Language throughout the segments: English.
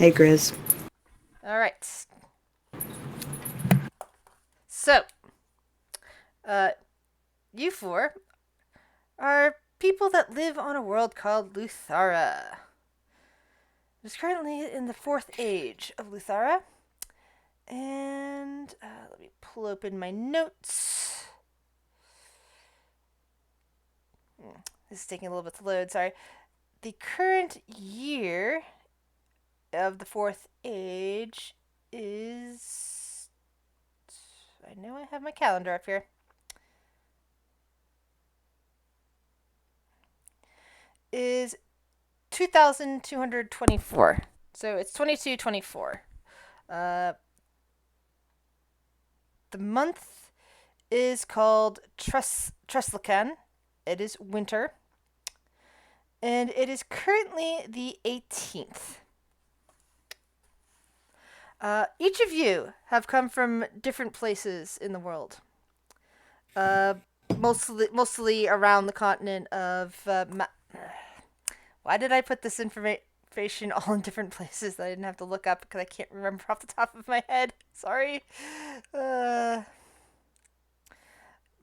Hey, Grizz. All right. So, uh, you four are people that live on a world called Luthara. It's currently in the fourth age of Luthara. And let me pull open my notes. This is taking a little bit to load, sorry. The current year of the fourth age is. I know I have my calendar up here. Is 2224. So it's 2224. Uh, the month is called Treslican. It is winter. And it is currently the 18th. Each of you have come from different places in the world. Uh, mostly around the continent of. Why did I put this information all in different places that I didn't have to look up because I can't remember off the top of my head? Sorry. Uh,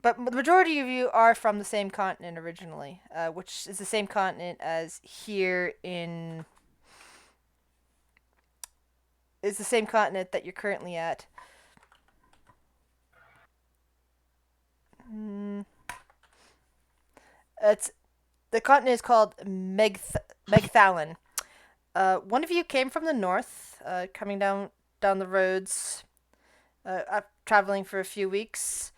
but the majority of you are from the same continent originally, which is the same continent as here in. Is the same continent that you're currently at. Mm, it's the continent is called Megthalin. One of you came from the north, coming down the roads, traveling for a few weeks.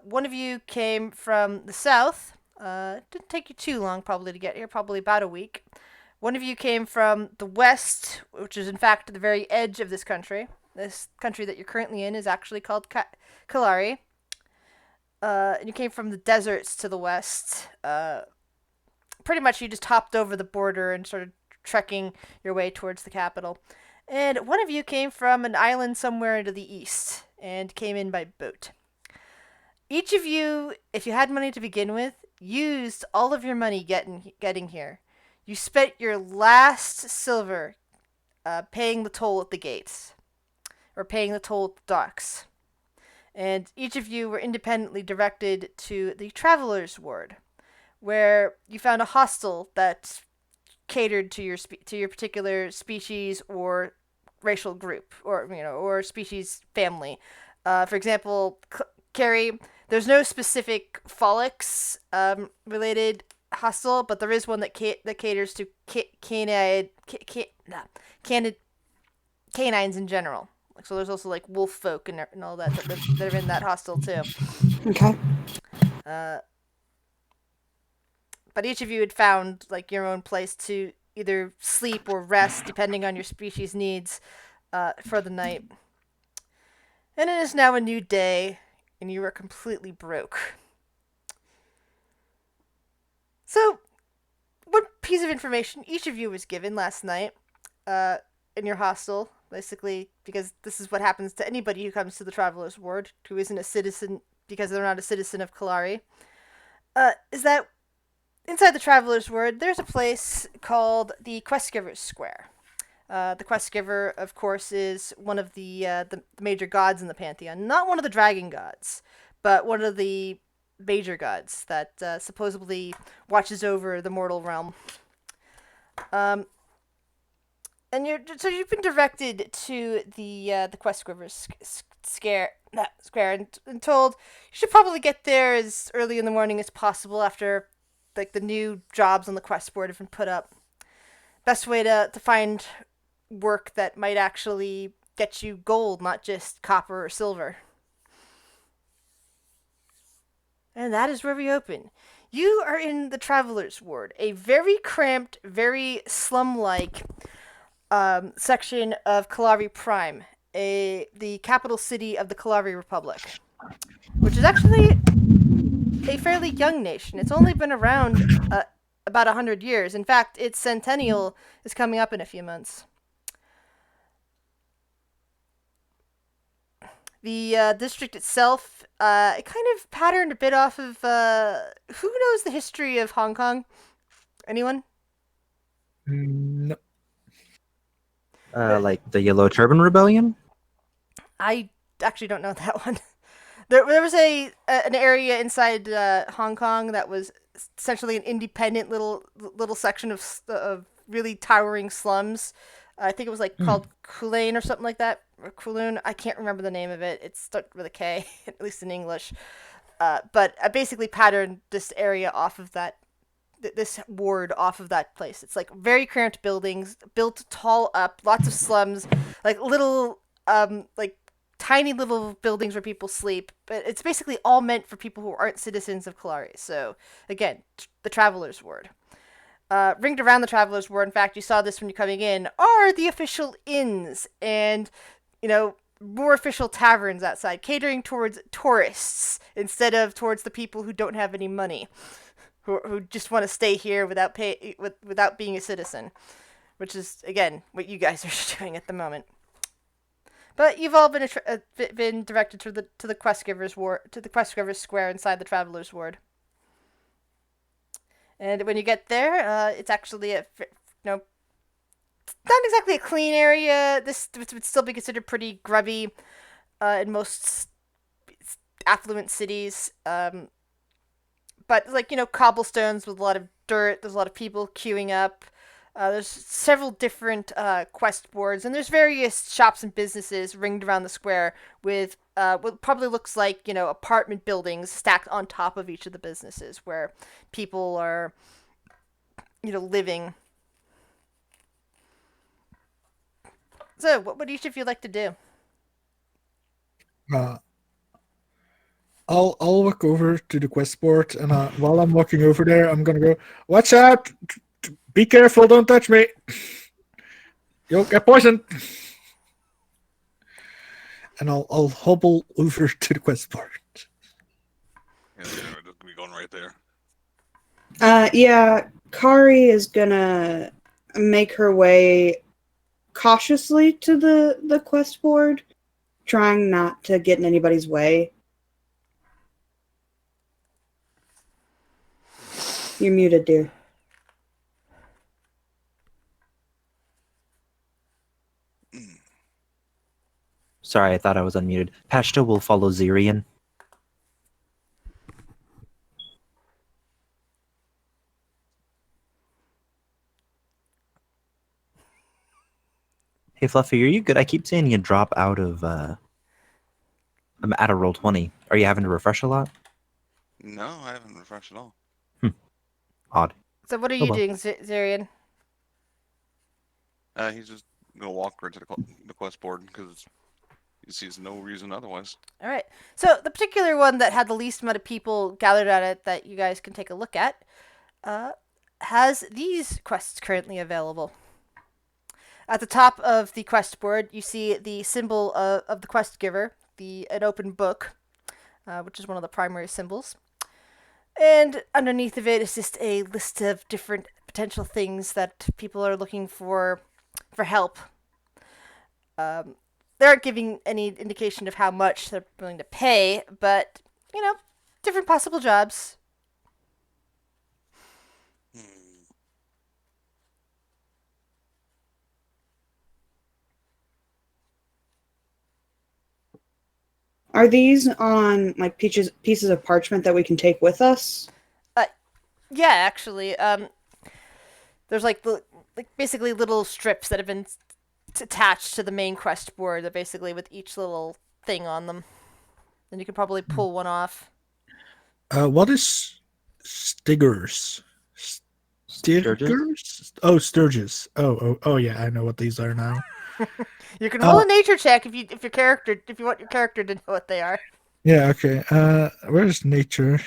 One of you came from the south. Didn't take you too long, probably, to get here, probably about a week. One of you came from the west, which is in fact the very edge of this country. This country that you're currently in is actually called Kalari. And you came from the deserts to the west. Pretty much you just hopped over the border and started trekking your way towards the capital. And one of you came from an island somewhere to the east and came in by boat. Each of you, if you had money to begin with, used all of your money getting here. You spent your last silver paying the toll at the gates, or paying the toll at the docks. And each of you were independently directed to the Traveler's Ward, where you found a hostel that catered to your particular species or racial group, or species family. For example, Carrie, there's no specific Folix related hostel, but there is one that caters to canines in general. So there's also like wolf folk and all that are in that hostel too. Okay. Uh, but each of you had found like your own place to either sleep or rest, depending on your species' needs, for the night. And it is now a new day, and you are completely broke. So, what piece of information each of you was given last night in your hostel, basically, because this is what happens to anybody who comes to the Traveler's Ward who isn't a citizen because they're not a citizen of Kalari, is that inside the Traveler's Ward, there's a place called the Questgiver's Square. The Questgiver, of course, is one of the major gods in the pantheon. Not one of the dragon gods, but one of the major gods that supposedly watches over the mortal realm. Um, and you've been directed to the Questgiver's square and told you should probably get there as early in the morning as possible after like the new jobs on the quest board have been put up. Best way to find work that might actually get you gold, not just copper or silver. And that is where we open. You are in the Traveler's Ward, a very cramped, very slum-like section of Kalari Prime, the capital city of the Kalari Republic, which is actually a fairly young nation. It's only been around about 100 years. In fact, its centennial is coming up in a few months. The district itself, it kind of patterned a bit off of, who knows the history of Hong Kong? Anyone? No. Like the Yellow Turban Rebellion? I actually don't know that one. There was an area inside Hong Kong that was essentially an independent little section of really towering slums. I think it was like called Kulain or something like that, or Kowloon. I can't remember the name of it. It's started with a K, at least in English. But I basically patterned this area off of this ward off of that place. It's like very cramped buildings, built tall up, lots of slums, like little like tiny little buildings where people sleep, but it's basically all meant for people who aren't citizens of Kalari. So again, the Traveler's Ward. Ringed around the Traveler's Ward, in fact, you saw this when you're coming in, are the official inns and, more official taverns outside, catering towards tourists instead of towards the people who don't have any money, who just want to stay here without being a citizen, which is again what you guys are doing at the moment. But you've all been directed to the Quest Givers Ward, to the Quest Givers Square inside the Travelers Ward. And when you get there, it's actually not exactly a clean area. This would still be considered pretty grubby in most affluent cities. But cobblestones with a lot of dirt. There's a lot of people queuing up. There's several different quest boards, and there's various shops and businesses ringed around the square with what probably looks like, apartment buildings stacked on top of each of the businesses where people are, living. So, what would each of you like to do? Uh, I'll walk over to the quest board, and while I'm walking over there, I'm gonna go, "Watch out! Be careful! Don't touch me! You'll get poisoned." And I'll hobble over to the quest board. Yeah, we're just gonna be going right there. Yeah, Kari is gonna make her way cautiously to the quest board, trying not to get in anybody's way. You're muted, dear. Sorry, I thought I was unmuted. Pashto will follow Zirian. Hey, Fluffy, are you good? I keep seeing you drop out of... I'm at a roll 20. Are you having to refresh a lot? No, I haven't refreshed at all. Odd. So, what are you doing, Zarian? He's just gonna walk right to the quest board because he sees no reason otherwise. All right. So, the particular one that had the least amount of people gathered at it that you guys can take a look at has these quests currently available. At the top of the quest board, you see the symbol of the quest giver, an open book, which is one of the primary symbols. And underneath of it is just a list of different potential things that people are looking for help. They aren't giving any indication of how much they're willing to pay, but, different possible jobs. Are these on like pieces of parchment that we can take with us? Yeah, actually. There's like basically little strips that have been attached to the main quest board, that basically with each little thing on them. And you could probably pull one off. What is Stiggers? Stiggers? Oh, Sturges. Oh, yeah, I know what these are now. You can roll a nature check if you want your character to know what they are. Yeah, okay. Where's nature?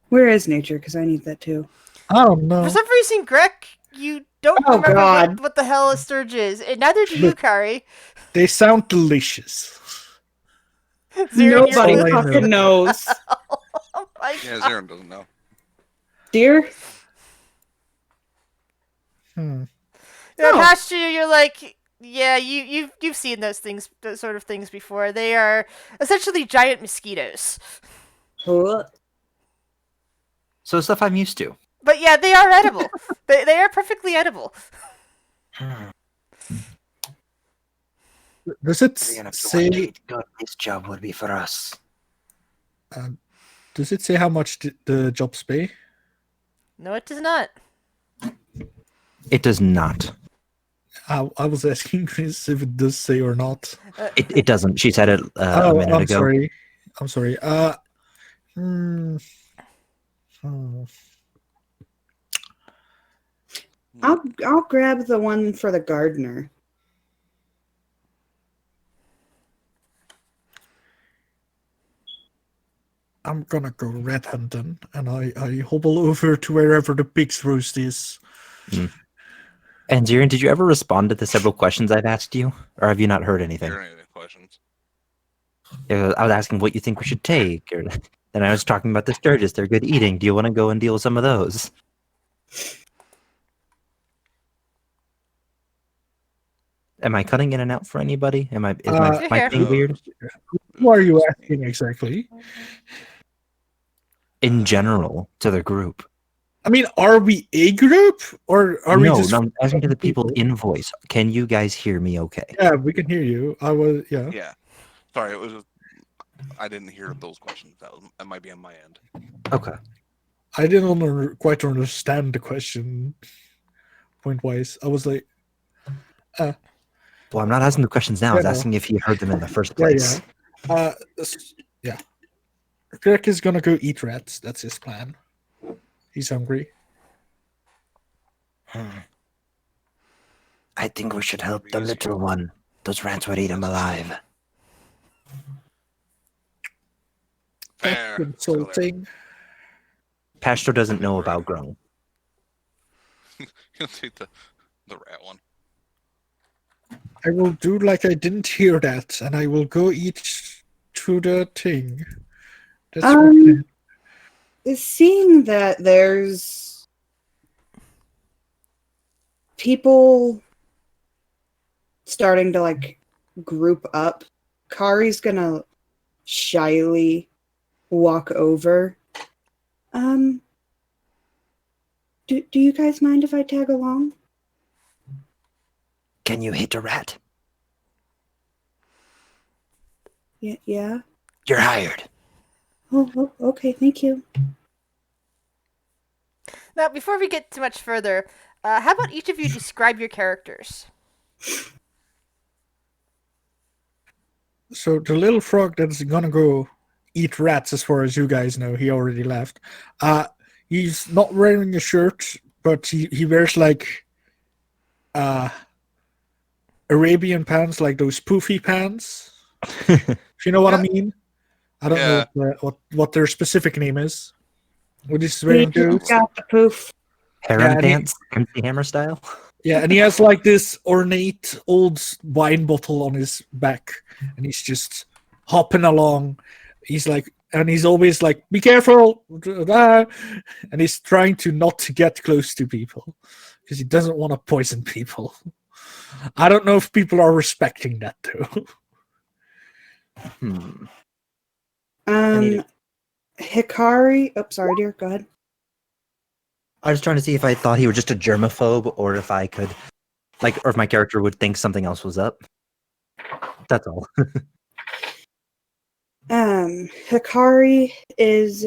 Where is nature? Because I need that too. Oh, no. For some reason, Greg, you don't remember what the hell a sturge is. And neither do you, Kari. They sound delicious. Nobody fucking knows. Oh my God. Yeah, Zarin doesn't know. Dear? Past you're like, yeah, you've seen those sort of things before. They are essentially giant mosquitoes. What? So stuff I'm used to. But yeah, they are edible. they are perfectly edible. Does it You're gonna have to watch say? how good this job would be for us. Does it say how much the jobs pay? No, it does not. It does not. I was asking Chris if it does say or not. It doesn't. She said it a minute I'm ago. sorry. I'm sorry. Hmm. I'll grab the one for the gardener. I'm gonna go red hunting, and I hobble over to wherever the pig's roast is. And Zirin, did you ever respond to the several questions I've asked you, or have you not heard anything? Hear any of the questions? I was asking what you think we should take, or then I was talking about the Sturgis. They're good eating. Do you want to go and deal with some of those? Am I cutting in and out for anybody? Is my You're mic here. being weird? Who are you asking exactly? In general, to the group. I mean, are we a group, or are we No, just? no, I'm asking to the people people? in voice. Can you guys hear me okay? Yeah, we can hear you. Yeah. Yeah. Sorry, it was. I didn't hear those questions. That might be on my end. Okay. I didn't quite understand the question. Point wise, I was like, Well, I'm not asking the questions now. I was Yeah. asking if you heard them in the first yeah, place. yeah. Kirk is gonna go eat rats. That's his plan. He's hungry. I think we should help the little one. Those rats would eat him alive. Fair. That's insulting. Pastro doesn't know about growing. You'll take the rat one. I will do like I didn't hear that, and I will go eat to the thing. That's Um, Seeing that there's people starting to like group up, Kari's gonna shyly walk over. Do you guys mind if I tag along? Can you hit a rat? Yeah. You're hired. Oh, okay, thank you. Now, before we get too much further, how about each of you describe your characters? So the little frog that's gonna go eat rats, as far as you guys know, he already left. He's not wearing a shirt, but he wears like Arabian pants, like those poofy pants. If you know what I mean. I don't know what their specific name is. What he's wearing He those. got the poof. Harem Yeah, and he- dance? MC Hammer style? Yeah, and he has like this ornate old wine bottle on his back, and he's just hopping along. He's like, and he's always like, "Be careful!" And he's trying to not to get close to people because he doesn't want to poison people. I don't know if people are respecting that though. need Hikari. Oh, sorry, dear. Go ahead. I was trying to see if I thought he was just a germaphobe or if I could, or if my character would think something else was up. That's all. Hikari is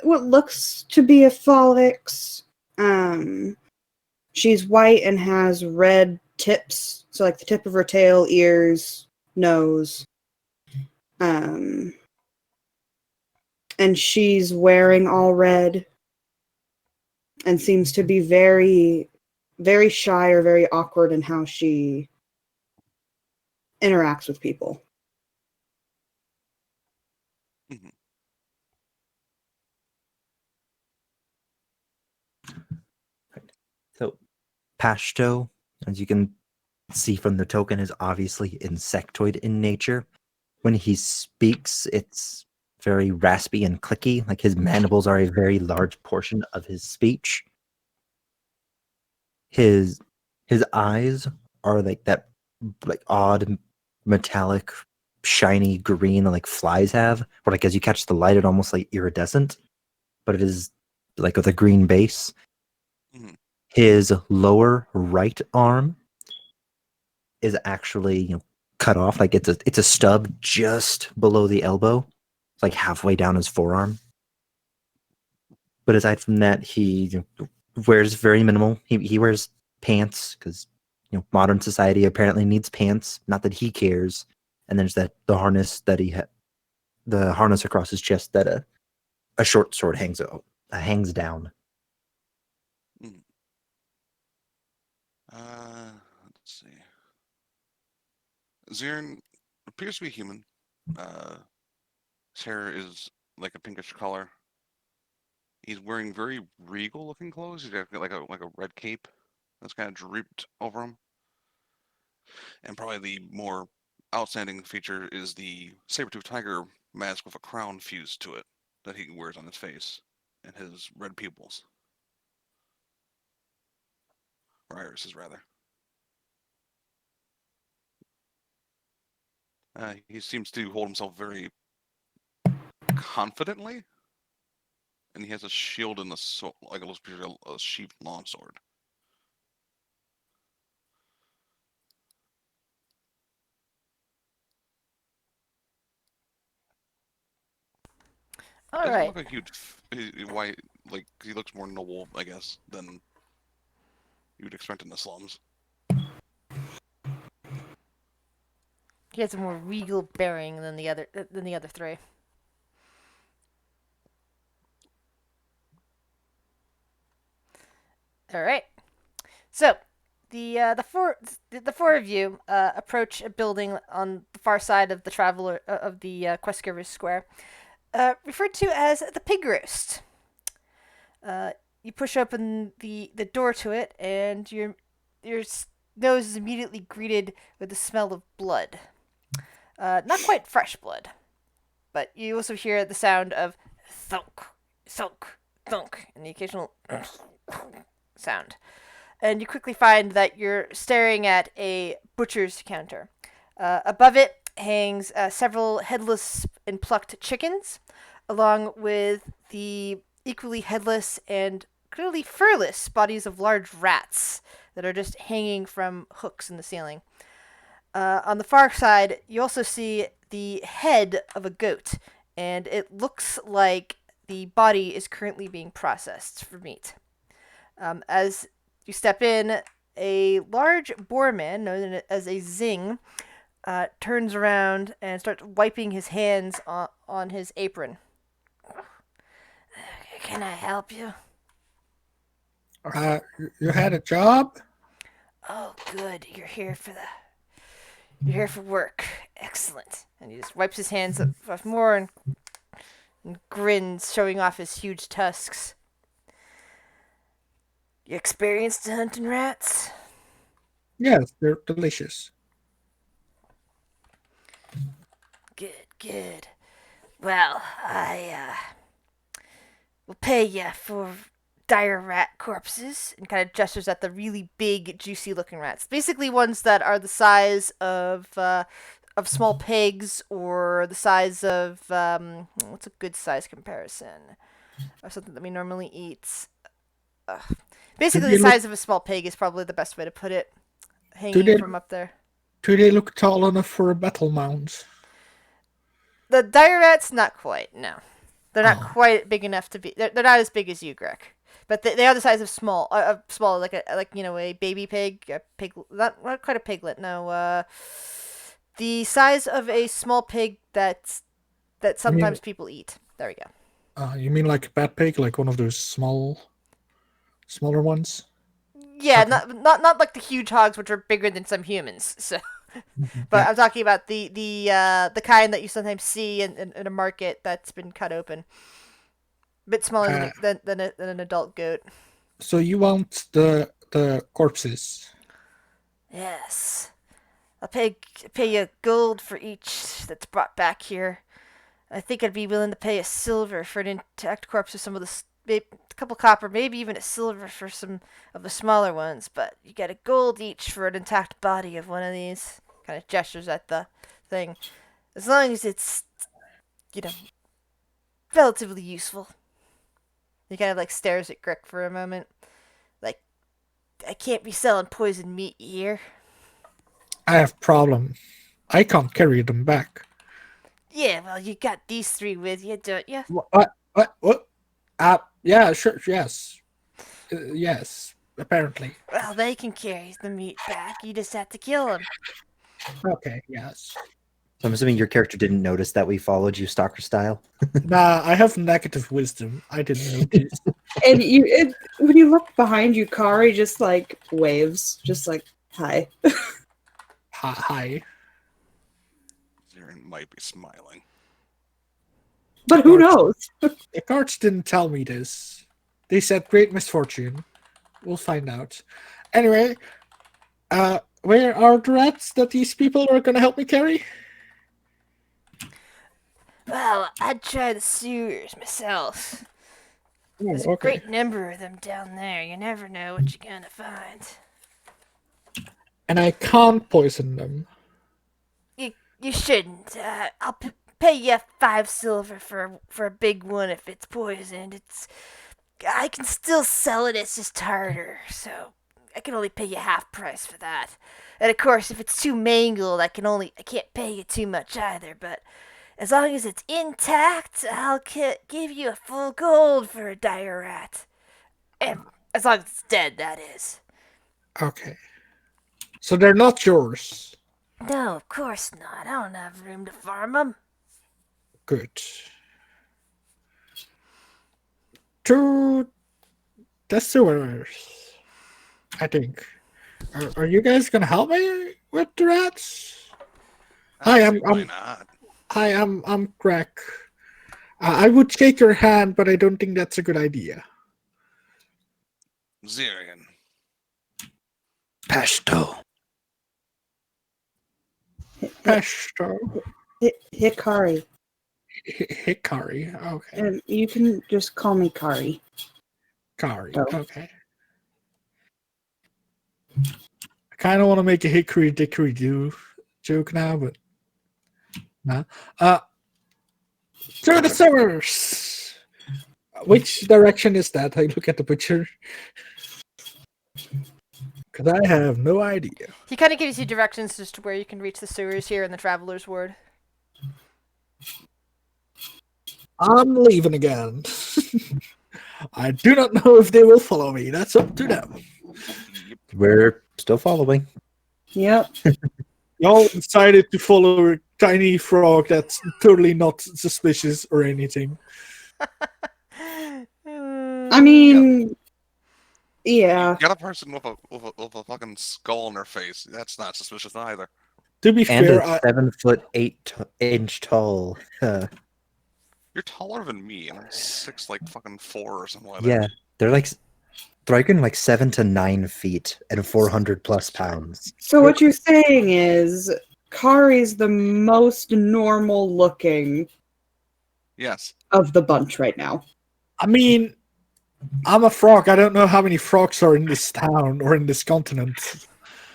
what looks to be a phoenix. She's white and has red tips, so like the tip of her tail, ears, nose. And she's wearing all red and seems to be very, very shy or very awkward in how she interacts with people. Mm-hmm. So, Pashto, as you can see from the token, is obviously insectoid in nature. When he speaks, it's very raspy and clicky. Like his mandibles are a very large portion of his speech. His eyes are like that, like odd metallic, shiny green, like flies have. Where like as you catch the light, it almost like iridescent, but it is like with a green base. Mhm. His lower right arm is actually cut off. Like it's a stub just below the elbow, it's like halfway down his forearm. But aside from that, he wears very minimal. He wears pants because modern society apparently needs pants. Not that he cares. And there's the harness that the harness across his chest that a short sword hangs down. Mm. Let's see. Zirin appears to be human. His hair is like a pinkish color. He's wearing very regal-looking clothes. He's got like a red cape that's kind of draped over him. And probably the more outstanding feature is the saber-toothed tiger mask with a crown fused to it that he wears on his face and his red pupils. Or irises, rather. He seems to hold himself very confidently, and he has a shield and like a sheathed longsword. All Doesn't right. look like white. Like he looks more noble, I guess, than you'd expect in the slums. He has a more regal bearing than the other three. All right. So, the four of you approach a building on the far side of the Quest Giver Square, referred to as the Pig Roast. You push open the door to it, and your nose is immediately greeted with the smell of blood. Not quite fresh blood, but you also hear the sound of thunk, thunk, thunk, and the occasional sound. And you quickly find that you're staring at a butcher's counter. Above it hangs several headless and plucked chickens, along with the equally headless and clearly furless bodies of large rats that are just hanging from hooks in the ceiling. On the far side, you also see the head of a goat, and it looks like the body is currently being processed for meat. As you step in, a large boar man, known as a Zing, turns around and starts wiping his hands on his apron. Can I help you? You had a job? Oh, good. You're here for work. Excellent. And he just wipes his hands off more and grins, showing off his huge tusks. You experienced hunting rats? Yes, they're delicious. Good. Well, I will pay you for dire rat corpses, and kind of gestures at the really big, juicy-looking rats. Basically, ones that are the size of small pigs, or the size of what's a good size comparison of something that we normally eat. Basically, the size of a small pig is probably the best way to put it. Hanging from up there. Do they look tall enough for a battle mount? The dire rats, not quite. No, they're not quite big enough to be. They're not as big as you, Greg. But they are the size of small, like a baby pig, a pig, not quite a piglet. No, the size of a small pig that sometimes people eat. There we go. You mean like a bat pig, like one of those smaller ones? Yeah, Okay. not like the huge hogs, which are bigger than some humans. So, but yeah. I'm talking about the kind that you sometimes see in a market that's been cut open. A bit smaller than an adult goat. So you want the corpses? Yes. I'll pay you gold for each that's brought back here. I think I'd be willing to pay a silver for an intact corpse of some of a couple copper, maybe even a silver for some of the smaller ones, but you get a gold each for an intact body of one of these. Kind of gestures at the thing. As long as it's, relatively useful. He kind of stares at Grick for a moment. I can't be selling poisoned meat here. I have problem. I can't carry them back. Yeah, well, you got these three with you, don't you? What? What? Yeah, sure, yes. Yes, apparently. Well, they can carry the meat back. You just have to kill them. Okay, yes. So I'm assuming your character didn't notice that we followed you stalker style. Nah, I have negative wisdom. I didn't notice. And when you look behind you, Kari just like waves, just like hi. Hi. Zaren might be smiling. But who knows? The cards didn't tell me this. They said great misfortune. We'll find out. Anyway, where are the rats that these people are gonna help me carry? Well, I'd try the sewers myself. There's a Oh, okay. great number of them down there. You never know what you're gonna find. And I can't poison them. You shouldn't. I'll pay you 5 silver for a big one if it's poisoned. I can still sell it. It's just harder. So I can only pay you half price for that. And of course, if it's too mangled, I can't pay you too much either. But as long as it's intact, I'll give you a full gold for a dire rat. And as long as it's dead, that is. Okay. So they're not yours. No, of course not. I don't have room to farm them. Good. To the sewers, I think. Are you guys gonna help me with the rats? Hi, Why not? I'm Greg. I would shake your hand, but I don't think that's a good idea. Zaren. Pesto. Pesto. Hikari. Hikari. Okay. And you can just call me Kari. Kari. Oh. Okay. I kind of want to make a hickory dickory do joke now, but no. To the sewers. Which direction is that? I look at the picture. Because I have no idea. He kind of gives you directions as to where you can reach the sewers here in the Traveler's Ward. I'm leaving again. I do not know if they will follow me. That's up to them. We're still following. Yep. Y'all decided to follow a tiny frog that's totally not suspicious or anything. I mean, yeah. You got a person with a fucking skull on their face. That's not suspicious either. To be And fair, a 7'8" tall. You're taller than me, and I'm 6 like fucking 4 or something like Yeah, that. they're like 7 to 9 feet and 400 plus pounds. So what you're saying is Kari's the most normal looking Yes. of the bunch right now. I mean, I'm a frog. I don't know how many frogs are in this town or in this continent.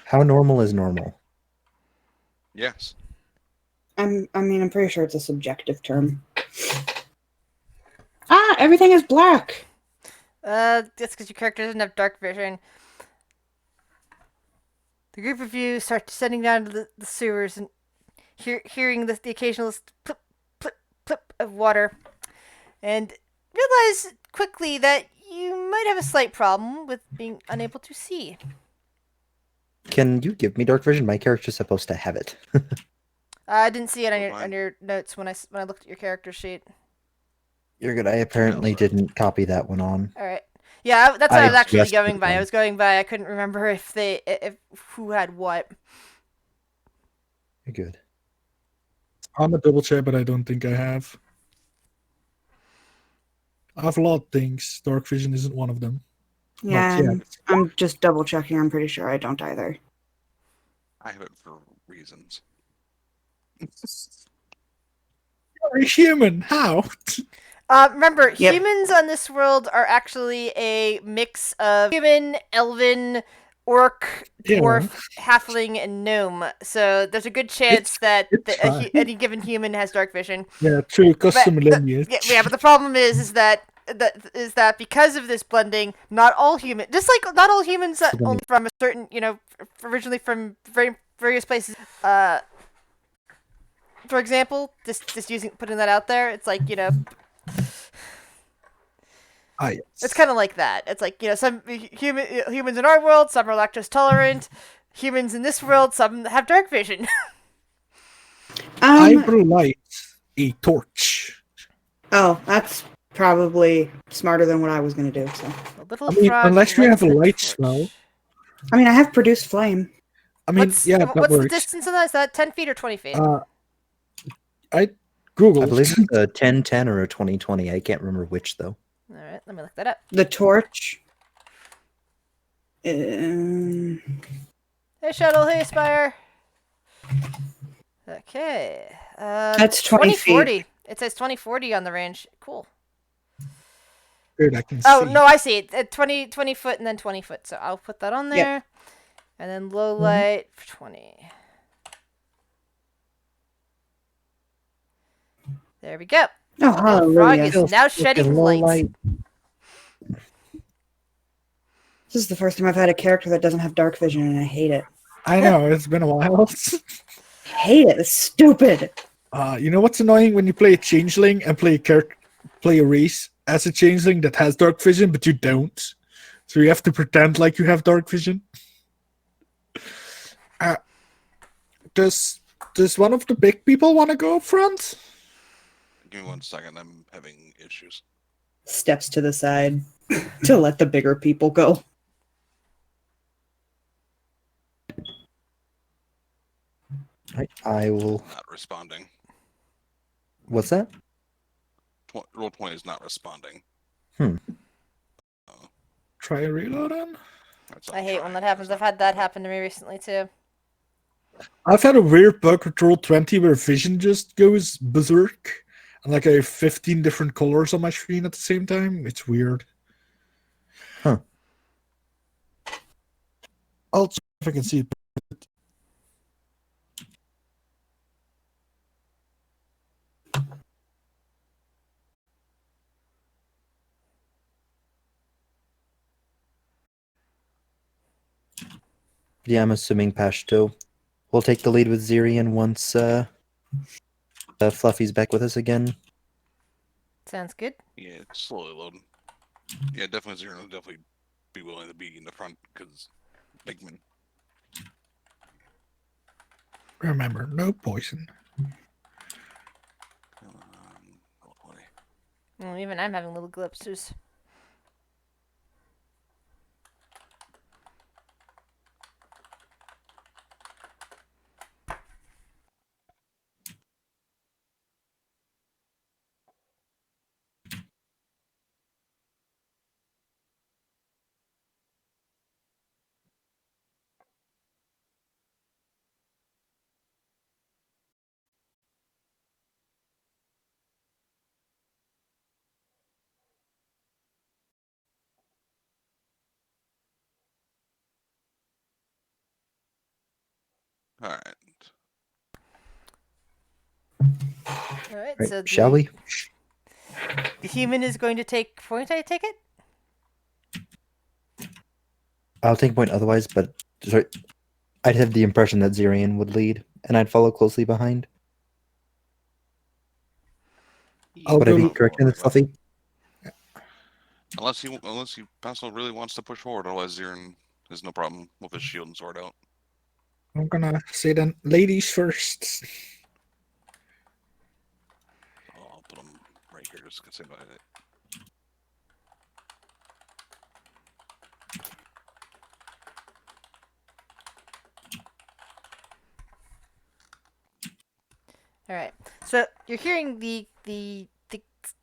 How normal is normal? Yes. I'm pretty sure it's a subjective term. Everything is black. That's because your character doesn't have dark vision. The group of you start descending down to the sewers and hearing the occasional plip, plip, plip of water. And realize quickly that you might have a slight problem with being unable to see. Can you give me dark vision? My character's supposed to have it. I didn't see it on Fine. your notes when I looked at your character sheet. You're good. I apparently didn't copy that one on. All right. Yeah, that's what I was actually just going put by. I them. was going by. I couldn't remember if who had what. You're good. I'm a double check, but I don't think I have. I have a lot of things. Dark vision isn't one of them. Yeah, Not yet. I'm just double checking. I'm pretty sure I don't either. I have it for reasons. You're a human. How? Remember, Yep. humans on this world are actually a mix of human, elven, orc, Yeah. dwarf, halfling, and gnome. So there's a good chance that it's fine. any given human has dark vision. Yeah, true. Custom But lineage. yeah, but the problem is that because of this blending, not all humans, just like not all humans only from a certain, originally from very various places. For example, just putting that out there, it's like, Yes. it's kind of like that. It's like, some humans in our world, some are lactose tolerant. Humans in this world, some have dark vision. I will light a torch. Oh, that's probably smarter than what I was going to do. So, A little I mean, frog unless you have lights a the light torch. spell. I mean, I have produced flame. I mean, yeah, that What's the works. distance of that? Is that 10 feet or 20 feet? I googled. I believe it's a 10-10 or a 20-20. I can't remember which though. All right, let me look that up. The torch. Hey, Shuttle. Hey, Spire. Okay. That's 20 feet. 2040. It says 2040 on the range. Cool. Good, I can Oh, see. no, I see it. 20 foot and then 20 foot. So I'll put that on there. Yep. And then low light for 20. There we go. Oh, The frog hallelujah. is now shedding Low light. light. This is the first time I've had a character that doesn't have dark vision, and I hate it. I know, it's been a while. I hate it. It's stupid. You know what's annoying when you play a changeling and play a race as a changeling that has dark vision, but you don't. So you have to pretend like you have dark vision. Does one of the big people want to go up front? Give me 1 second. I'm having issues. Steps to the side to let the bigger people go. Right, I will. Not responding. What's that? Roll 20 is not responding. Try a reload on. That's I not hate when trying, that happens. that's I've had that not- happen to me recently, too. I've had a weird bug with roll 20 where vision just goes berserk. And like I have 15 different colors on my screen at the same time. It's weird. Huh. I'll check if I can see it. Yeah, I'm assuming Pashto will take the lead with Zirian once Fluffy's back with us again. Sounds good. Yeah, it's slowly loading. Yeah, definitely Zero will definitely be willing to be in the front because Bigman. Remember, no poison. Roll 20. Well, even I'm having little glimpses. All right. All right, Right, so shall we? The human is going to take point, I take it? I'll take point otherwise, but sorry, I'd have the impression that Zirian would lead, and I'd follow closely behind. I'll Would I go be to- correct in this, Fluffy? Unless he Paso really wants to push forward, otherwise Zirin has no problem with his shield and sword out. I'm gonna say then, ladies first. I'll put him right here just to say about it. All right. So you're hearing the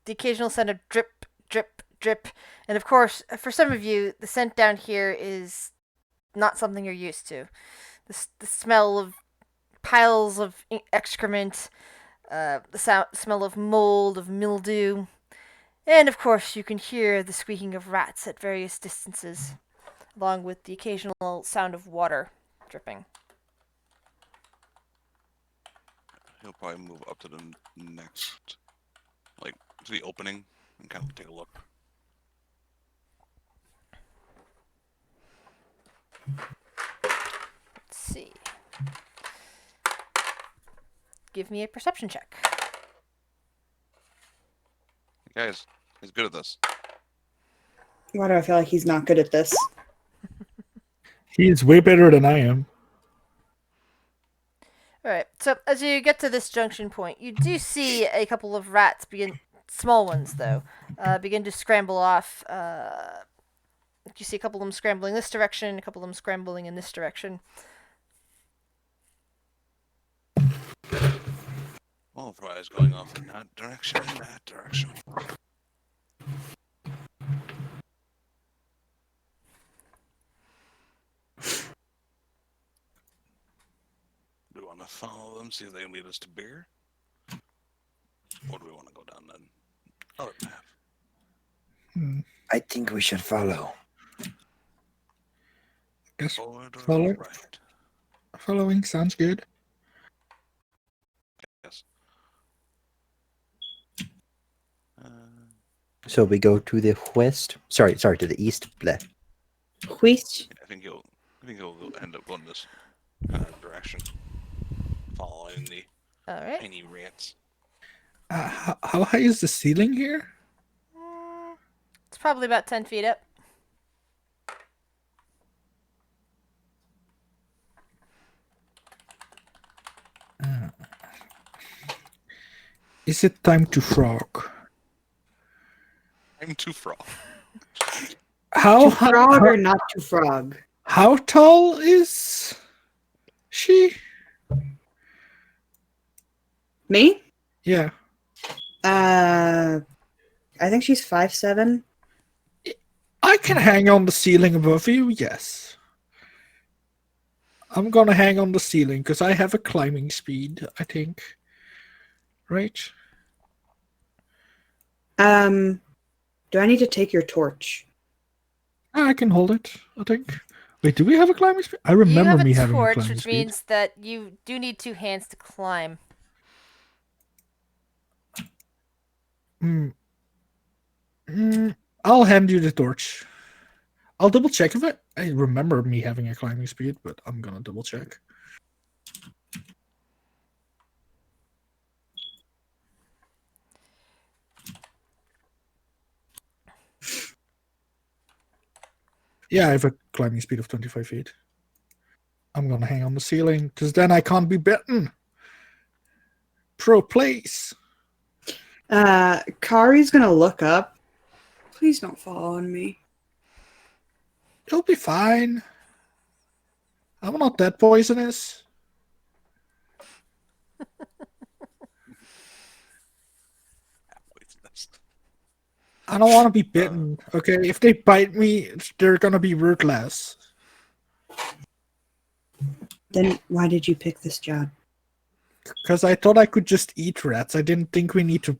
occasional sound of drip, drip, drip, and of course, for some of you, the scent down here is not something you're used to. The smell of piles of excrement, the smell of mold, of mildew, and of course, you can hear the squeaking of rats at various distances, along with the occasional sound of water dripping. He'll probably move up to the next, like, to the opening and kind of take a look. Let's see. give me a perception check. Guys, he's good at this. Why do I feel like he's not good at this? He's way better than I am. All right. So as you get to this junction point, you do see a couple of rats begin, small ones though, begin to scramble off. You see a couple of them scrambling this direction, a couple of them scrambling in this direction. All flies going off in that direction, that direction. Do we want to follow them, see if they can lead us to beer? Or do we want to go down the other path? I think we should follow. Guess Forward or follow. right? Following sounds good. Yes. So we go to the west. Sorry, to the east. Bleh. Whist. I think he'll end up going this direction, following the All right. tiny rats. How high is the ceiling here? It's probably about 10 feet up. Is it time to frog? I'm too frog. How To frog or not to frog? how tall is she? Me? Yeah. I think she's 5'7". I can hang on the ceiling above you, yes. I'm gonna hang on the ceiling because I have a climbing speed, I think. Right? Do I need to take your torch? I can hold it, I think. Wait, do we have a climbing speed? I You remember have a me having a torch, climbing which speed. means that you do need 2 hands to climb. I'll hand you the torch. I'll double check if I remember me having a climbing speed, but I'm gonna double check. Yeah, I have a climbing speed of 25 feet. I'm gonna hang on the ceiling, because then I can't be bitten. Pro place. Kari's gonna look up. Please don't fall on me. You'll be fine. I'm not that poisonous. I don't want to be bitten. Okay, if they bite me, they're gonna be ruthless. Then why did you pick this job? Because I thought I could just eat rats. I didn't think we need to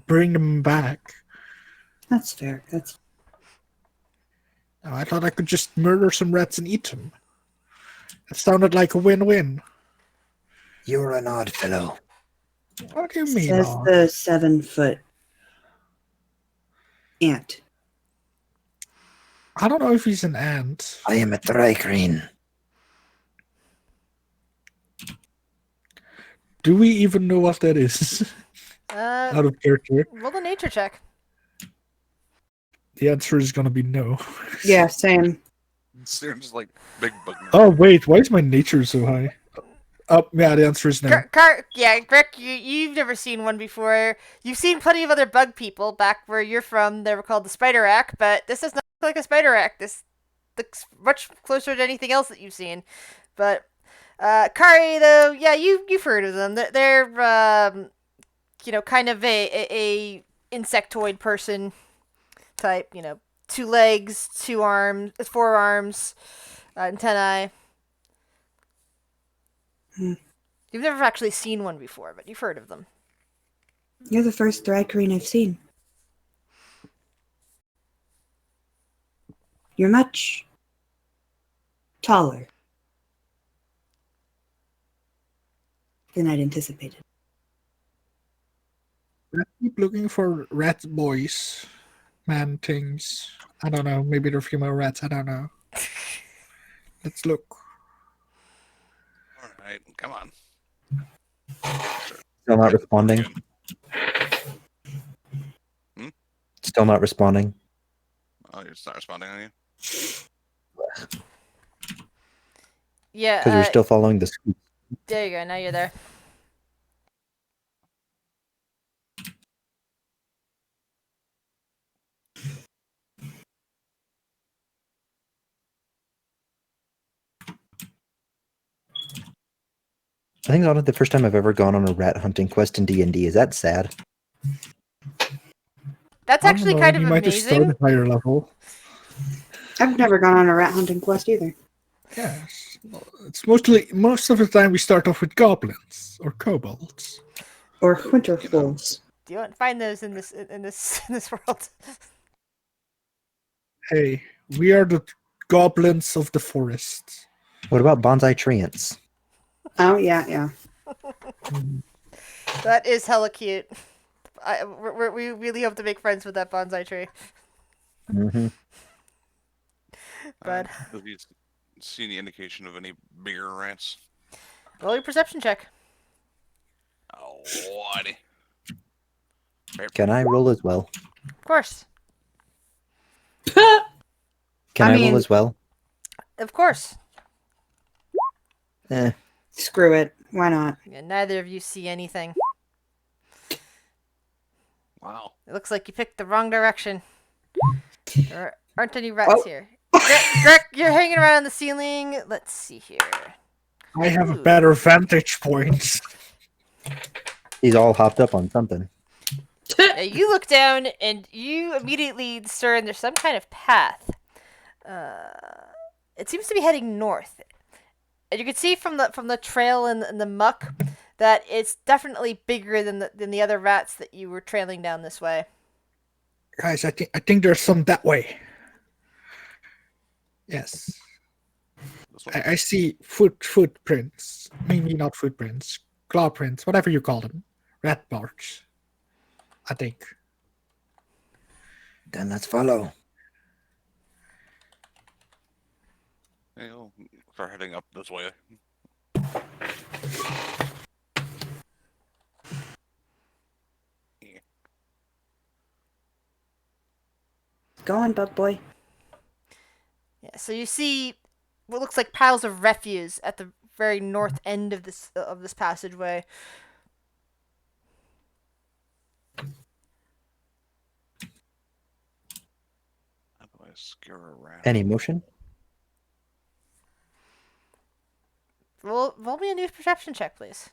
bring them back. That's fair. That's I thought I could just murder some rats and eat them. It sounded like a win-win. You're an odd fellow. What do you mean? says odd? the 7-foot ant. I don't know if he's an ant. I am a Thrycreen. Do we even know what that is? Out of character. Roll a nature check. The answer is gonna be no. Yeah, same. They're just like big bug. Oh wait, why is my nature so high? Oh yeah, the answer is no. Yeah, Greg, you've never seen one before. You've seen plenty of other bug people back where you're from. They were called the spider rack, but this does not look like a spider rack. This looks much closer to anything else that you've seen. But Kari, though, yeah, you've heard of them. They're kind of a insectoid person type. 2 legs, 2 arms, 4 arms, antennae. You've never actually seen one before, but you've heard of them. You're the first Thrycreen I've seen. You're much taller than I'd anticipated. I keep looking for rat boys. Man things. I don't know. Maybe they're female rats. I don't know. Let's look. All right, come on. Still not responding. Hmm? Still not responding. Oh, it's not responding on you. Yeah. Because we're still following the scoop. There you go. Now you're there. I think it's the first time I've ever gone on a rat hunting quest in D&D. Is that sad? That's I don't actually know, kind of you might have amazing. started higher level. I've never gone on a rat hunting quest either. Yes. It's most of the time we start off with goblins or kobolds. Or winter wolves. Do you want to find those in this in this world? Hey, we are the goblins of the forest. What about bonsai treants? Oh, yeah. That is hella cute. We really hope to make friends with that bonsai tree. Mm-hmm. But Have you seen the indication of any bigger rats? roll your perception check. Oh, alrighty. Can I roll as well? Of course. Can I I mean- roll as well? Of course. Eh. Screw it. Why not? Yeah, neither of you see anything. Wow. It looks like you picked the wrong direction. There aren't any rats Oh. here. Greg, you're hanging around on the ceiling. Let's see here. I have a Ooh. better vantage point. He's all hopped up on something. Yeah, you look down and you immediately discern there's some kind of path. It seems to be heading north. And you can see from the trail and the muck that it's definitely bigger than the other rats that you were trailing down this way. Guys, I think there's some that way. Yes. This one. I see footprints. Maybe not footprints. Claw prints, whatever you call them. Rat marks. I think. Then let's follow. Hey, we'll start heading up this way. Go on, bug boy. Yeah, so you see what looks like piles of refuse at the very north end of this passageway. How do I scare a rat? Any motion? Roll me a new perception check, please.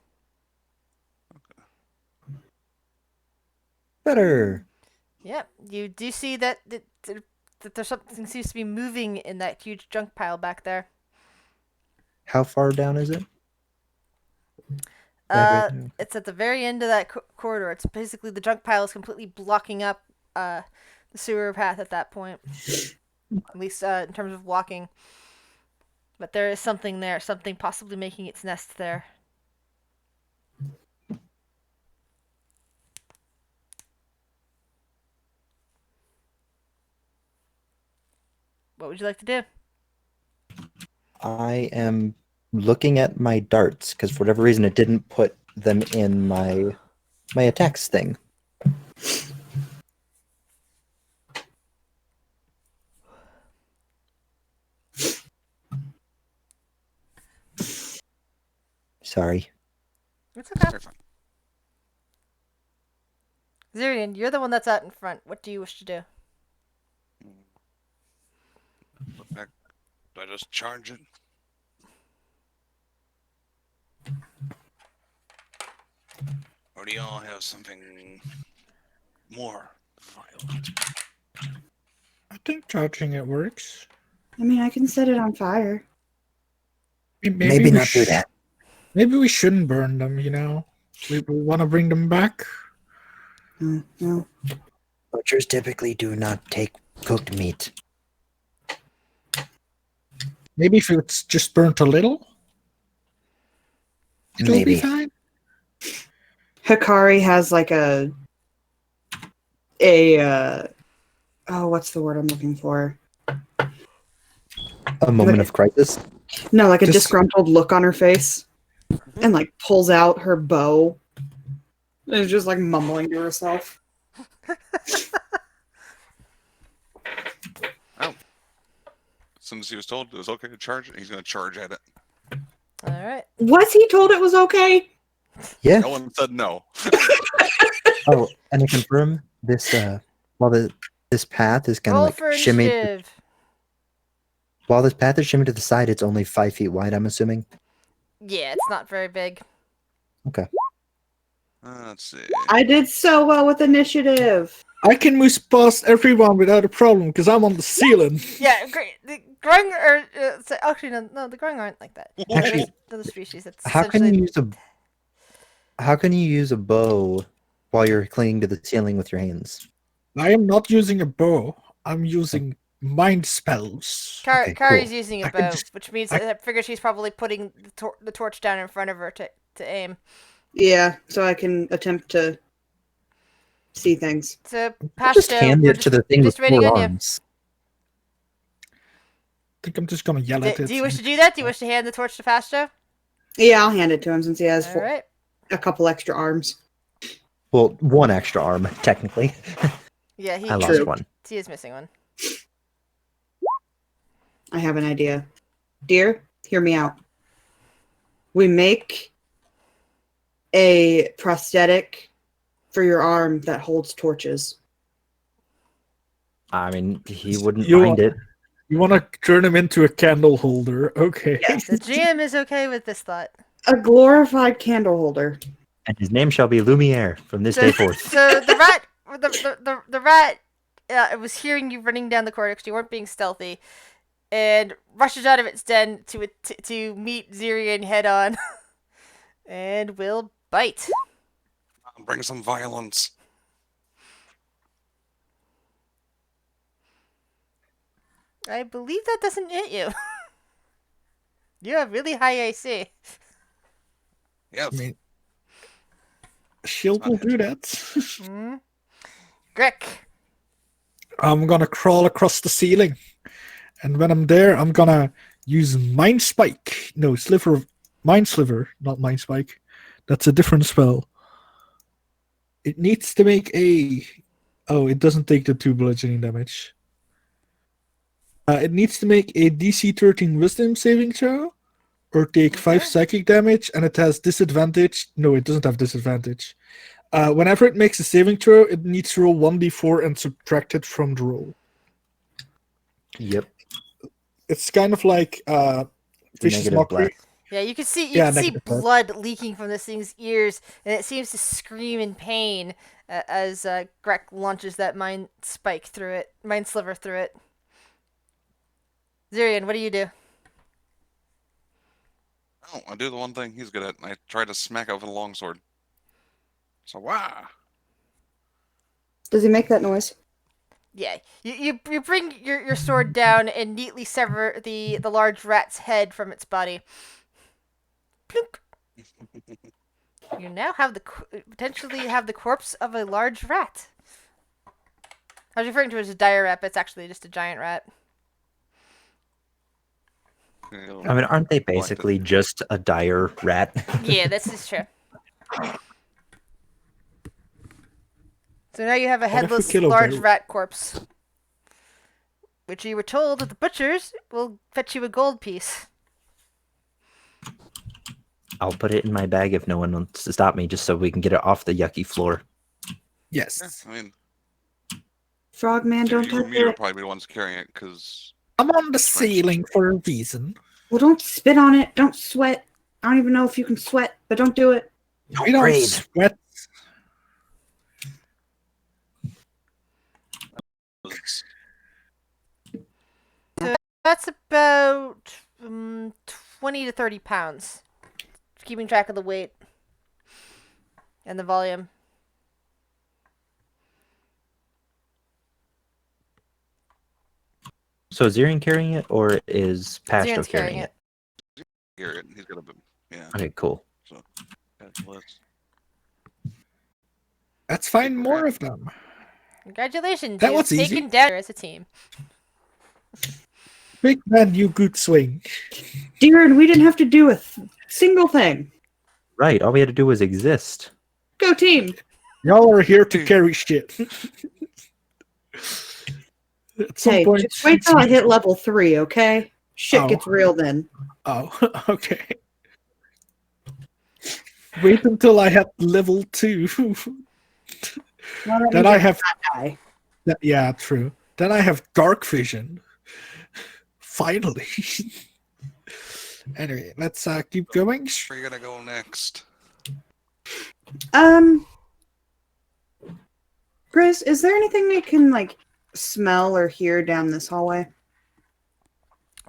Better. Yep, you do see that there's something seems to be moving in that huge junk pile back there. How far down is it? Right now. It's at the very end of that corridor. It's basically the junk pile is completely blocking up the sewer path at that point. At least in terms of walking. But there is something there, something possibly making its nest there. What would you like to do? I am looking at my darts because for whatever reason it didn't put them in my attacks thing. Sorry. It's okay. Very fine. Zirian, you're the one that's out in front. What do you wish to do? Look back. Do I just charge it? Or do y'all have something more violent? I think charging it works. I mean, I can set it on fire. Maybe we not do that. Maybe we shouldn't burn them, We want to bring them back. No. Butchers typically do not take cooked meat. Maybe if it's just burnt a little, it'll Maybe. be fine. Hikari has like a what's the word I'm looking for? A moment of crisis. No, like a Just- disgruntled look on her face. And like pulls out her bow It's just like mumbling to herself. Oh. As soon as he was told it was okay to charge it, he's going to charge at it. All right. Was he told it was okay? Yeah. No one said no. Oh, and to confirm, this this path is kind of Roll like for shimmying. initiative. While this path is shimmying to the side, it's only 5 feet wide. I'm assuming. Yeah, it's not very big. Okay. Let's see. I did so well with initiative. I can move past everyone without a problem because I'm on the ceiling. Yeah, great. The grung are actually no, the grung aren't like that. Actually, There's another species that's How can essentially you use a bow while you're clinging to the ceiling with your hands? I am not using a bow. I'm using mind spells. Okay, Kari's cool. using a I can bow, just- which means I- I figure she's probably putting the torch down in front of her to aim. Yeah, so I can attempt to see things. So Just Pashto, hand we're it to the thing with just waiting 4 on you. arms. I think I'm just gonna yell at it. Do you wish to do that? Do you wish to hand the torch to Pashto? Yeah, I'll hand it to him since he has All right. a couple extra arms. Well, 1 extra arm, technically. Yeah, he I lost True. 1. he is missing one. I have an idea. Dear, hear me out. We make a prosthetic for your arm that holds torches. I mean, he wouldn't You mind are- it. You want to turn him into a candle holder? Okay. The GM is okay with this thought. A glorified candle holder. And his name shall be Lumiere from this day forth. So the rat, the rat, it was hearing you running down the corridor because you weren't being stealthy, and rushes out of its den to meet Zirian head on, and will bite. Bring some violence. I believe that doesn't hit you. You have really high AC. Yes. I mean, shield will do that. Hmm. Greg. I'm gonna crawl across the ceiling, and when I'm there, I'm gonna use Mind Spike. No, Mind Sliver, not Mind Spike. That's a different spell. It needs to make a. Oh, it doesn't take the 2 bludgeoning damage. It needs to make a DC 13 Wisdom saving throw, or take 5 Okay. psychic damage, and it has disadvantage. No, it doesn't have disadvantage. Whenever it makes a saving throw, it needs to roll 1d4 and subtract it from the roll. Yep. It's kind of like vicious Negative mockery. blood. Yeah, you can see Yeah, see negative blood. blood leaking from this thing's ears, and it seems to scream in pain as Greg launches that mind sliver through it. Zirian, what do you do? Oh, I do the one thing he's good at. I try to smack it with a longsword. So, wow. Does he make that noise? Yeah, you bring your sword down and neatly sever the large rat's head from its body. Plunk. You now have potentially have the corpse of a large rat. I was referring to it as a dire rat, but it's actually just a giant rat. I mean, aren't they basically just a dire rat? Yeah, this is true. So now you have a What if we headless kill a large bear? rat corpse, which you were told that the butchers will fetch you a gold piece. I'll put it in my bag if no one wants to stop me, just so we can get it off the yucky floor. Yes. I mean, Frogman, don't you and touch me are it. probably the ones carrying it because I'm on the ceiling for a reason. Well, don't spit on it. Don't sweat. I don't even know if you can sweat, but don't do it. We don't breathe. sweat. That's about 20 to 30 pounds. Keeping track of the weight and the volume. So is Zirian carrying it, or is Pashto Zirian's carrying it? carry it. He's got a bit. Yeah. Okay, cool. Let's- Let's find more of them. Congratulations, That you've was easy. taken down as a team. Big man, you good swing. Dear, and we didn't have to do a single thing. Right, all we had to do was exist. Go team. Y'all are here to carry shit. At some Hey, point, just wait till I hit level 3, okay? Shit Oh. gets real then. Oh, okay. Wait until I have level 2. Well, that Then means I you have. die. Yeah, true. Then I have dark vision. Finally. Anyway, let's keep going. Where are you gonna go next? Chris, is there anything we can like smell or hear down this hallway?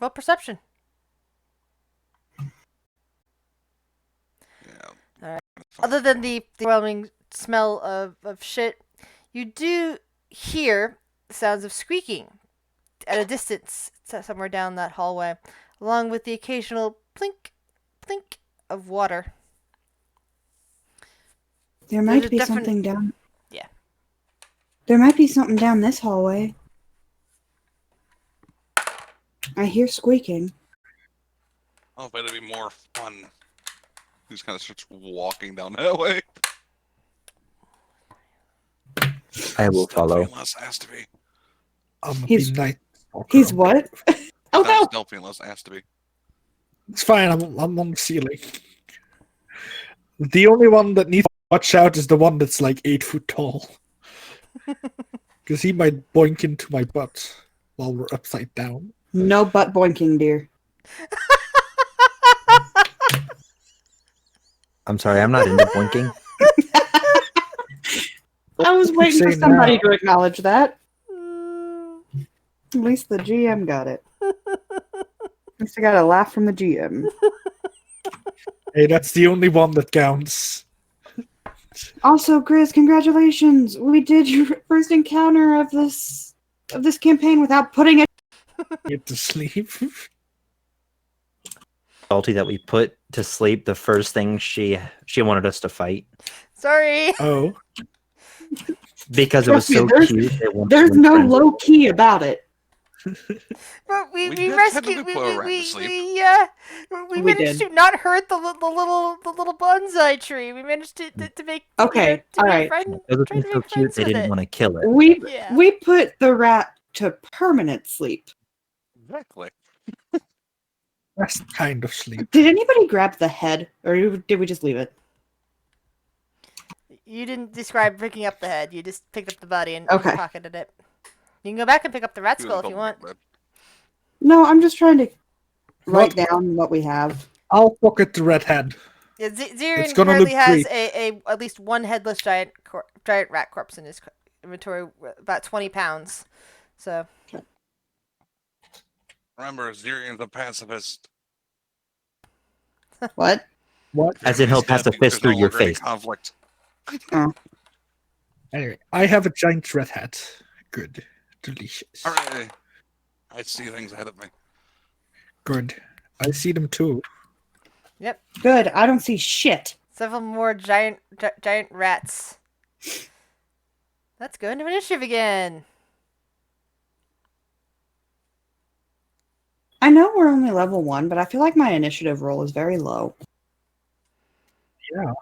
Well, perception. Yeah. Alright. Other than the overwhelming smell of shit, you do hear sounds of squeaking at a distance somewhere down that hallway, along with the occasional plink, plink of water. There might There's be definite- something down. Yeah. There might be something down this hallway. I hear squeaking. Oh, but it'd be more fun. He just kind of starts walking down that way. I will follow. Unless asked to be. I'm a He's- night. He's what? Oh Not no! stealthy unless asked to be. It's fine. I'm on the ceiling. The only one that needs to watch out is the one that's like 8 foot tall. Because he might boink into my butt while we're upside down. No butt boinking, dear. I'm sorry, I'm not into boinking. I was waiting for Say somebody now. to acknowledge that. Mm, At least the GM got it. At least I got a laugh from the GM. Hey, that's the only one that counts. Also, Chris, congratulations! We did your first encounter of this campaign without putting it. Get to sleep. Salty that we put to sleep the first thing she wanted us to fight sorry. Oh, because it was Trust me, so cute. they wanted There's to no friends. low key about it. But we We did rescued. technically put a rat to sleep. We We managed did. to not hurt the little bonsai tree. We managed to make Okay, to all make right. friend, It was try to so make cute friends they with didn't it. want to kill it. Yeah. We put the rat to permanent sleep. Exactly. that's kind of sleep. Did anybody grab the head, or did we just leave it? You didn't describe picking up the head. You just picked up the body and Okay. pocketed it. You can go back and pick up the rat He skull was if you called want. Red. No, I'm just trying to write What? down what we have. I'll pocket the red head. Yeah, Zirian gonna currently look has great. a at least one headless giant rat corpse in his inventory, about 20 pounds. So Remember, Zirian's a pacifist. What? What? As in he'll pass a There's fist no through your longer any face. conflict. Anyway, I have a giant red hat. Good. Delicious. Hooray! I see things ahead of me. Good. I see them too. Good. I don't see shit. several more giant rats. Let's go into initiative again. I know we're only level 1, but I feel like my initiative roll is very low. Yeah.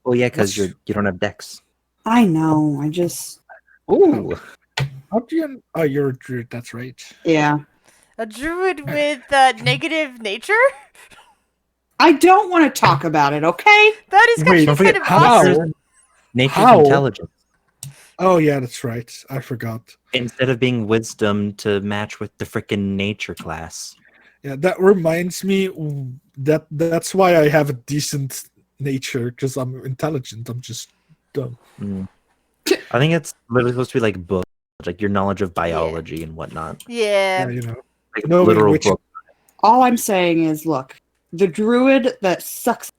Well, yeah, because What's- you don't have decks. I know. I just Ooh, How do you? Oh, you're a druid. That's right. yeah. A druid with negative nature? I don't want to talk about it. Okay. That is Wait, actually don't kind forget of how? awesome. nature's How? intelligence. Oh yeah, that's right. I forgot. Instead of being wisdom to match with the freaking nature class. Yeah, that reminds me that's why I have a decent nature because I'm intelligent. I'm just dumb. Mm. I think it's literally supposed to be like book, like your knowledge of biology and whatnot. Yeah. Yeah, you know. Like Knowing literal which- book. All I'm saying is, look, the druid that sucks.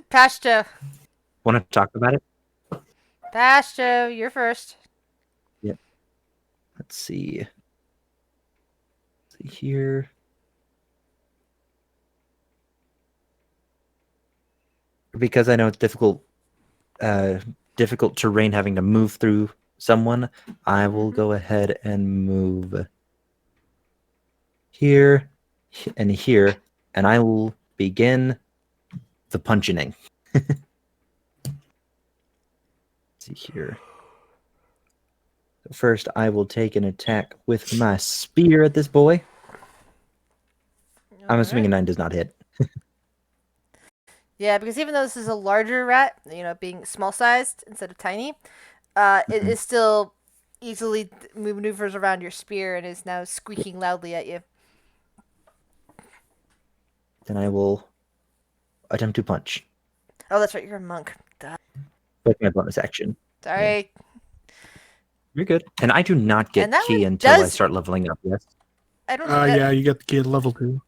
Pashto. Want to talk about it? Pashto, you're first. Let's see. Here. Because I know it's difficult terrain having to move through someone, I will go ahead and move here and here, and I will begin the punching. see here. First, I will take an attack with my spear at this boy. I'm assuming a 9 does not hit. Yeah, because even though this is a larger rat, being small sized instead of tiny, it is still easily maneuvers around your spear and is now squeaking loudly at you. Then I will attempt to punch. Oh, that's right, you're a monk. Duh. With my bonus action. Sorry. You're good. And I do not And get that key one until I does- start leveling up, yes? I don't. Yeah, you get the kid level 2.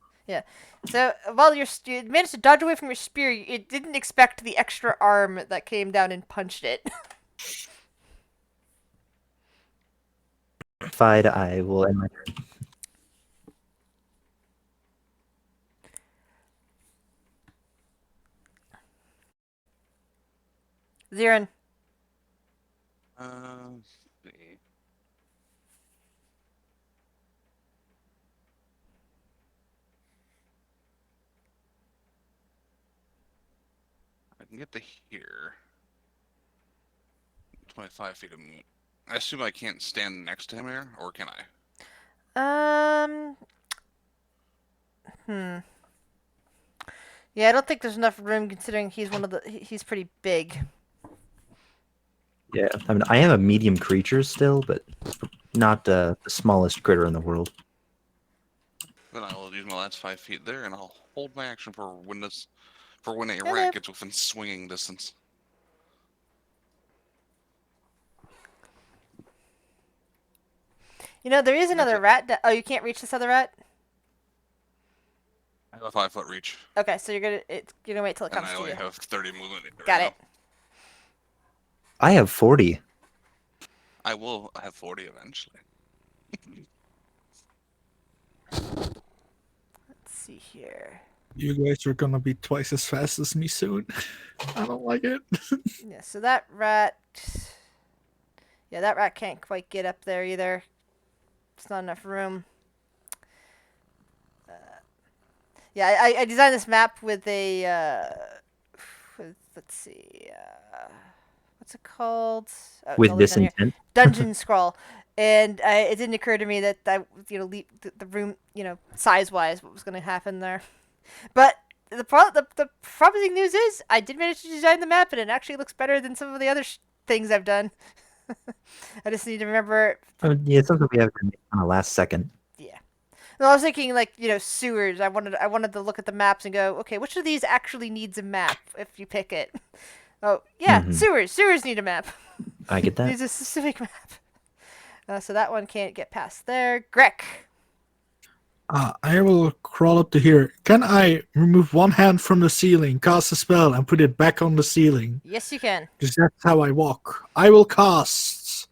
So while you managed to dodge away from your spear, it didn't expect the extra arm that came down and punched it. Fied, I will end my turn. Zirin. Let's see. I can get to here. 25 feet of movement. I assume I can't stand next to him here, or can I? Yeah, I don't think there's enough room considering he's pretty big. Yeah, I mean, I am a medium creature still, but not the smallest critter in the world. Then I will use my last 5 feet there, and I'll hold my action for when a Hello. rat gets within swinging distance. There is another rat. Oh, you can't reach this other rat? I have a 5-foot reach, Okay, so you're gonna wait till it and comes I to only you. have 30 movement. Got it. I have 40. I will have 40 eventually. Let's see here. You guys are gonna be twice as fast as me soon. I don't like it. Yeah, so that rat. Yeah, that rat can't quite get up there either. It's not enough room. Yeah, I designed this map with a. Let's see. What's it called? Oh, it's With all the way this down here. intent. Dungeon scroll, and it didn't occur to me that the room, size wise, what was going to happen there. But the promising news is I did manage to design the map, and it actually looks better than some of the other things I've done. I just need to remember. Yeah, it's something we have to make on the last second. Yeah. No, I was thinking sewers. I wanted to look at the maps and go, okay, which of these actually needs a map if you pick it? Oh yeah, Mhm. sewers. Sewers need a map. I get that. Needs a specific map. So that one can't get past there. Greg. I will crawl up to here. Can I remove one hand from the ceiling, cast a spell, and put it back on the ceiling? Yes, you can. Because that's how I walk. I will cast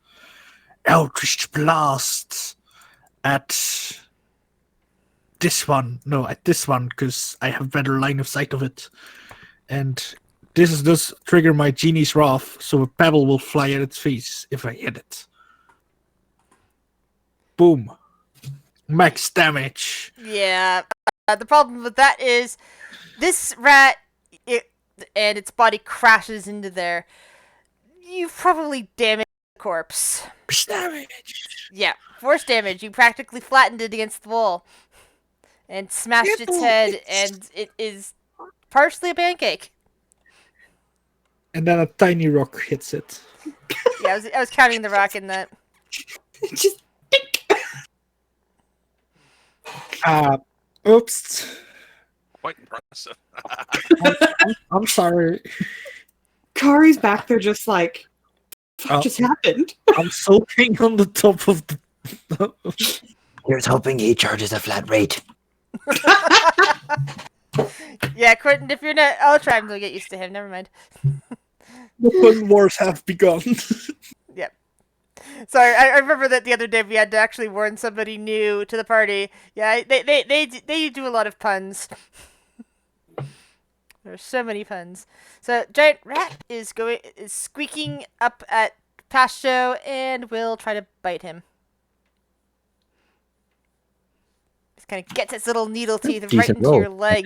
Eldritch Blast at this one. No, at this one, because I have better line of sight of it. And this does trigger my Genie's Wrath, so a pebble will fly at its face if I hit it. Boom. Max damage. Yeah. The problem with that is this rat, and its body crashes into there. You've probably damaged the corpse. Damage. Yeah, force damage. You practically flattened it against the wall and smashed its head, and it is partially a pancake. And then a tiny rock hits it. Yeah, I was counting the rock in that. Just Oops. Quite impressive. I'm sorry. Kari's back there just like, what Oh. just happened? I'm soaking on the top of the. Here's hoping he charges a flat rate. Yeah, Quentin, if you're not, I'll try to get used to him. Never mind. The fun wars have begun. Yep. Sorry, I remember that the other day we had to actually warn somebody new to the party. Yeah, they do a lot of puns. There's so many puns. So giant rat is squeaking up at Pasto and will try to bite him. Just kind of gets its little needle teeth right Decent into roll. your leg.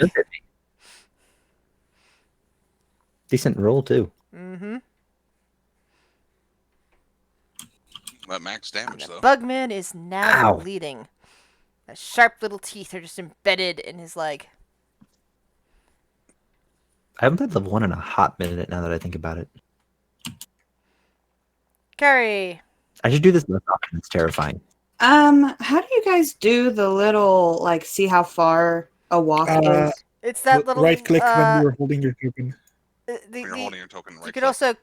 Decent roll too. Mm-hmm. That max damage, The though. Bugman is now Ow. bleeding. The sharp little teeth are just embedded in his leg. I haven't played level 1 in a hot minute now that I think about it. Carrie. I should do this less often. It's terrifying. How do you guys do the little like see how far a walk is? It's that little Right click when you're holding your token. the, When you're holding your token, right you could click also on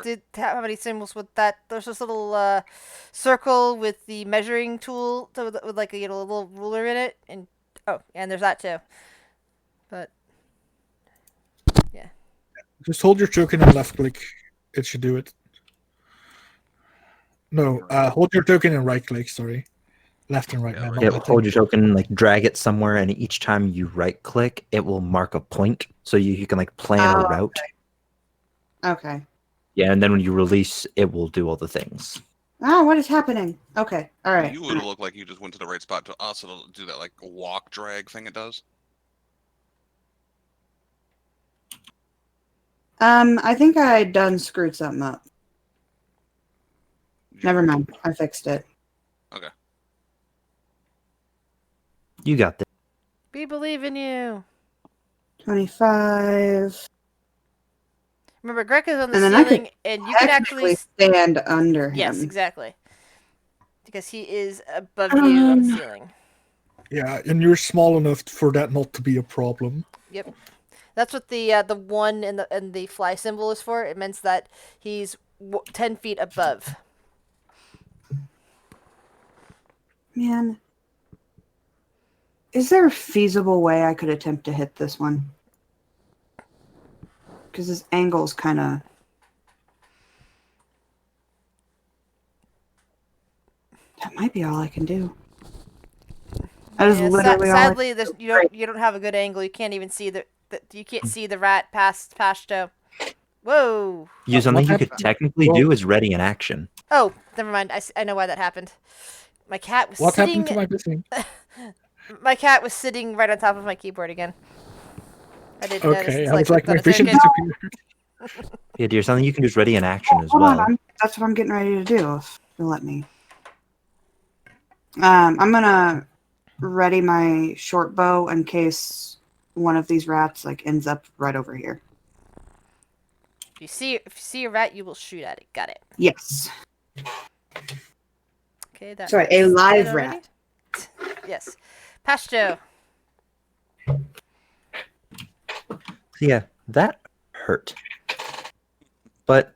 the square. how many symbols with that? There's this little circle with the measuring tool with like a little ruler in it, and and there's that too. But Just hold your token and left click. It should do it. No, hold your token and right click. Sorry, left and right. Yeah, man, right not Yeah, left hold and- your token, like drag it somewhere, and each time you right click, it will mark a point, so you can like plan a Oh, route. Okay. Yeah, and then when you release, it will do all the things. Oh, what is happening? Okay. All right. You would look like you just went to the right spot. To us, it'll do that like walk drag thing it does. I think I done screwed something up. Never mind. I fixed it. Okay. You got this. we believe in you. 25. Remember, Greg is on the And then I could ceiling, and you can actually. stand under him. Yes, exactly. Because he is above you on the ceiling. Yeah, and you're small enough for that not to be a problem. Yep. That's what the one and the fly symbol is for. It means that he's 10 feet above. Man. Is there a feasible way I could attempt to hit this one? Because his angle's kind of... That might be all I can do. That is Yeah, literally all I sadly, there's, you don't have a good angle. You can't even see you can't see the rat past Pashto. Whoa. You something you could happened? technically do is ready in action. Oh, never mind. I know why that happened. My cat was What sitting. happened to my thing? My cat was sitting right on top of my keyboard again. I didn't notice. Okay, It's I was like, clicked on my a vision token. disappeared. Yeah, dear, something you can do is ready in action as Hold well. on, that's what I'm getting ready to do. If you'll let me. I'm gonna ready my short bow in case one of these rats like ends up right over here. If you see a rat, you will shoot at it. Got it. Yes. Okay, that. Sorry, a is live dead already? rat. Yes. Pashto. Yeah, that hurt. But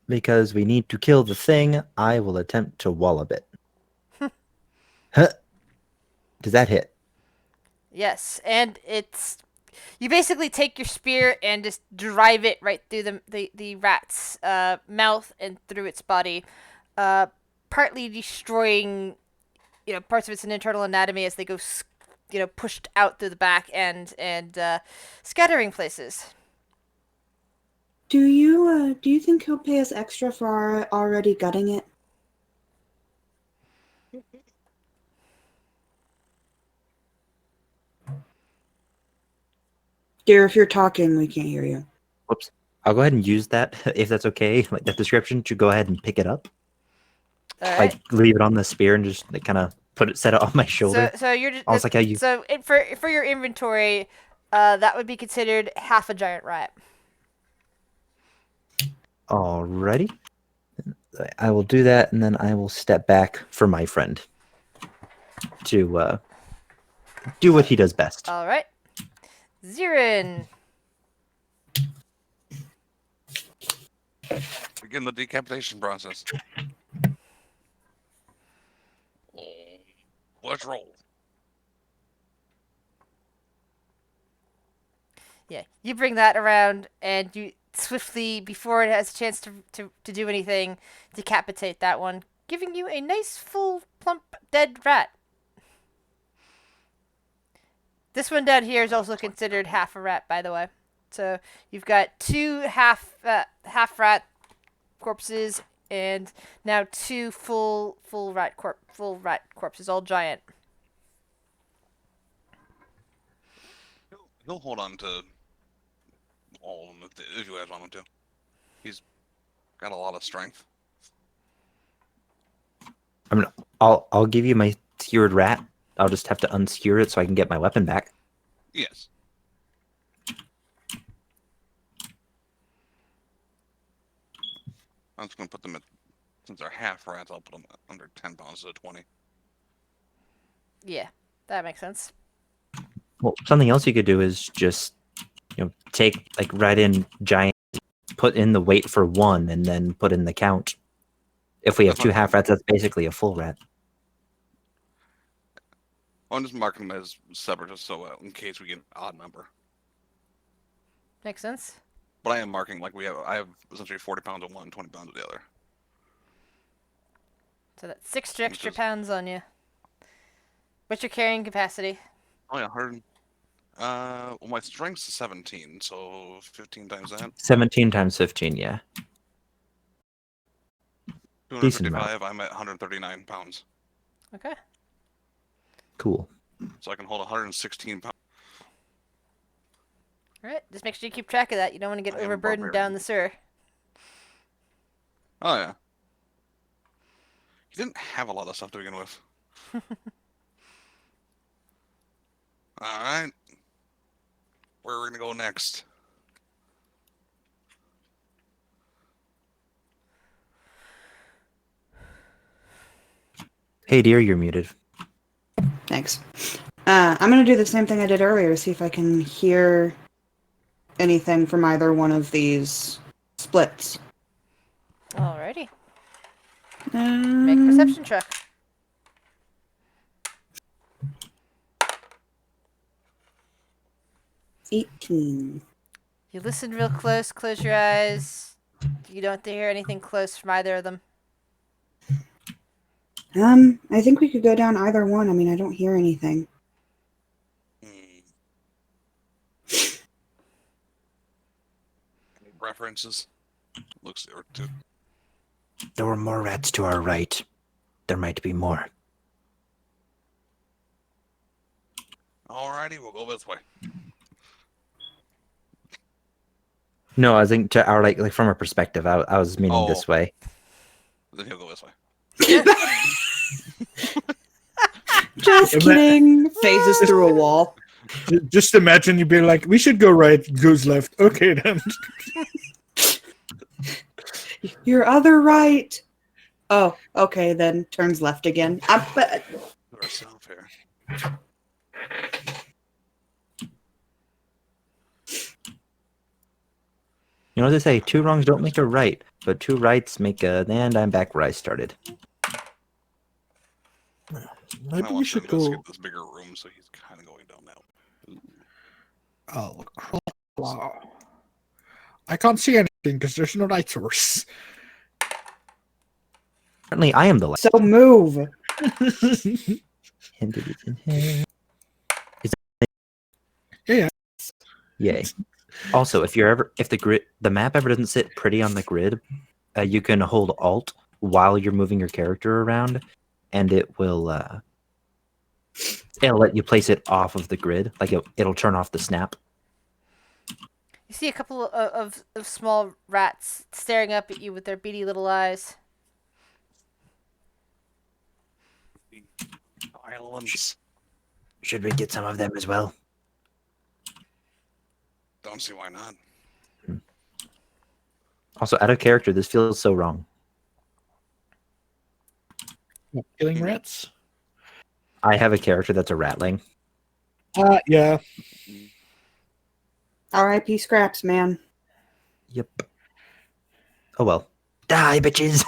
because we need to kill the thing, I will attempt to wallop it. Huh. Does that hit? Yes, and it's you basically take your spear and just drive it right through the rat's mouth and through its body, partly destroying parts of its internal anatomy as they go pushed out through the back and scattering places. Do you think he'll pay us extra for already gutting it? Dear, if you're talking, we can't hear you. Whoops. I'll go ahead and use that, if that's okay, like that description, to go ahead and pick it up. All right. Like, leave it on the spear and just like, kind of set it on my shoulder. So you're just Almost like how you... for your inventory, that would be considered half a giant rat. Alrighty. I will do that, and then I will step back for my friend to do what he does best. All right. Zirin. Begin the decapitation process. Let's roll. Yeah, you bring that around, and you swiftly, before it has a chance to do anything, decapitate that one, giving you a nice, full, plump, dead rat. This one down here is also considered half a rat, by the way. So you've got two half rat corpses, and now two full rat corpses, all giant. He'll hold on to all of them if you guys want him to. He's got a lot of strength. I mean, I'll give you my skewered rat. I'll just have to unskewer it so I can get my weapon back. Yes. I'm just gonna put them at, since they're half rats, I'll put them under 10 pounds to 20. Yeah, that makes sense. Well, something else you could do is just, take like write in giant, put in the weight for one, and then put in the count. If we have That's two not half bad. rats, that's basically a full rat. I'm just marking them as separate just so in case we get an odd number. Makes sense. But I am marking like I have essentially 40 pounds of one, 20 pounds of the other. So that's 6 extra is- pounds on you. What's your carrying capacity? Oh yeah, 100. Well, my strength's 17, so 15 times that. 17 times 15, yeah. Decent amount. 255. I'm at 139 pounds, Okay. Cool. so I can hold 116 pounds. All right. Just make sure you keep track of that. You don't want to get I am a overburdened barbarian. down the sewer. Oh yeah. He didn't have a lot of stuff to begin with. All right. Where are we gonna go next? Hey, dear, you're muted. Thanks. I'm going to do the same thing I did earlier, see if I can hear anything from either one of these splits. Alrighty. Make Um, perception check. $18. You listen real close. Close your eyes. You don't hear anything close from either of them. I think we could go down either one. I mean, I don't hear anything. Any references? Looks or to There were more rats to our right. There might be more. Alrighty, we'll go this way. No, I think to our like from our perspective, I was meaning this Oh. way. Then he'll go this way. Just Ima- kidding. Phases through a wall. Just imagine you being like, we should go right, goes left. Okay, then. Your other right. Oh, okay, then turns left again. But Put ourselves here. You know what they say? Two wrongs don't make a right, but two rights make a. And I'm back where I started. Maybe I we want should him to skip go. this bigger room, so he's kind of going down now. Oh, wow. I can't see anything because there's no light source. Apparently, I am the last. so move. Yeah. Yay. Also, if the map ever doesn't sit pretty on the grid, you can hold Alt while you're moving your character around, and it'll let you place it off of the grid. Like it'll turn off the snap. You see a couple of small rats staring up at you with their beady little eyes. Islands. Should we get some of them as well? Don't see why not. Also, out of character, this feels so wrong. Killing rats? I have a character that's a ratling. Yeah. R.I.P. Scraps, man. Yep. Oh well. Die, bitches!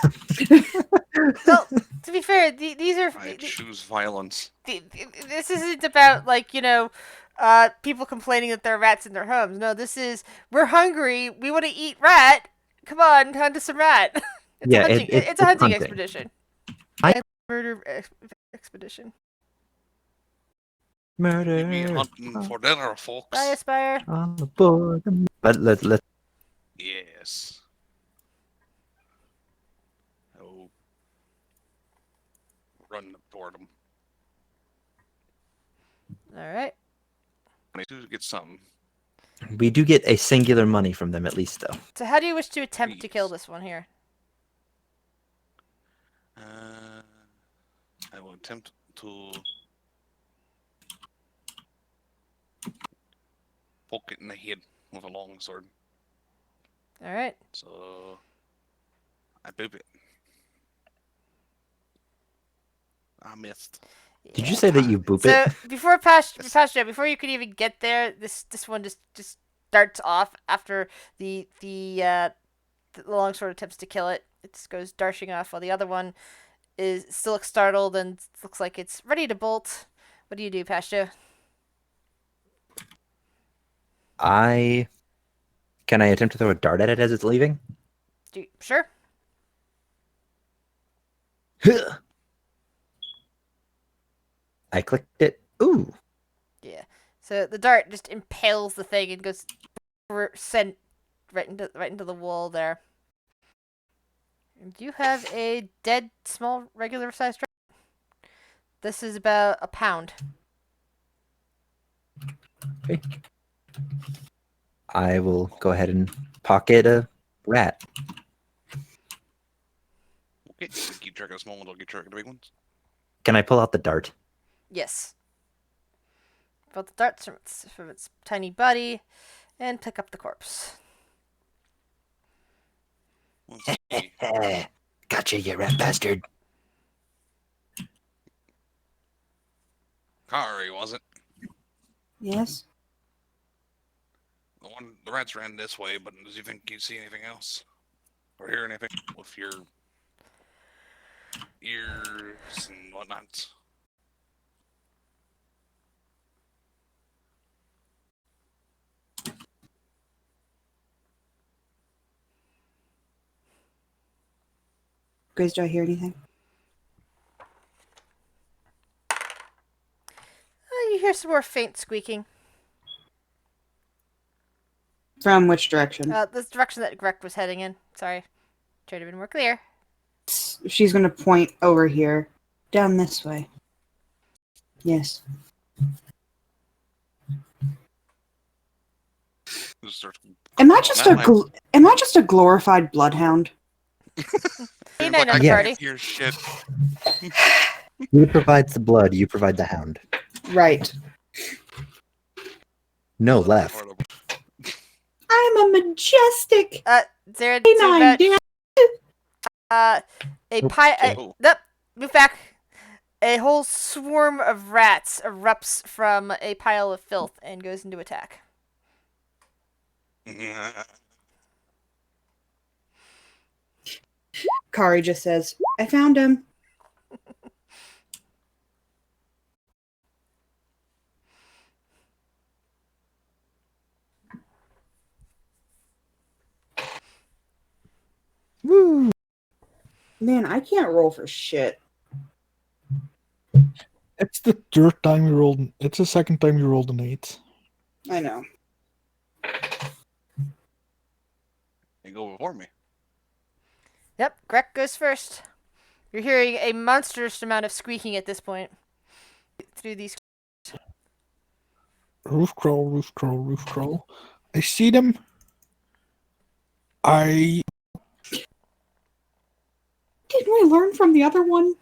Well, to be fair, these are I choose violence. this isn't about people complaining that there are rats in their homes. No, this is we're hungry. We want to eat rat. Come on, hunt us some rat. It's Yeah, a hunting, it's it's a hunting hunting. expedition. I- Murder expedition. We be Murder hunting for dinner, folks. Bye, Aspire. on the board. But let Yes. Oh. Run toward them. All right. I do get some. we do get a singular money from them at least, though. So, how do you wish to attempt to kill Please. this one here? will attempt to poke it in the head with a long sword. All right. So I boop it. I missed. Did you say that you boop So it? before Pastor, before you could even get there, this one just starts off after the longsword attempts to kill it. It just goes darting off while the other one is still looks startled and looks like it's ready to bolt. What do you do, Pastor? Can I attempt to throw a dart at it as it's leaving? Sure. I clicked it. Ooh. Yeah. So the dart just impales the thing and goes sent right into the wall there. And you have a dead, small, regular-sized dart. This is about a pound. Okay. I will go ahead and pocket a rat. Okay, so keep track of the small ones, I'll keep track of the big ones. Can I pull out the dart? Yes. Pull the darts from its tiny body and pick up the corpse. Let's see. Gotcha, you rat bastard. Kari, was it? Yes. The rats ran this way, but do you think you see anything else? Or hear anything with your ears and whatnot? Grace, do I hear anything? You hear some more faint squeaking. From which direction? This direction that Greg was heading in. Sorry. Try to be more clear. She's going to point over here. Down this way. Yes. Just starts Am I just a glorified bloodhound? Canine on I the Yeah. party. can't hear shit. You provide the blood, you provide the hound. Right. No left. I'm a majestic There, canine. Damn. a Okay. nope, move back. A whole swarm of rats erupts from a pile of filth and goes into attack. Kari just says, I found him. Woo! Man, I can't roll for shit. It's the third time you rolled. It's the second time you rolled an 8. I know. You go before me. Yep, Greg goes first. You're hearing a monstrous amount of squeaking at this point. Through these. Roof crawl, roof crawl, roof crawl. I see them. I Didn't we learn from the other one?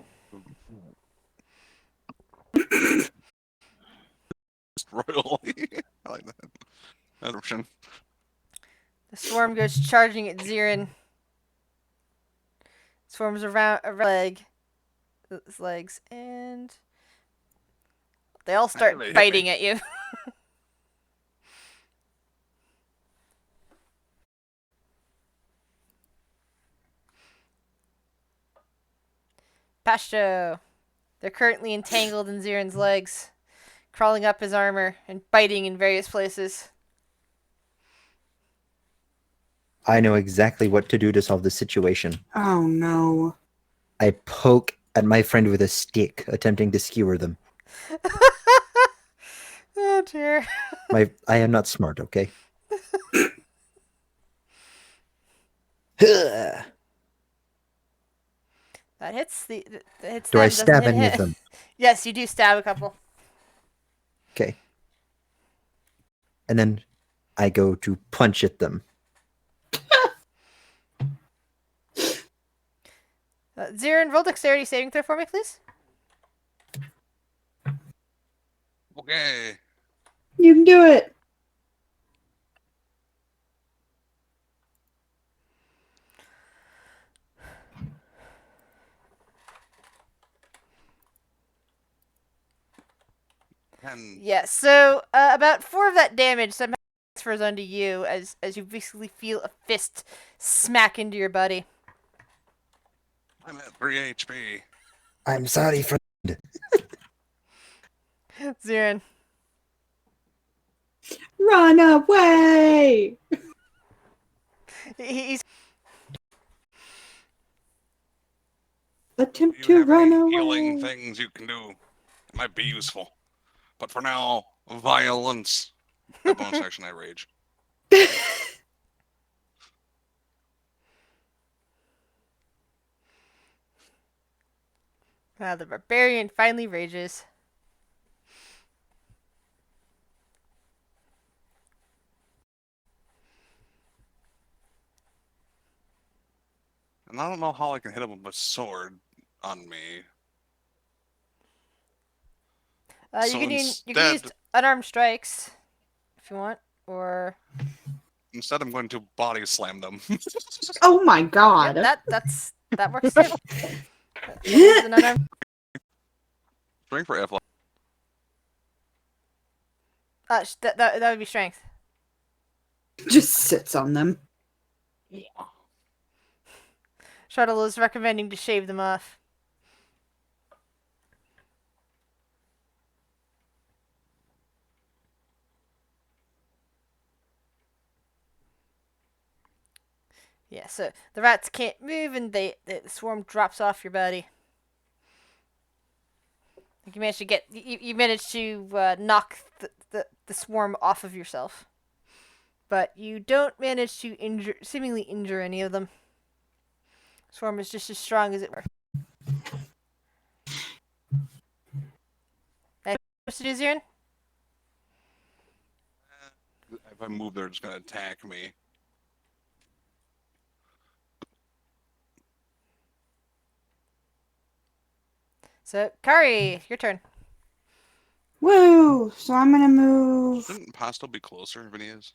Royally. I like that. That's option. The swarm goes charging at Zirin. Swarms around his legs, and they all start They hit biting me. at you. Pasto. They're currently entangled in Zirin's legs, crawling up his armor and biting in various places. I know exactly what to do to solve the situation. Oh no. I poke at my friend with a stick, attempting to skewer them. Oh dear. I am not smart, okay? That hits the. That hits Do them, I doesn't stab hit any of him. them? Yes, you do stab a couple. Okay. And then I go to punch at them. Zirin, roll dexterity saving throw for me, please. Okay. You can do it. And Yeah, so about 4 of that damage somehow transfers onto you as you basically feel a fist smack into your body. I'm at 3 HP. I'm sorry, friend. Zirin. Run away! He's Attempt Do you to have run any healing away. things you can do? It might be useful. But for now, violence. My bonus action, I rage. the barbarian finally rages. And I don't know how I can hit him with a sword on me. You So can use instead, unarmed strikes if you want, or I'm going to body slam them. Oh my god. yep, that works too. That is an unarmed. Strength for F. That would be strength. Just sits on them. Shuttle is recommending to shave them off. Yeah, so the rats can't move, and the swarm drops off your body. You managed to you managed to knock the swarm off of yourself, but you don't manage to seemingly injure any of them. Swarm is just as strong as it were. What's to do, Zirin? If I move, they're just going to attack me. So, Kari, your turn. Woo! So I'm gonna move. Shouldn't Pasto be closer than he is?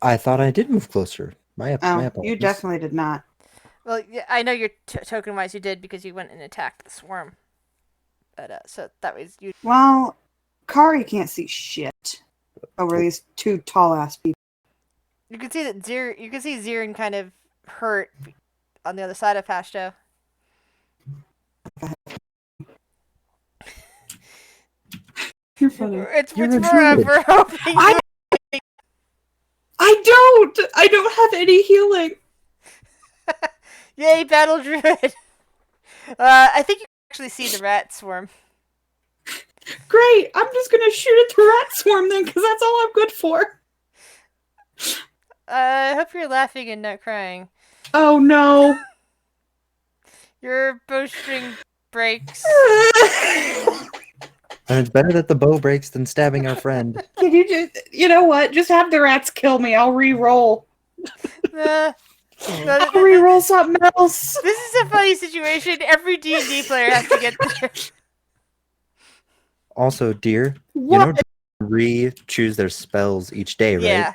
I thought I did move closer. My Oh, you apologies. definitely did not. Well, yeah, I know your token-wise you did because you went and attacked the swarm. But so that was you. Well, Kari can't see shit over these two tall ass people. You can see that you can see Zirin kind of hurt on the other side of Pashto. You're funny. It's You're a forever hoping. I don't have any healing. Yay, battle druid! I think you can actually see the rat swarm. Great. I'm just gonna shoot at the rat swarm then, because that's all I'm good for. I hope you're laughing and not crying. Oh no. Your bowstring breaks. And it's better that the bow breaks than stabbing our friend. Can you just, you know what? Just have the rats kill me. I'll re-roll. I'll re-roll something else. This is a funny situation. Every D&D player has to get there. Also, dear, What? you know, re-choose their spells each day, right? Yeah.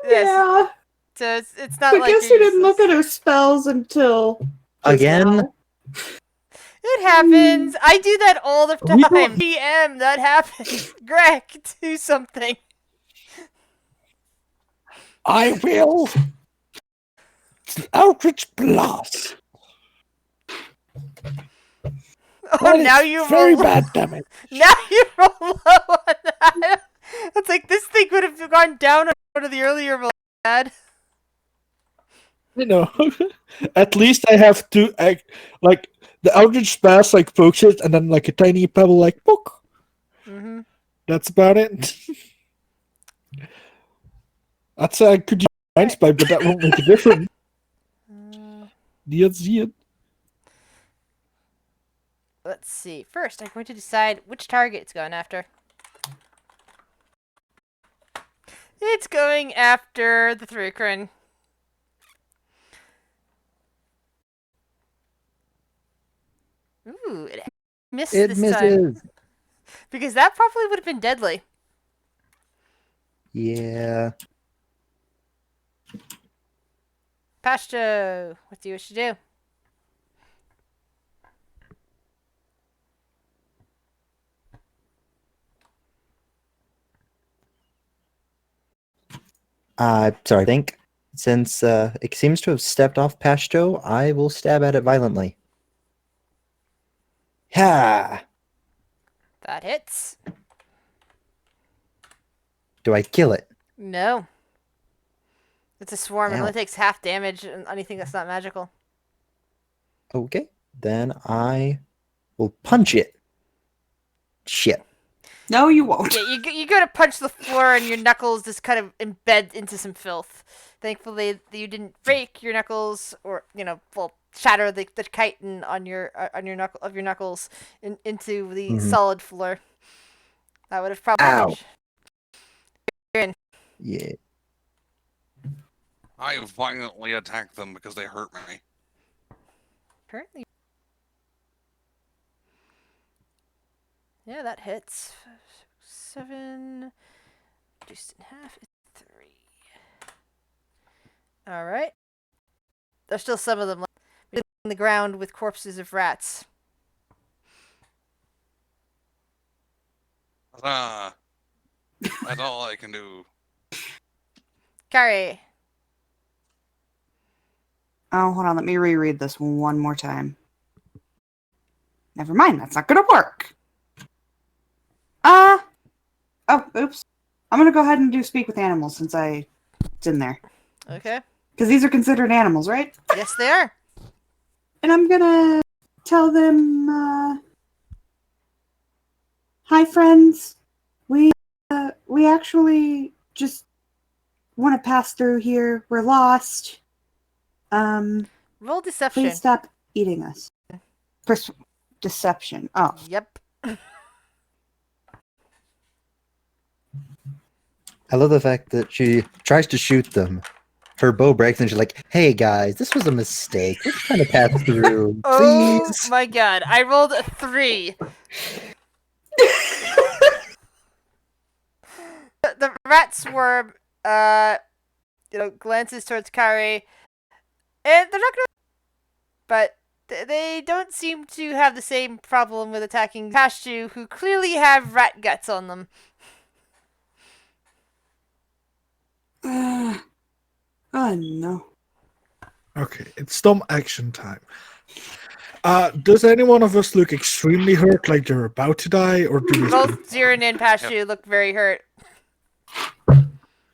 Yes. Yeah. So it's not But like guess you're who didn't look useless. at her spells until just Again? now? It happens. I do that all the We don't- time. DM, that happens. Greg, do something. I will. Eldritch Blast. Oh, That is now you very roll. bad damage. Now you roll low on that. It's like this thing would have gone down on one of the earlier rolls. Had. You know, at least I have to act like the Eldritch Blast like pokes it, and then like a tiny pebble like poke. Mm-hmm. That's about it. I'd say I could use Mind Spike, but that won't make a difference. Let's see it. Let's see. First, I'm going to decide which target it's going after. It's going after the Thruikrin. Ooh, it missed It this time. misses. Because that probably would have been deadly. Yeah. Pasto, what do you wish to do? Sorry, I think since it seems to have stepped off Pashto, I will stab at it violently. Ha! That hits. Do I kill it? No. It's a swarm. It Ow. only takes half damage on anything that's not magical. Okay. Then I will punch it. Shit. No, you won't. Yeah, you go to punch the floor and your knuckles just kind of embed into some filth. Thankfully, you didn't break your knuckles or shatter the chitin on your knuckles into the solid floor. That would have probably. Ow. damaged- Yeah. I violently attack them because they hurt me. Currently. Yeah, that hits. 7 reduced in half is 3. All right. There's still some of them left in the ground with corpses of rats. Ah, that's all I can do. Carrie. Oh, hold on. Let me reread this one more time. Never mind. That's not going to work. Oh, oops. I'm going to go ahead and do speak with animals since it's in there. Okay. Because these are considered animals, right? Yes, they are. And I'm going to tell them, hi, friends. We actually just want to pass through here. We're lost. Roll deception. Please stop eating us. Deception. Oh. Yep. I love the fact that she tries to shoot them. Her bow breaks and she's like, hey guys, this was a mistake. We're trying to pass through. Oh Please. my god. I rolled a 3. The rat swarm glances towards Kari, and they're not gonna, but they don't seem to have the same problem with attacking Pashtu, who clearly have rat guts on them. Oh no. Okay, it's stomp action time. Does any one of us look extremely hurt, like they're about to die, or do we? Both Zirin and Pashtu look very hurt.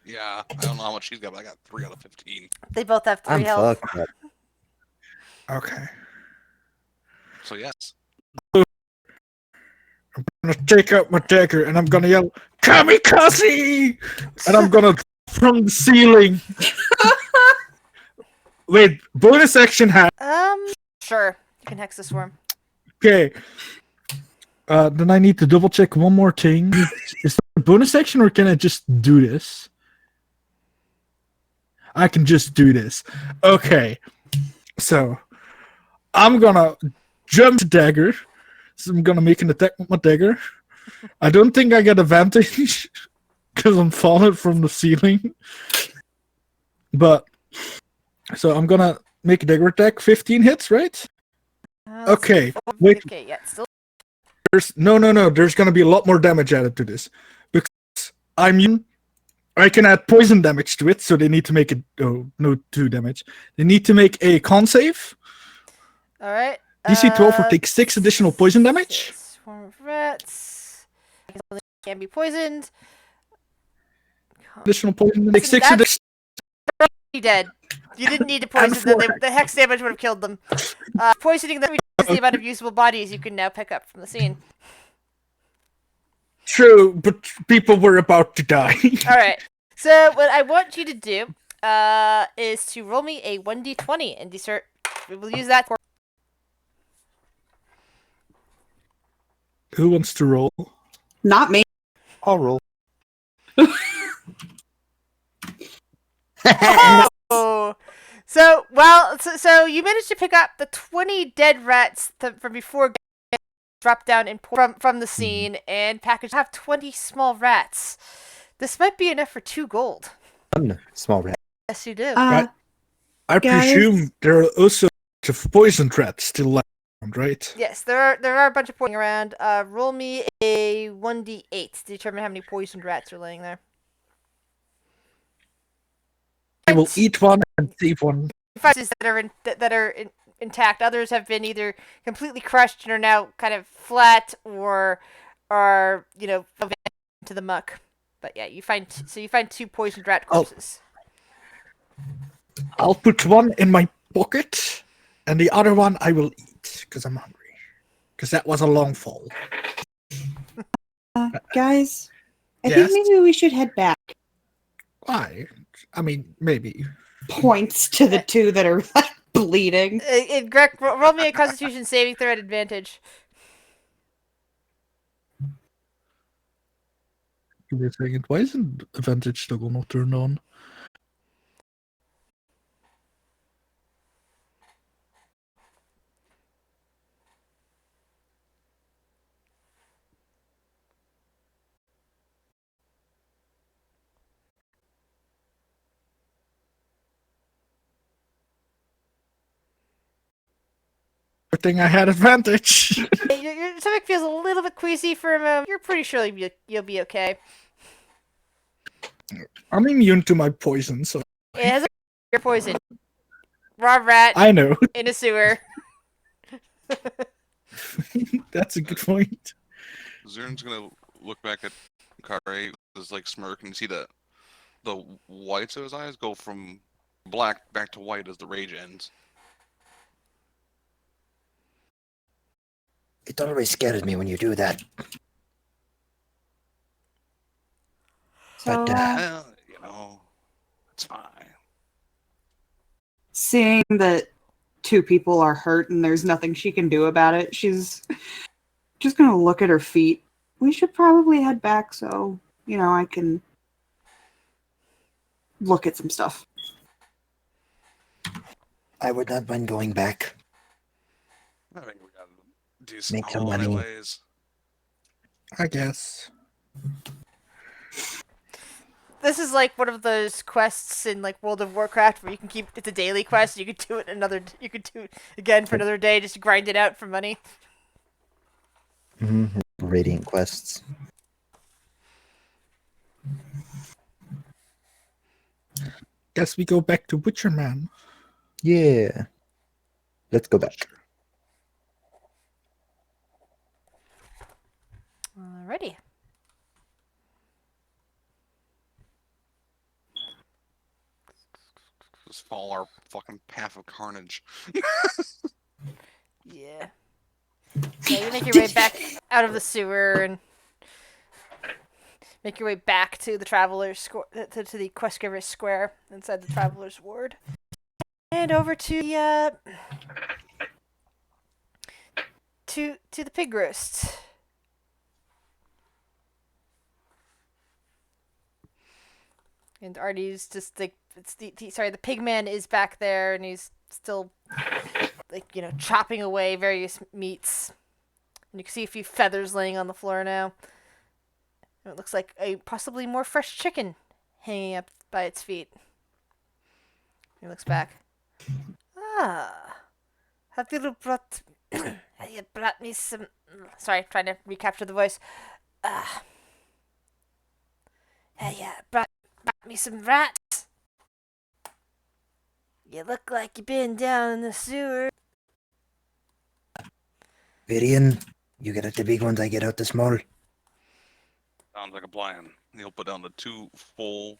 Yeah, I don't know how much she's got, but I got 3 out of 15. They both have 3 I'm health. fucked up. Okay. So yes. I'm gonna take out my dagger and I'm gonna yell, "Kamikaze!" And I'm gonna from the ceiling. Wait, bonus action hat. Sure. You can hex the swarm. Okay. Then I need to double check one more thing. Is that a bonus action or can I just do this? I can just do this. Okay. So I'm gonna jump the dagger. So I'm gonna make an attack with my dagger. I don't think I get advantage because I'm falling from the ceiling. But so I'm gonna make a dagger attack. 15 hits, right? Okay. Wait. Okay, yeah, still. There's no. There's gonna be a lot more damage added to this because I can add poison damage to it, so they need to make it. Oh, no, 2 damage. They need to make a con save. All right. DC 12 or take 6 additional poison damage. Swarm of rats. Can be poisoned. Additional poison. Take 6 That's- additional. Dead. You didn't need to poison them. The hex damage would have killed them. Poisoning them reduces the amount of usable bodies you can now pick up from the scene. True, but people were about to die. All right. So what I want you to do is to roll me a 1d20 and insert. We will use that for. Who wants to roll? Not me. I'll roll. Oh. So you managed to pick up the 20 dead rats from before drop down and from the scene and package. Have 20 small rats. This might be enough for 2 gold. One small rat. Yes, you do. I Guys? presume there are also a bunch of poison rats still around, right? Yes, there are a bunch of poison around. Roll me a 1d8 to determine how many poisoned rats are laying there. I will eat one and save one. That are intact. Others have been either completely crushed and are now kind of flat, or are into the muck. But yeah, you find 2 poisoned rat corpses. I'll put one in my pocket, and the other one I will eat because I'm hungry. Because that was a long fall. Guys, I Yes? think maybe we should head back. Why? I mean, maybe. Points to the 2 that are like bleeding. Greg, roll me a Constitution saving throw at advantage. Give me a second. Why isn't advantage toggle not turned on? Good thing I had advantage. Your stomach feels a little bit queasy for a moment. You're pretty sure you'll be okay. I'm immune to my poison, so It has your poison. Raw rat I know. in a sewer. That's a good point. Zern's gonna look back at Kare with this like smirk and see the whites of his eyes go from black back to white as the rage ends. It always scares me when you do that. So, But, Well, it's fine. seeing that 2 people are hurt and there's nothing she can do about it, she's just gonna look at her feet. We should probably head back so, I can look at some stuff. I would not mind going back. I think we gotta do some Make some home money. anyways. I guess. This is like one of those quests in like World of Warcraft where you can keep it's a daily quest. You could do it You could do it again for another day. Just grind it out for money. Radiant quests. Guess we go back to Butcher Man. Yeah. Let's go back. Alrighty. Just follow our fucking path of carnage. Yeah. So you make your way back out of the sewer and make your way back to the Travelers to the Questgiver Square inside the Travelers Ward, and over to the to the pig roast. And Artie's just like the pig man is back there and he's still chopping away various meats. And you can see a few feathers laying on the floor now. And it looks like a possibly more fresh chicken hanging up by its feet. He looks back. Have you brought me some? Sorry, trying to recapture the voice. Have you brought me some rats? You look like you've been down in the sewer. Virian, you get out the big ones, I get out the small. Sounds like a plan. He'll put down the 2 full,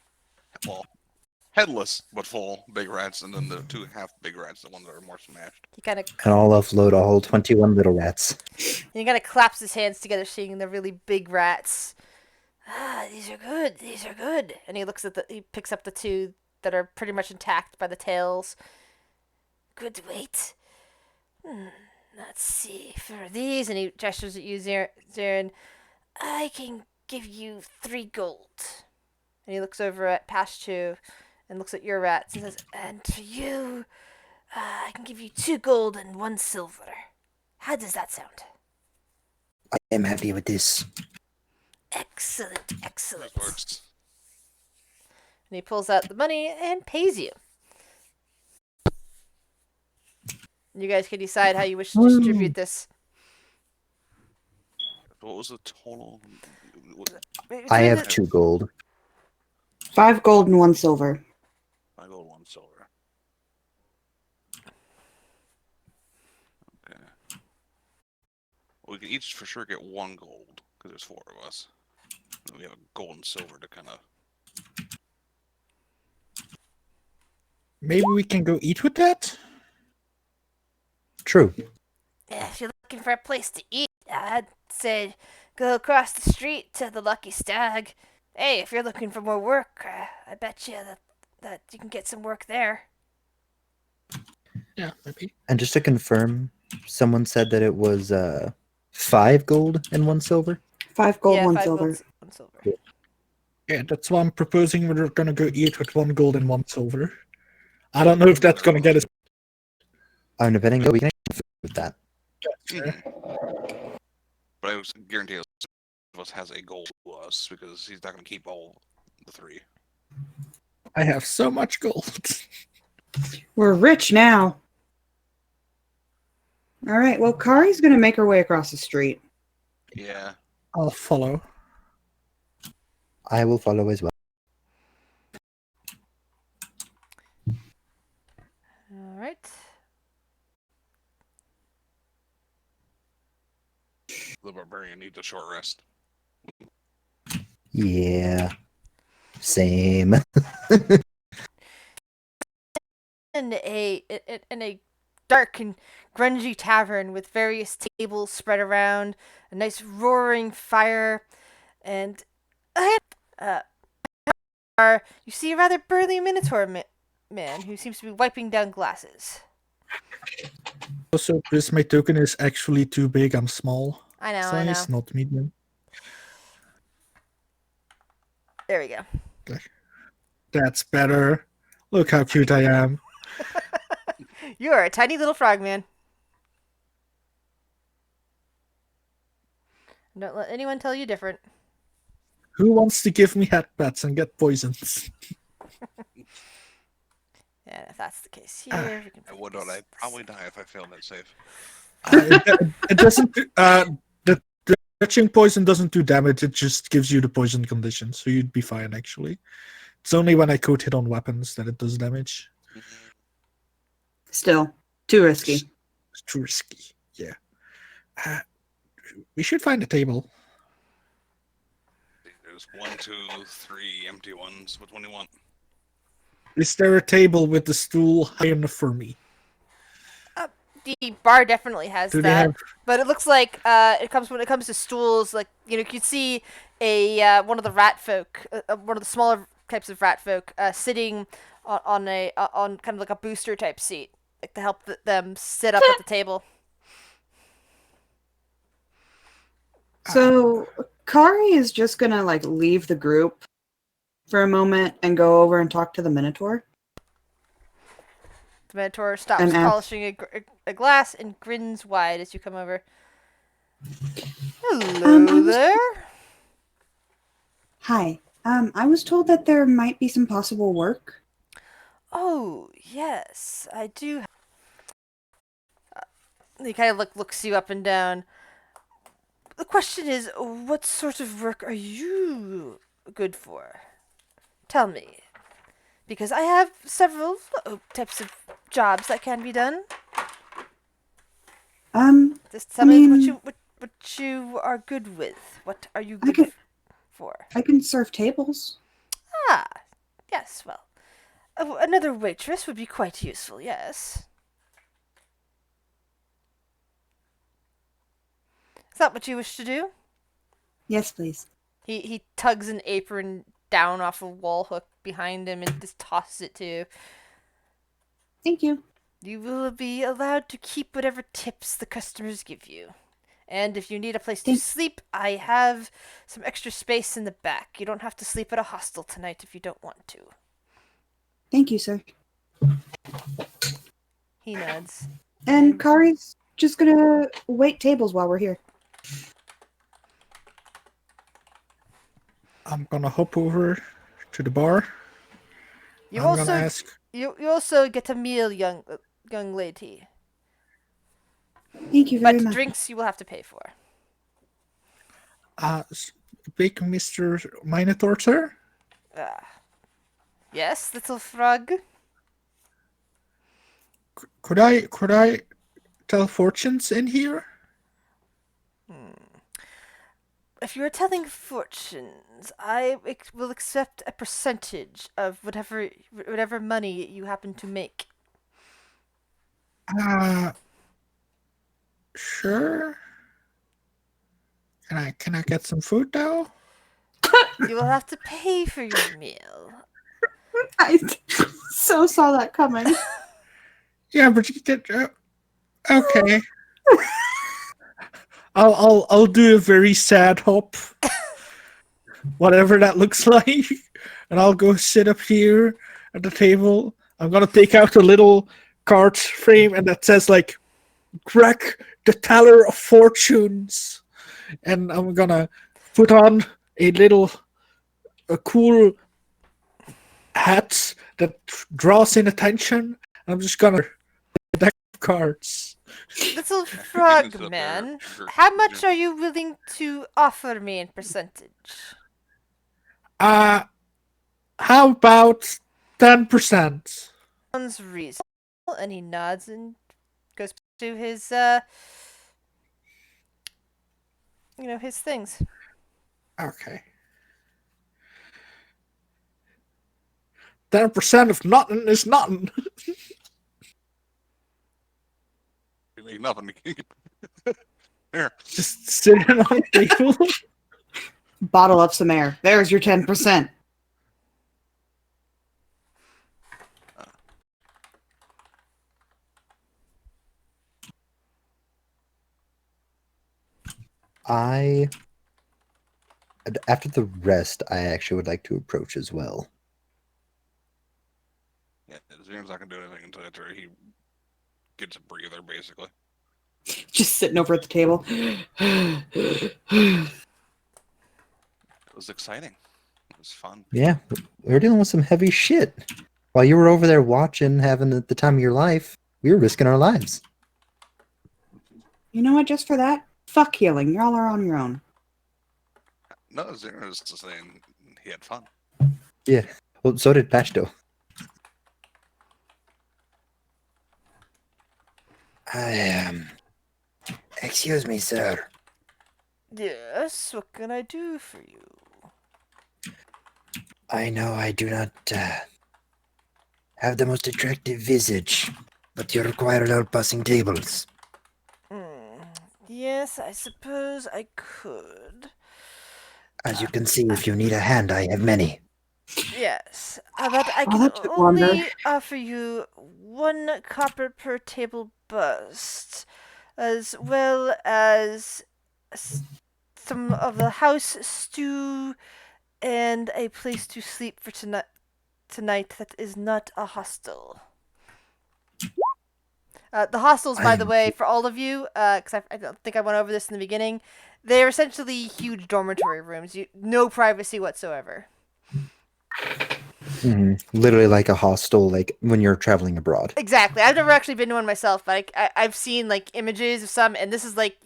headless but full big rats, and then the 2 half big rats, the ones that are more smashed. He kind of And I'll offload a whole 21 little rats. claps his hands together, seeing the really big rats. These are good. These are good. And he picks up the 2 that are pretty much intact by the tails. Good weight. Let's see for these, and he gestures at you, Zarin. I can give you 3 gold. And he looks over at Pashu and looks at your rats and says, and for you, I can give you 2 gold and 1 silver. How does that sound? I am happy with this. Excellent, excellent. That works. And he pulls out the money and pays you. You guys can decide how you wish to distribute this. What was the total? I have 2 gold. 5 gold and 1 silver. I go 1 silver. Okay. Well, we can each for sure get 1 gold because there's 4 of us. Then we have a gold and silver to kind of. Maybe we can go eat with that? True. Yeah, if you're looking for a place to eat, I'd say go across the street to the Lucky Stag. Hey, if you're looking for more work, I bet you that you can get some work there. Yeah, maybe. And just to confirm, someone said that it was 5 gold and 1 silver. 5 gold, yeah, 1 5 silver. gold, 1 silver. Yeah, that's why I'm proposing we're gonna go eat with 1 gold and 1 silver. I don't know if that's gonna get us. I'm betting we can have food with that. But I was guarantee us has a gold to us because he's not going to keep all the 3. I have so much gold. We're rich now. All right. Well, Kari's going to make her way across the street. Yeah. I'll follow. I will follow as well. All right. The barbarian needs a short rest. Yeah. Same. In a dark and grungy tavern with various tables spread around, a nice roaring fire, and you see a rather burly minotaur man who seems to be wiping down glasses. Also, this my token is actually too big. I'm small. I know, Size, not medium. There we go. That's better. Look how cute I am. You are a tiny little frogman. Don't let anyone tell you different. Who wants to give me headpats and get poisoned? Yeah, if that's the case here, we can I put would not. this- I'd probably die if I failed that save. It doesn't. The touching poison doesn't do damage. It just gives you the poison condition, so you'd be fine actually. It's only when I coat hit on weapons that it does damage. Still, too risky. It's too risky. Yeah. We should find a table. There's 1, 2, 3 empty ones. Which one do you want? Is there a table with the stool high enough for me? The bar definitely has Do they that, have? but it looks like when it comes to stools, like you could see a one of the rat folk, one of the smaller types of rat folk, sitting on kind of like a booster type seat, like to help them sit up at the table. So Kari is just going to like leave the group for a moment and go over and talk to the Minotaur. The Minotaur stops And ask- polishing a glass and grins wide as you come over. Hello there. Hi. I was told that there might be some possible work. Oh yes, I do. He kind of looks you up and down. The question is, what sort of work are you good for? Tell me. Because I have several types of jobs that can be done. Just tell me what you are good with. What are you good for? I can serve tables. Ah, yes, well. Another waitress would be quite useful, yes. Is that what you wish to do? Yes, please. He tugs an apron down off a wall hook behind him and just tosses it to you. Thank you. You will be allowed to keep whatever tips the customers give you. And if you need a place to sleep, I have some extra space in the back. You don't have to sleep at a hostel tonight if you don't want to. Thank you, sir. He nods. And Kari's just gonna wait tables while we're here. I'm gonna hop over to the bar. You I'm also gonna ask. you also get a meal, young lady. Thank you very But much. drinks you will have to pay for. Big Mr. Minotaur, sir? Ah. Yes, little frog. Could I tell fortunes in here? If you are telling fortunes, will accept a percentage of whatever money you happen to make. Sure. Can I get some food though? You will have to pay for your meal. I so saw that coming. Yeah, but you get okay. I'll do a very sad hop, whatever that looks like, and I'll go sit up here at the table. I'm gonna take out a little card frame, and that says like, "Crack the Teller of Fortunes," and I'm gonna put on a cool hat that draws in attention. I'm just gonna deck of cards. Little Higgins up frogman, there, how much are you willing to offer me in percentage? How about 10%? Sounds reasonable. And he nods and goes to his his things. Okay. 10% of nothing is nothing. You make nothing. Here. Just sitting on the table. Bottle up some air. There's your 10%. After the rest, I actually would like to approach as well. Yeah, Zion's not gonna do anything until after he gets a breather, basically. Just sitting over at the table. It was exciting. It was fun. Yeah, we were dealing with some heavy shit. While you were over there watching, having the time of your life, we were risking our lives. You know what? Just for that, fuck healing. Y'all are on your own. No, Zion was just saying he had fun. Yeah. Well, so did Pashto. Excuse me, sir. Yes, what can I do for you? I know I do not have the most attractive visage, but you require help passing tables. Yes, I suppose I could. As you can see, if you need a hand, I have many. Yes, but I Oh, can that's a wonder. only offer you 1 copper per table bust, as well as some of the house stew and a place to sleep for tonight that is not a hostel. The hostels, by the way, for all of you, because I don't think I went over this in the beginning, they're essentially huge dormitory rooms. No privacy whatsoever. Literally like a hostel, like when you're traveling abroad. Exactly. I've never actually been to one myself, but I've seen like images of some, and this is like,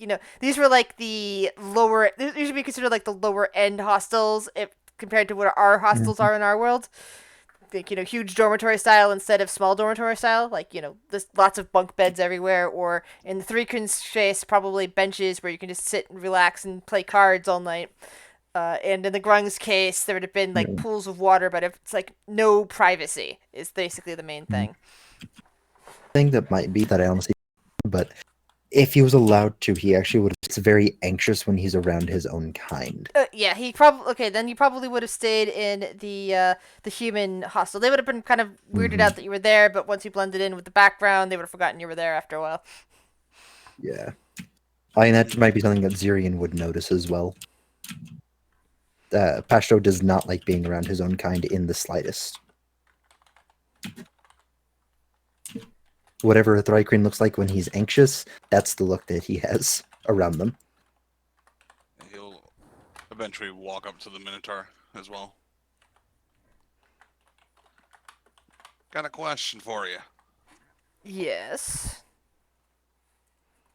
these were like the lower. These should be considered like the lower end hostels, if compared to what our hostels are in our world. Like, huge dormitory style instead of small dormitory style. Like, there's lots of bunk beds everywhere, or in the Three Queens case, probably benches where you can just sit and relax and play cards all night. And in the Grung's case, there would have been like pools of water, but if it's like no privacy is basically the main thing. Thing that might be that I honestly, but if he was allowed to, he actually would. It's very anxious when he's around his own kind. Yeah, he probably Then you probably would have stayed in the human hostel. They would have been kind of weirded out that you were there, but once you blended in with the background, they would have forgotten you were there after a while. Yeah, I mean that might be something that Zirian would notice as well. Pashto does not like being around his own kind in the slightest. Whatever a Thrycreen looks like when he's anxious, that's the look that he has around them. He'll eventually walk up to the Minotaur. as well. Got a question for you. Yes.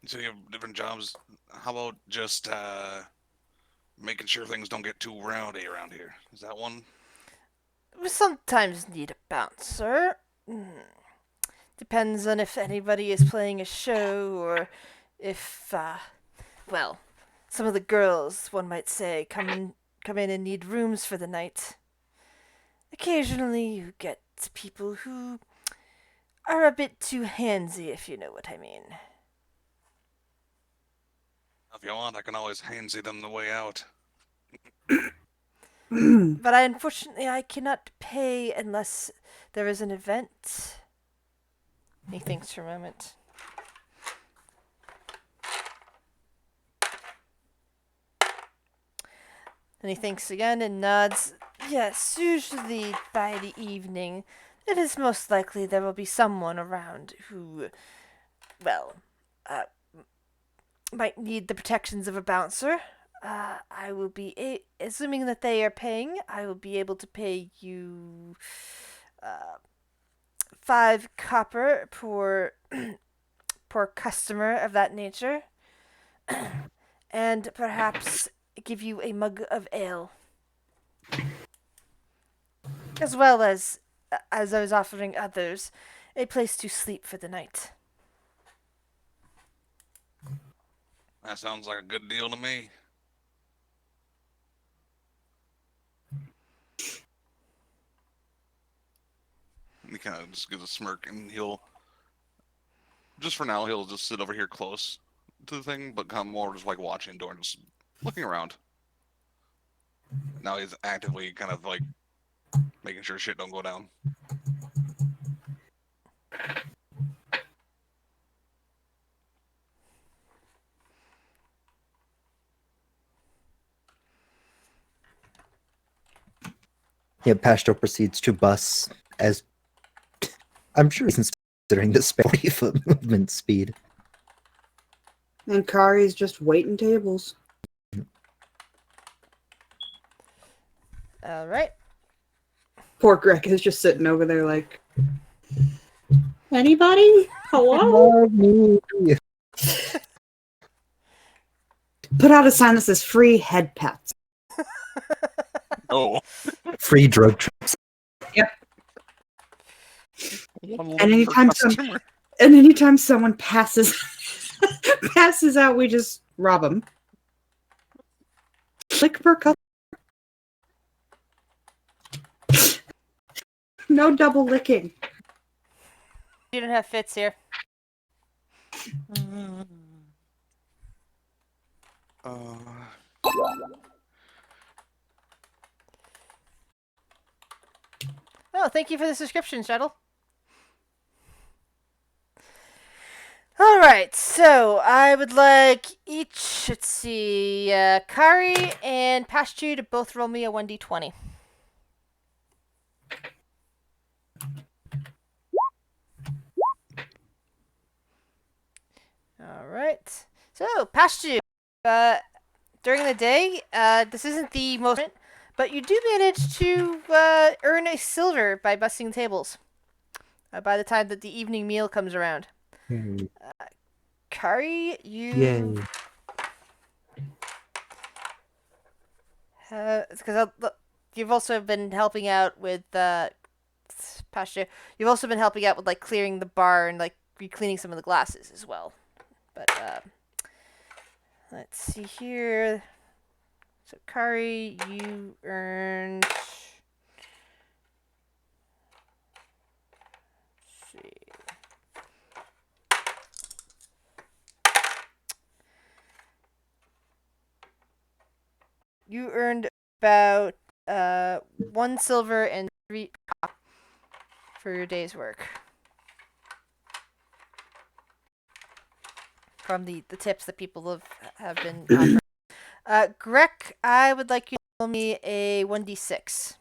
So you have different jobs. How about just making sure things don't get too rowdy around here? Is that one? We sometimes need a bouncer. Depends on if anybody is playing a show or if, well, some of the girls, one might say, come in and need rooms for the night. Occasionally you get people who are a bit too handsy, if you know what I mean. If you want, I can always handsy them the way out. But unfortunately I cannot pay unless there is an event. He thinks for a moment. And he thinks again and nods. Yes, usually by the evening, it is most likely there will be someone around who, well, might need the protections of a bouncer. I will be, assuming that they are paying, I will be able to pay you 5 copper per, per customer of that nature. And perhaps give you a mug of ale. As well as I was offering others, a place to sleep for the night. That sounds like a good deal to me. And he kind of just gives a smirk, and he'll, just for now, he'll just sit over here close to the thing, but kind of more just like watching the door and just looking around. Now he's actively kind of like making sure shit don't go down. Yeah, Pashto proceeds to bus as I'm sure he's considering the 40-foot movement speed. And Kari's just waiting tables. All right. Poor Greg is just sitting over there like, anybody? Hello? Put out a sign that says free head pets. Oh. Free drug trips. One And look for anytime anytime someone passes passes out, we just rob them. Click per customer. No double licking. You don't have fits here. Oh, thank you for the subscription, Shuttle. All right, so I would like each, let's see, Kari and Pastu to both roll me a 1d20. All right, so Pastu, during the day, this isn't the most, but you do manage to earn a silver by busting tables by the time that the evening meal comes around. Kari, you... Because you've also been helping out with Pasha. You've also been helping out with like clearing the bar and like re-cleaning some of the glasses as well. But let's see here. So Kari, you earned. Let's see. You earned about 1 silver and 3 copper for your day's work. From the tips that people have been offering. Greg, I would like you to roll me a 1d6.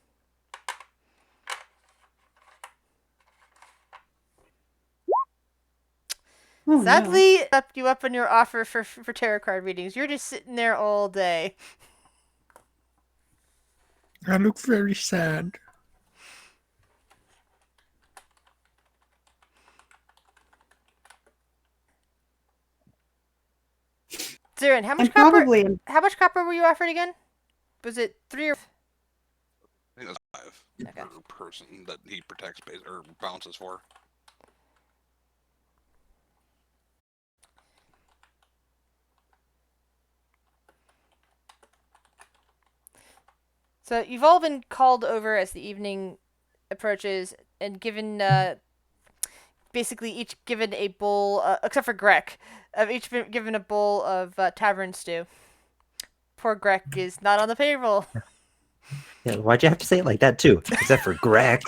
Oh, Sadly, up you up on your offer for tarot card readings. You're just sitting there all day. I look very sad. Zarin, And probably how much copper were you offered again? Was it 3 or I think that's 5 Okay. per person that he protects or bounces for. So you've all been called over as the evening approaches and given basically each given a bowl, except for Greg, each been given a bowl of tavern stew. Poor Greg is not on the payroll. Yeah, why'd you have to say it like that too? Except for Greg.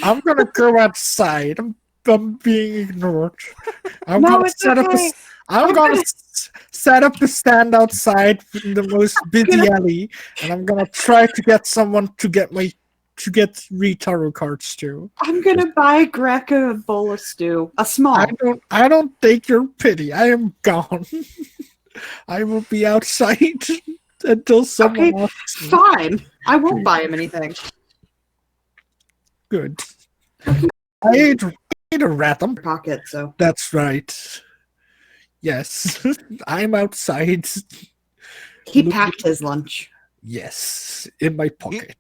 I'm gonna go outside. I'm being ignored. I'm no, gonna it's set up a. okay. I'm I'm gonna gonna- set up the stand outside in the most busy alley, and I'm gonna try to get someone to get tarot cards too. I'm gonna buy Greca a bowl of stew, a small. I don't take your pity. I am gone. I will be outside until someone Okay, asks me. fine. I won't buy him anything. Good. I ate a rat. Pocket, so That's right. Yes, I'm outside. he packed his lunch. Yes, in my pocket.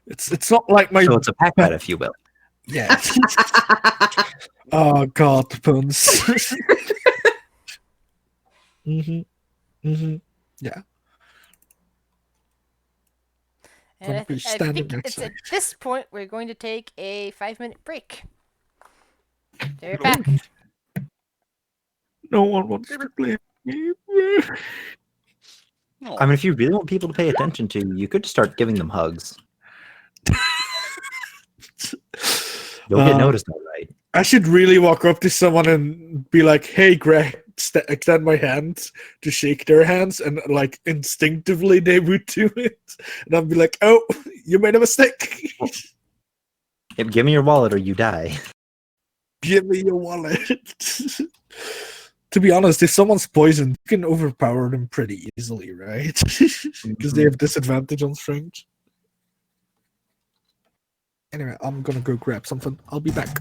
It's not like my So it's a pack rat, if you will. yeah. Oh God, the puns. Yeah. And Gonna be I standing think it's outside. at this point we're going to take a 5-minute break. They're Good back. No one wants to play. No. I mean, if you really want people to pay attention to you, you could start giving them hugs. You'll get noticed, all right. I should really walk up to someone and be like, "Hey, Greg," extend my hand to shake their hands, and like instinctively they would do it, and I'd be like, "Oh, you made a mistake. Give me your wallet or you die. Give me your wallet." To be honest, if someone's poisoned, you can overpower them pretty easily, right? Because they have disadvantage on strength. Anyway, I'm gonna go grab something. I'll be back.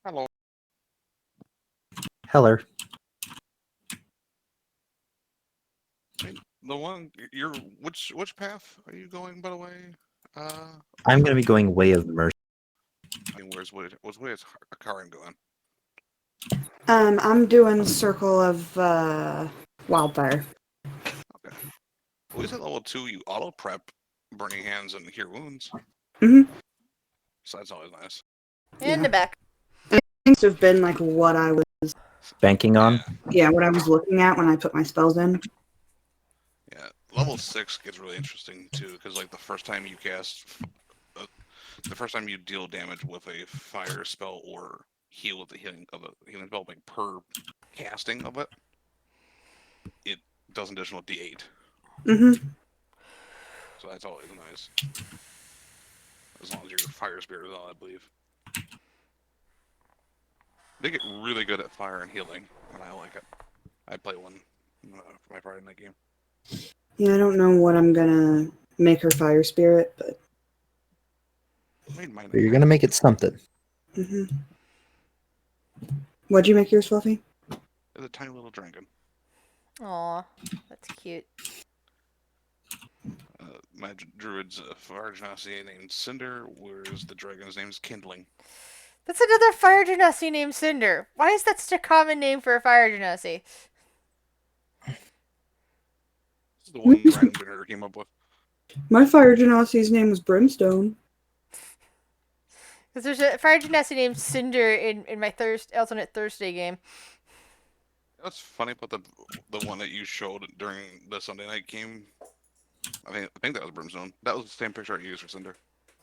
Hello. Heller. The one you're which path are you going, by the way? I'm going to be going Way of Mercy. Where's Karin going? I'm doing Circle of Wildfire. Okay. Well, he's at level 2. You auto prep Burning Hands and Cure Wounds. Mm-hmm. So that's always nice. In Yeah. the back. Seems to have been like what I was, Banking on. what I was looking at when I put my spells in. Yeah. Level 6 gets really interesting too, because like the first time you deal damage with a fire spell or heal with the healing spell, like per casting of it, it does an additional D8. Mm-hmm. So that's always nice. As long as your fire spirit is on, I believe. They get really good at fire and healing, and I like it. I play one for my Friday night game. Yeah, I don't know what I'm gonna make her fire spirit, but I made mine. But you're going to make it something. mm-hmm. What'd you make yours, Fluffy? It's a tiny little dragon. Aw, that's cute. My druid's fire genasi named Cinder, whereas the dragon's name is Kindling. That's another fire genasi named Cinder. Why is that such a common name for a fire genasi? This is the one random generator came up with. My fire genasi's name was Brimstone. Because there's a fire genasi named Cinder in my alternate Thursday game. That's funny about the one that you showed during the Sunday night game. I think that was Brimstone. That was the same picture I used for Cinder.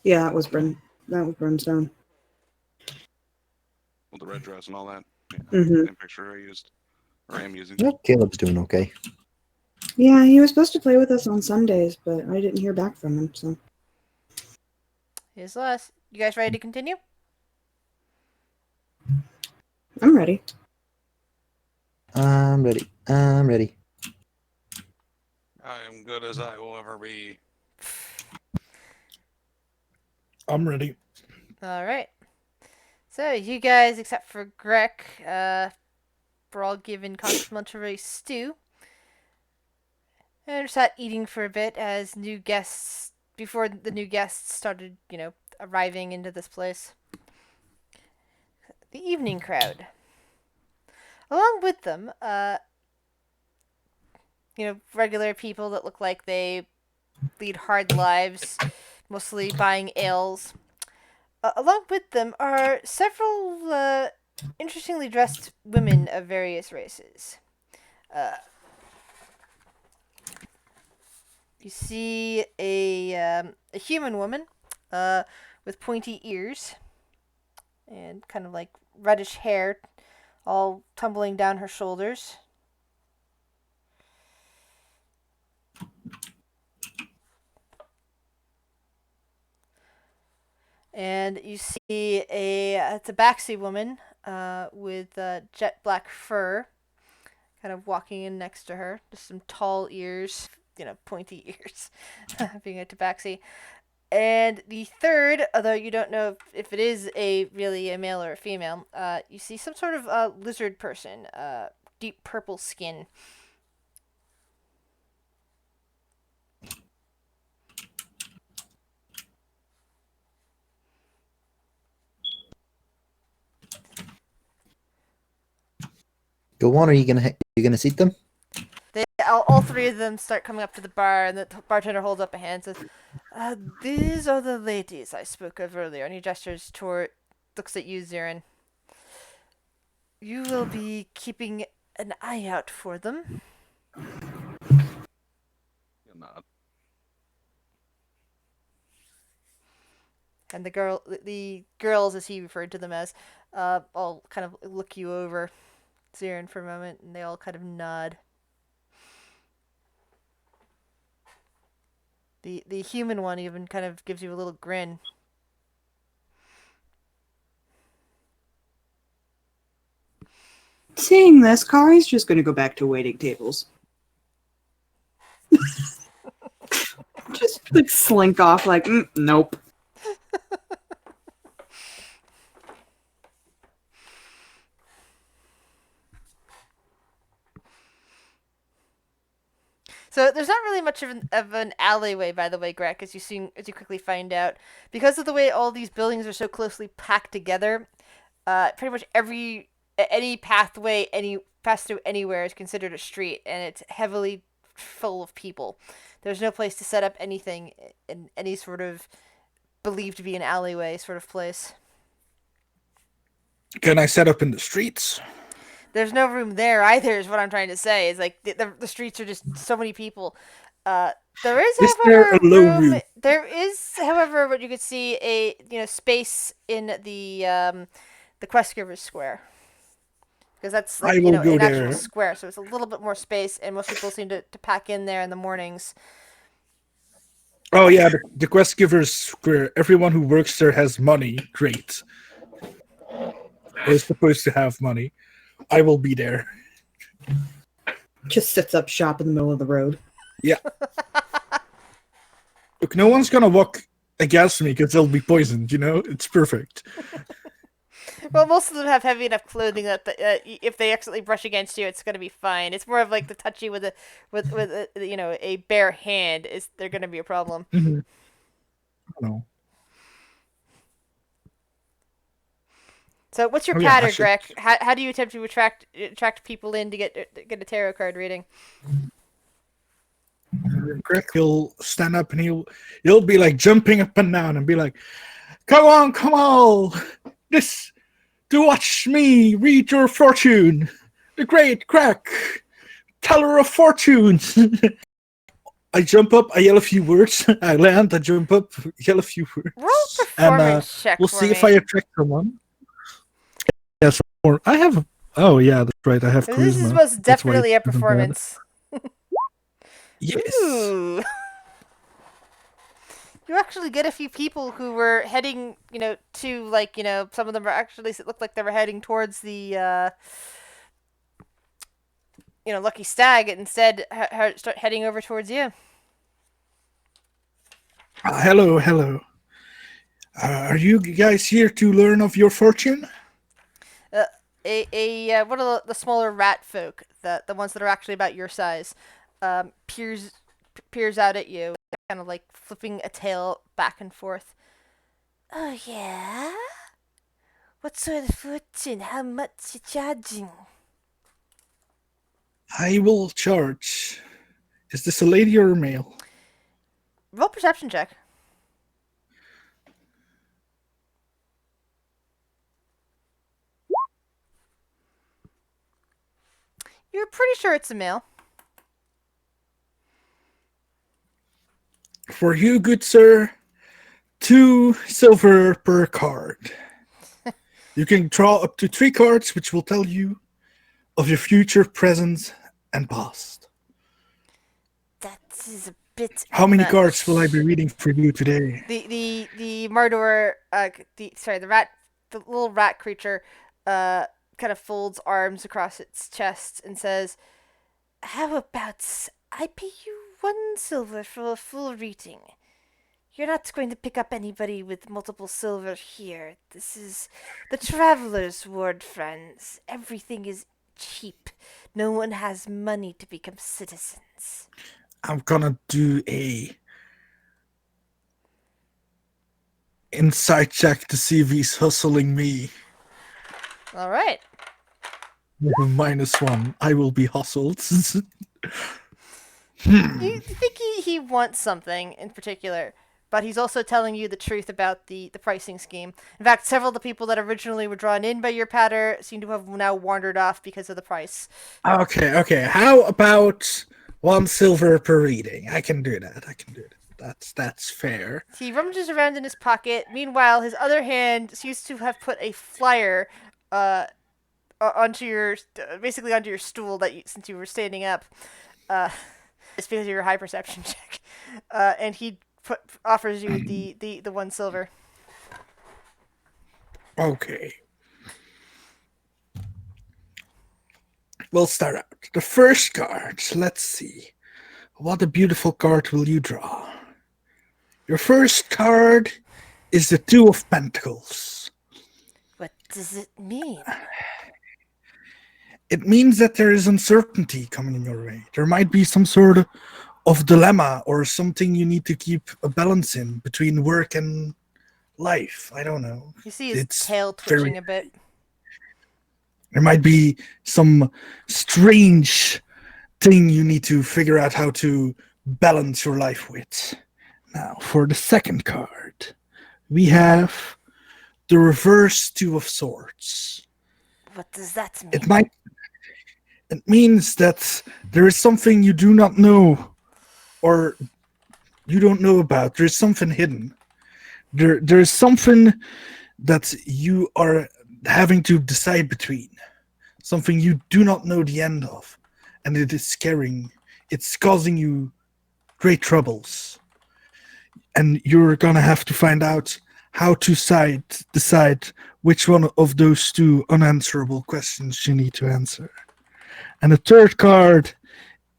Yeah, that was Brimstone. With the red dress and all that. Yeah, Mm-hmm. same picture I used. Or I am using. Well, Caleb's doing okay. Yeah, he was supposed to play with us on Sundays, but I didn't hear back from him, so. Here's last. You guys ready to continue? I'm ready. I'm ready. I'm ready. I am good as I will ever be. I'm ready. All right. So you guys, except for Greg, were all given complimentary stew. And sat eating for a bit as before the new guests started, arriving into this place. The evening crowd. Along with them, regular people that look like they lead hard lives, mostly buying ales. Along with them are several interestingly dressed women of various races. You see a human woman with pointy ears and kind of like reddish hair all tumbling down her shoulders. And you see a tabaxi woman with jet black fur kind of walking in next to her. Just some tall ears, pointy ears, being a tabaxi. And the third, although you don't know if it is really a male or a female, you see some sort of lizard person, deep purple skin. Go on, are you gonna seat them? All three of them start coming up to the bar, and the bartender holds up a hand and says, "These are the ladies I spoke of earlier." And he gestures looks at you, Zirin. You will be keeping an eye out for them. You'll nod. And the girls, as he referred to them as, all kind of look you over, Zirin, for a moment, and they all kind of nod. The human one even kind of gives you a little grin. Seeing this, Kari's just gonna go back to waiting tables. Just like slink off like, nope. So there's not really much of an alleyway, by the way, Greg, as you quickly find out, because of the way all these buildings are so closely packed together. Pretty much any pathway pass through anywhere is considered a street, and it's heavily full of people. There's no place to set up anything in any sort of believed to be an alleyway sort of place. Can I set up in the streets? There's no room there either, is what I'm trying to say. It's like the streets are just so many people. There is, Is however, there a low room? There is, however, what you could see space in the Quest Givers Square, because that's I will go an actual there. square, so it's a little bit more space, and most people seem to pack in there in the mornings. Oh yeah, the Quest Givers Square. Everyone who works there has money. Great. They're supposed to have money. I will be there. Just sets up shop in the middle of the road. Yeah. Look, no one's gonna walk against me because they'll be poisoned. It's perfect. Well, most of them have heavy enough clothing that if they accidentally brush against you, it's going to be fine. It's more of like the touchy with a bare hand is they're going to be a problem. Mm-hmm. No. So, what's your Oh, yeah, I pattern, should- Greg? How do you attempt to attract people in to get a tarot card reading? Greg will stand up and he'll be like jumping up and down and be like, come on, to watch me read your fortune, the great Greg, teller of fortunes. I jump up, I yell a few words, I land, I jump up, yell a few words. Roll a performance check we'll for see me. if I attract someone. Yes, I have. Oh yeah, that's right. I have charisma. This is most That's why definitely it a doesn't matter. performance. Yes. Ooh. You actually get a few people who were heading, to some of them are actually it looked like they were heading towards the, Lucky Stag, and instead start heading over towards you. Hello. Are you guys here to learn of your fortune? One of the smaller rat folk, the ones that are actually about your size, peers out at you, kind of like flipping a tail back and forth. Oh yeah? What sort of fortune? How much you charging? I will charge. Is this a lady or a male? Roll perception check. You're pretty sure it's a male. For you, good sir, 2 silver per card. You can draw up to 3 cards, which will tell you of your future, present, and past. That is a bit. How many much. cards will I be reading for you today? The Mardor, the little rat creature, kind of folds arms across its chest and says, "How about I pay you 1 silver for a full reading? You're not going to pick up anybody with multiple silver here. This is the Traveler's Ward, friends. Everything is cheap. No one has money to become citizens." I'm gonna do a insight check to see if he's hustling me. All right. With a -1, I will be hustled. You think he wants something in particular, but he's also telling you the truth about the pricing scheme. In fact, several of the people that originally were drawn in by your patter seem to have now wandered off because of the price. Okay. How about 1 silver per reading? I can do that. That's fair. He rummages around in his pocket. Meanwhile, his other hand seems to have put a flyer onto your stool since you were standing up. It's because of your high perception check. And he offers you the 1 silver. Okay. We'll start out. The first card. Let's see. What a beautiful card will you draw? Your first card is the Two of Pentacles. What does it mean? it means that there is uncertainty coming in your way. There might be some sort of dilemma or something you need to keep a balance in between work and life. I don't know. You see his It's tail twitching a bit. There might be some strange thing you need to figure out how to balance your life with. Now, for the second card, we have the reverse Two of Swords. What does that mean? It means that there is something you do not know or you don't know about. There's something hidden. There's something that you are having to decide between. Something you do not know the end of. And it is scaring. It's causing you great troubles. And you're gonna have to find out how to decide which one of those two unanswerable questions you need to answer. And the third card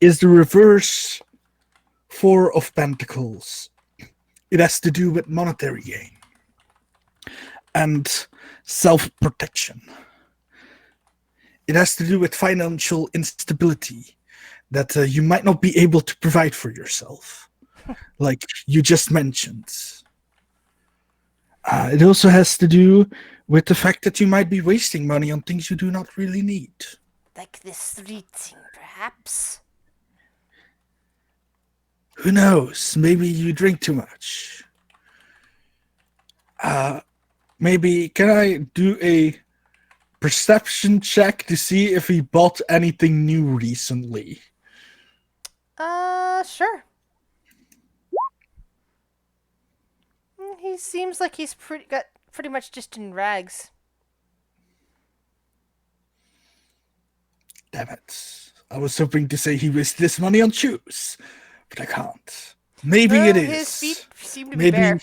is the reverse Four of Pentacles. It has to do with monetary gain and self-protection. It has to do with financial instability that you might not be able to provide for yourself, like you just mentioned. It also has to do with the fact that you might be wasting money on things you do not really need. Like this street thing, perhaps? Who knows? Maybe you drink too much. Maybe can I do a perception check to see if he bought anything new recently? Sure. He seems like he's pretty much just in rags. Damn it. I was hoping to say he wasted his money on shoes, but I can't. Maybe Well, it is. his feet seem to be Maybe. bare.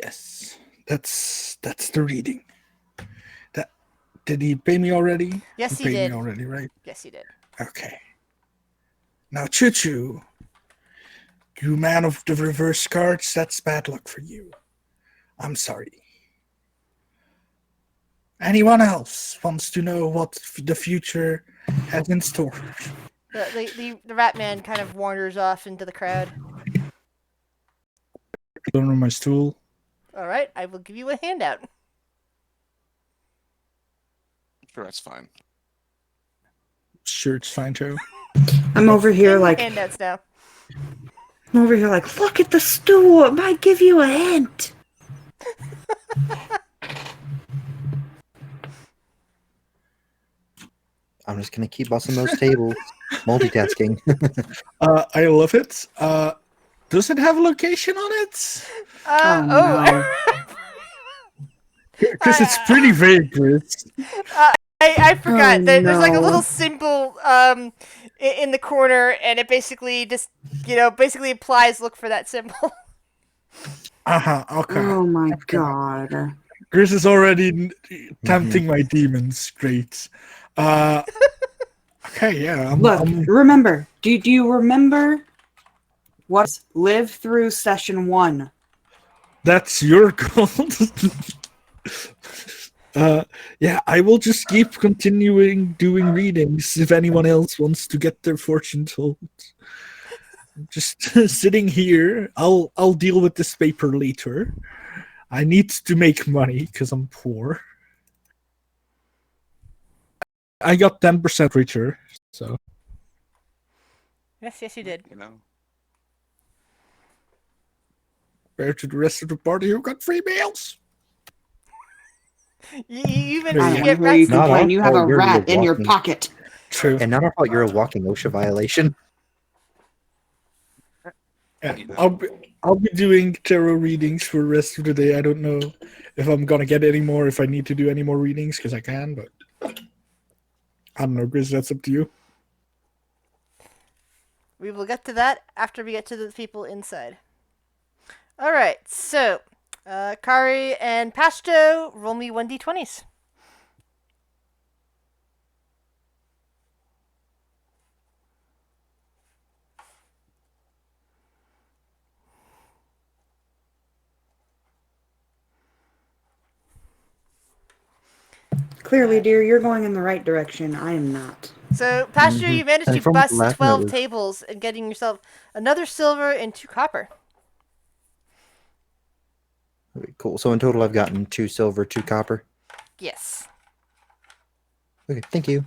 Yes, that's the reading. That did he pay me already? Yes, he paid did. me already, right? Yes, he did. Okay. Now, Choo Choo, you man of the reverse cards, that's bad luck for you. I'm sorry. Anyone else wants to know what the future has in store? The rat man kind of wanders off into the crowd. Don't know my stool. All right, I will give you a handout. Sure, that's fine. Sure, it's fine, Joe. I'm over here Give me like handouts now. look at the stool. It might give you a hint. I'm just gonna keep busting those tables. Multitasking. I love it. Does it have a location on it? Oh, Because it's pretty vague, Chris. I forgot. Oh, There's like a no. little symbol in the corner, and it basically just basically implies look for that symbol. Okay. Oh my god. Chris is already tempting my demons. Great. Okay, yeah. Look, remember. Do you remember what live through session 1? That's your goal. Yeah, I will just keep continuing doing readings if anyone else wants to get their fortune told. Just sitting here, I'll deal with this paper later. I need to make money because I'm poor. I got 10% richer, so Yes, you did. You know, compared to the rest of the party who got free meals. You even There I you don't go. get want to hear you rats. No, complain. You have a you're rat in your walking. pocket. True. And not our fault you're a walking OSHA violation. Yeah, You know. I'll be doing tarot readings for the rest of the day. I don't know if I'm gonna get any more, if I need to do any more readings, because I can, but I don't know, Chris, that's up to you. We will get to that after we get to the people inside. All right, so Kari and Pasto, roll me 1d20s. Clearly, dear, you're going in the right direction. I am not. So, Pastor, you managed And to from bust laughing, it 12 was- tables and getting yourself another silver and 2 copper. Okay, cool. So in total, I've gotten 2 silver, 2 copper. Yes. Okay, thank you.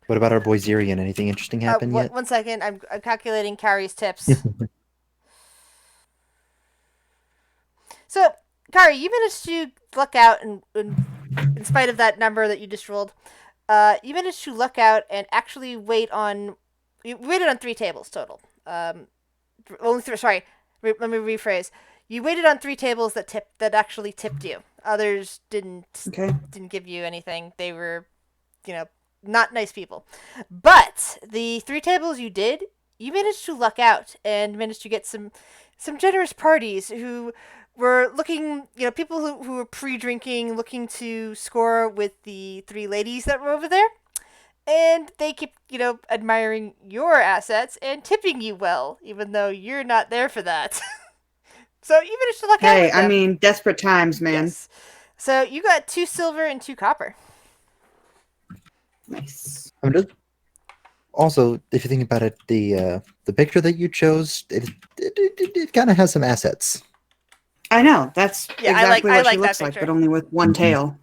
What about our boy Zirian? Anything interesting happen yet? One second. I'm calculating Carrie's tips. So, Carrie, you managed to luck out, and in spite of that number that you just rolled, you managed to luck out and actually wait on. You waited on 3 tables total. Only 3. Sorry, let me rephrase. You waited on 3 tables that actually tipped you. Others didn't give you anything. They were, not nice people. But the 3 tables you did, you managed to luck out and managed to get some generous parties who were looking, people who were pre-drinking, looking to score with the 3 ladies that were over there. And they keep, admiring your assets and tipping you well, even though you're not there for that. So you managed to luck out with them. I mean, desperate times, man. Yes. So you got 2 silver and 2 copper. Nice. Also, if you think about it, the picture that you chose, it kind of has some assets. I know. That's Yeah, exactly I what like she that looks like, picture. but only with one Mhm. tail.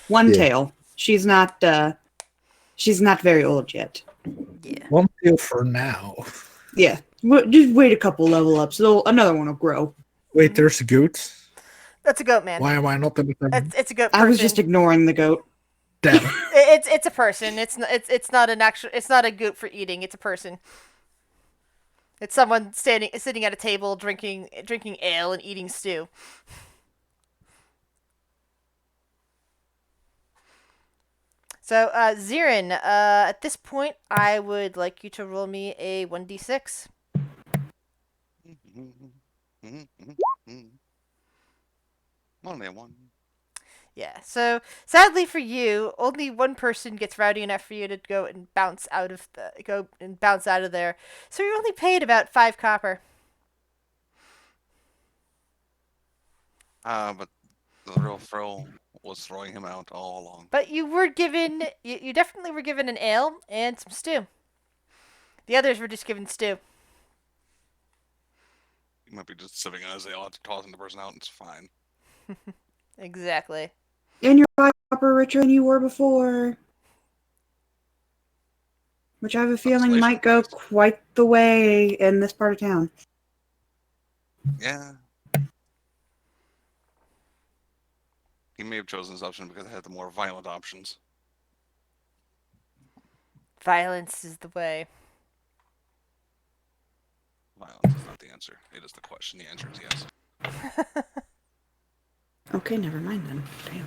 One Yeah. tail. She's not very old yet. Yeah. One tail for now. Yeah. Just wait a couple level ups. Another one will grow. Wait, there's a goat. That's a goat, man. Why am I not in the thing? It's a goat person. I was just ignoring the goat. Damn it. It's a person. It's not an actual. It's not a goat for eating. It's a person. It's someone sitting at a table drinking ale and eating stew. So, Zirin, at this point, I would like you to roll me a 1d6. Only 1. Yeah. So, sadly for you, only one person gets rowdy enough for you to go and bounce out of there. So you're only paid about 5 copper. But the real thrill was throwing him out all along. But you were given, you definitely were given an ale and some stew. The others were just given stew. He might be just sipping on his ale after tossing the person out. It's fine. Exactly. And you're 5 copper richer than you were before. Which I have a feeling might go quite the way in this part of town. Yeah. He may have chosen this option because it had the more violent options. Violence is the way. Violence is not the answer. It is the question. The answer is yes. Okay, never mind then. Damn.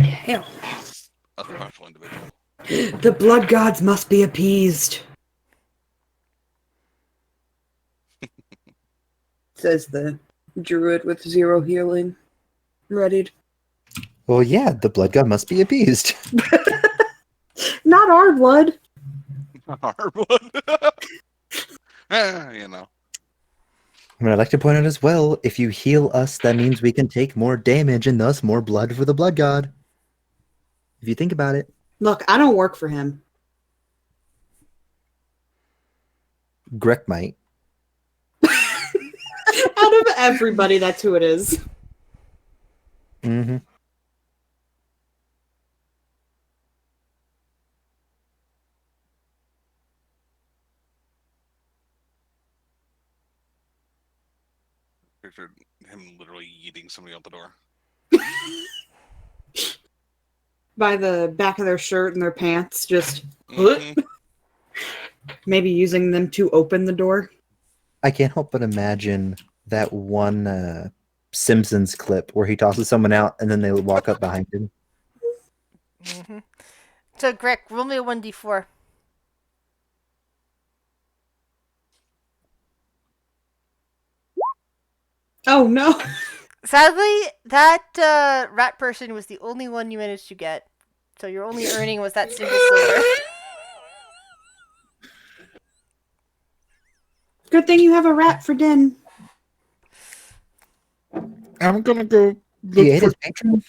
Hell. A special individual. The blood gods must be appeased. Says the druid with 0 healing. Readied. Well, yeah, the blood god must be appeased. Not our blood. Hardwood. I mean, I'd like to point out as well, if you heal us, that means we can take more damage and thus more blood for the blood god. If you think about it. Look, I don't work for him. Greg might. Out of everybody, that's who it is. Mm-hmm. Pictured him literally eating somebody out the door. By the back of their shirt and their pants, just Mhm. maybe using them to open the door. I can't help but imagine that one Simpsons clip where he tosses someone out and then they walk up behind him. Mm-hmm. So, Greg, roll me a 1d4. Oh no. Sadly, that rat person was the only one you managed to get. So your only earning was that single silver. Good thing you have a rat for din. I'm gonna go He look ate for. his patron.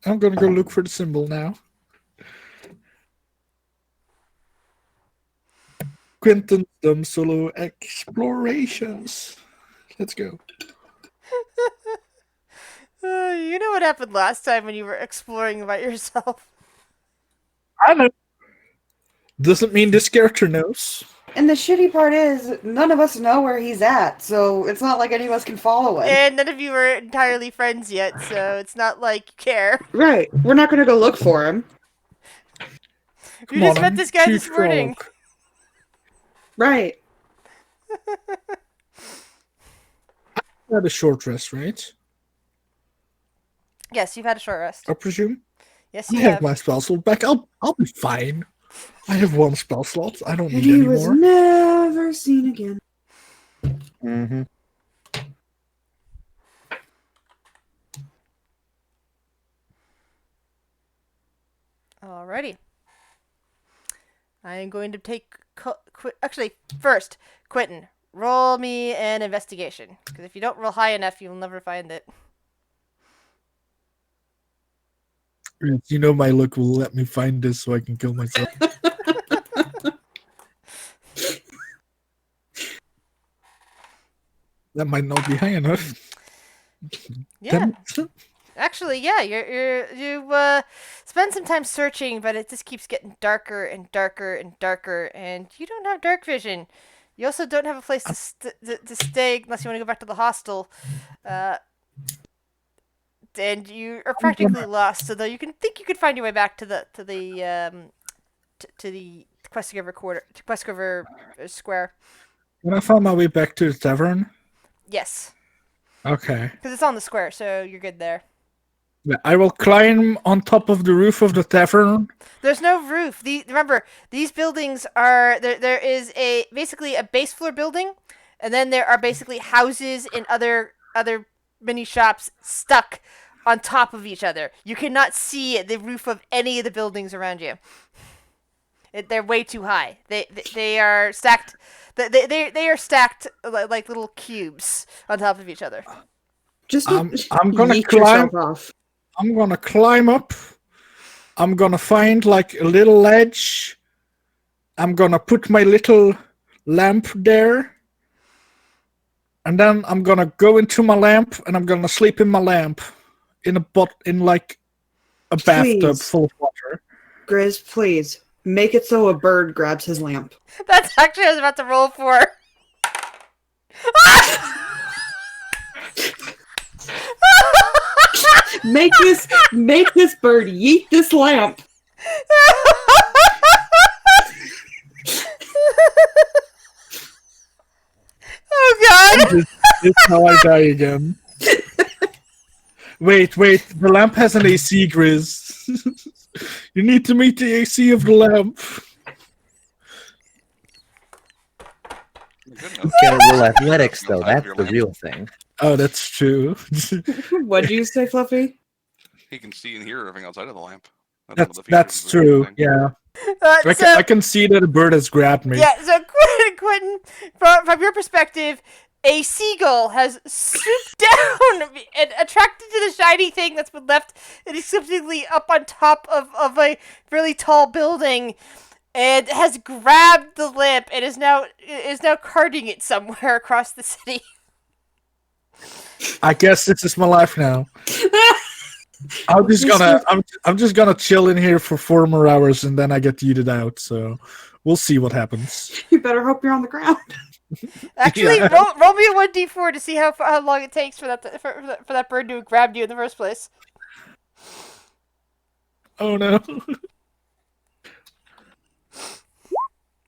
I'm gonna go look for the symbol now. Quentin's Dumb Solo Explorations. Let's go. You know what happened last time when you were exploring by yourself. I know. Doesn't mean this character knows. And the shitty part is, none of us know where he's at, so it's not like any of us can follow him. And none of you are entirely friends yet, so it's not like you care. Right. We're not gonna go look for him. You just met this guy this morning. Right. I had a short rest, right? Yes, you've had a short rest. I presume. Yes, I you have have. my spell slot back. I'll be fine. I have one spell slot. I don't And need he any was more. never seen again. Mm-hmm. Alrighty. I am going to take... Actually, first, Quentin, roll me an investigation. Because if you don't roll high enough, you'll never find it. You know my luck will let me find this so I can kill myself. That might not be high enough. Yeah. Then- Actually, yeah, you spend some time searching, but it just keeps getting darker and darker and darker, and you don't have dark vision. You also don't have a place to stay unless you want to go back to the hostel. And you are practically lost. So though you can think you could find your way back to the Questgiver Square. When I found my way back to the tavern. Yes, Okay. because it's on the square, so you're good there. Yeah, I will climb on top of the roof of the tavern. There's no roof. Remember, these buildings are there is basically a base floor building, and then there are basically houses and other mini shops stuck on top of each other. You cannot see the roof of any of the buildings around you. They're way too high. They are stacked. They are stacked like little cubes on top of each other. Just I'm gonna yeet climb. yourself off. I'm gonna climb up. I'm gonna find like a little ledge. I'm gonna put my little lamp there. And then I'm gonna go into my lamp and I'm gonna sleep in my lamp in like a bathtub Please. full of water. Grizz, please. Make it so a bird grabs his lamp. That's actually what I was about to roll for. Make this bird yeet this lamp. Oh god! This is how I die again. Wait, the lamp has an AC, Grizz. You need to meet the AC of the lamp. Good You enough. can't roll athletics, though. Outside of That's your the lamp. real thing. Oh, that's true. What'd you say, Fluffy? He can see and hear everything outside of the lamp. One of the features That's of the true. thing. Yeah, So, I can see that a bird has grabbed me. yeah, so Quentin, from your perspective, a seagull has swooped down and attracted to the shiny thing that's been left inexplicably up on top of a really tall building, and has grabbed the lamp and is now carting it somewhere across the city. I guess this is my life now. I'm just gonna chill in here for 4 more hours and then I get yeeted out. So we'll see what happens. You better hope you're on the ground. Actually, Yeah. roll me a 1d4 to see how long it takes for that bird to have grabbed you in the first place. Oh no.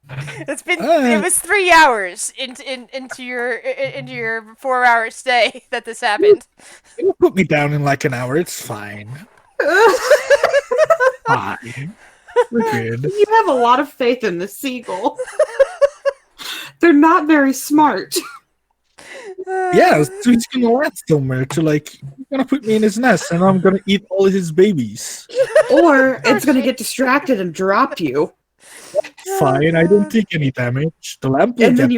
It was 3 hours into your 4-hour stay that this happened. It'll put me down in like an hour. It's fine. Fine. We're good. You have a lot of faith in the seagull. They're not very smart. Yeah, so he's gonna land somewhere to like, he's gonna put me in his nest and I'm gonna eat all his babies. Or it's going to get distracted and drop you. Fine, I don't take any damage. The lamp will And get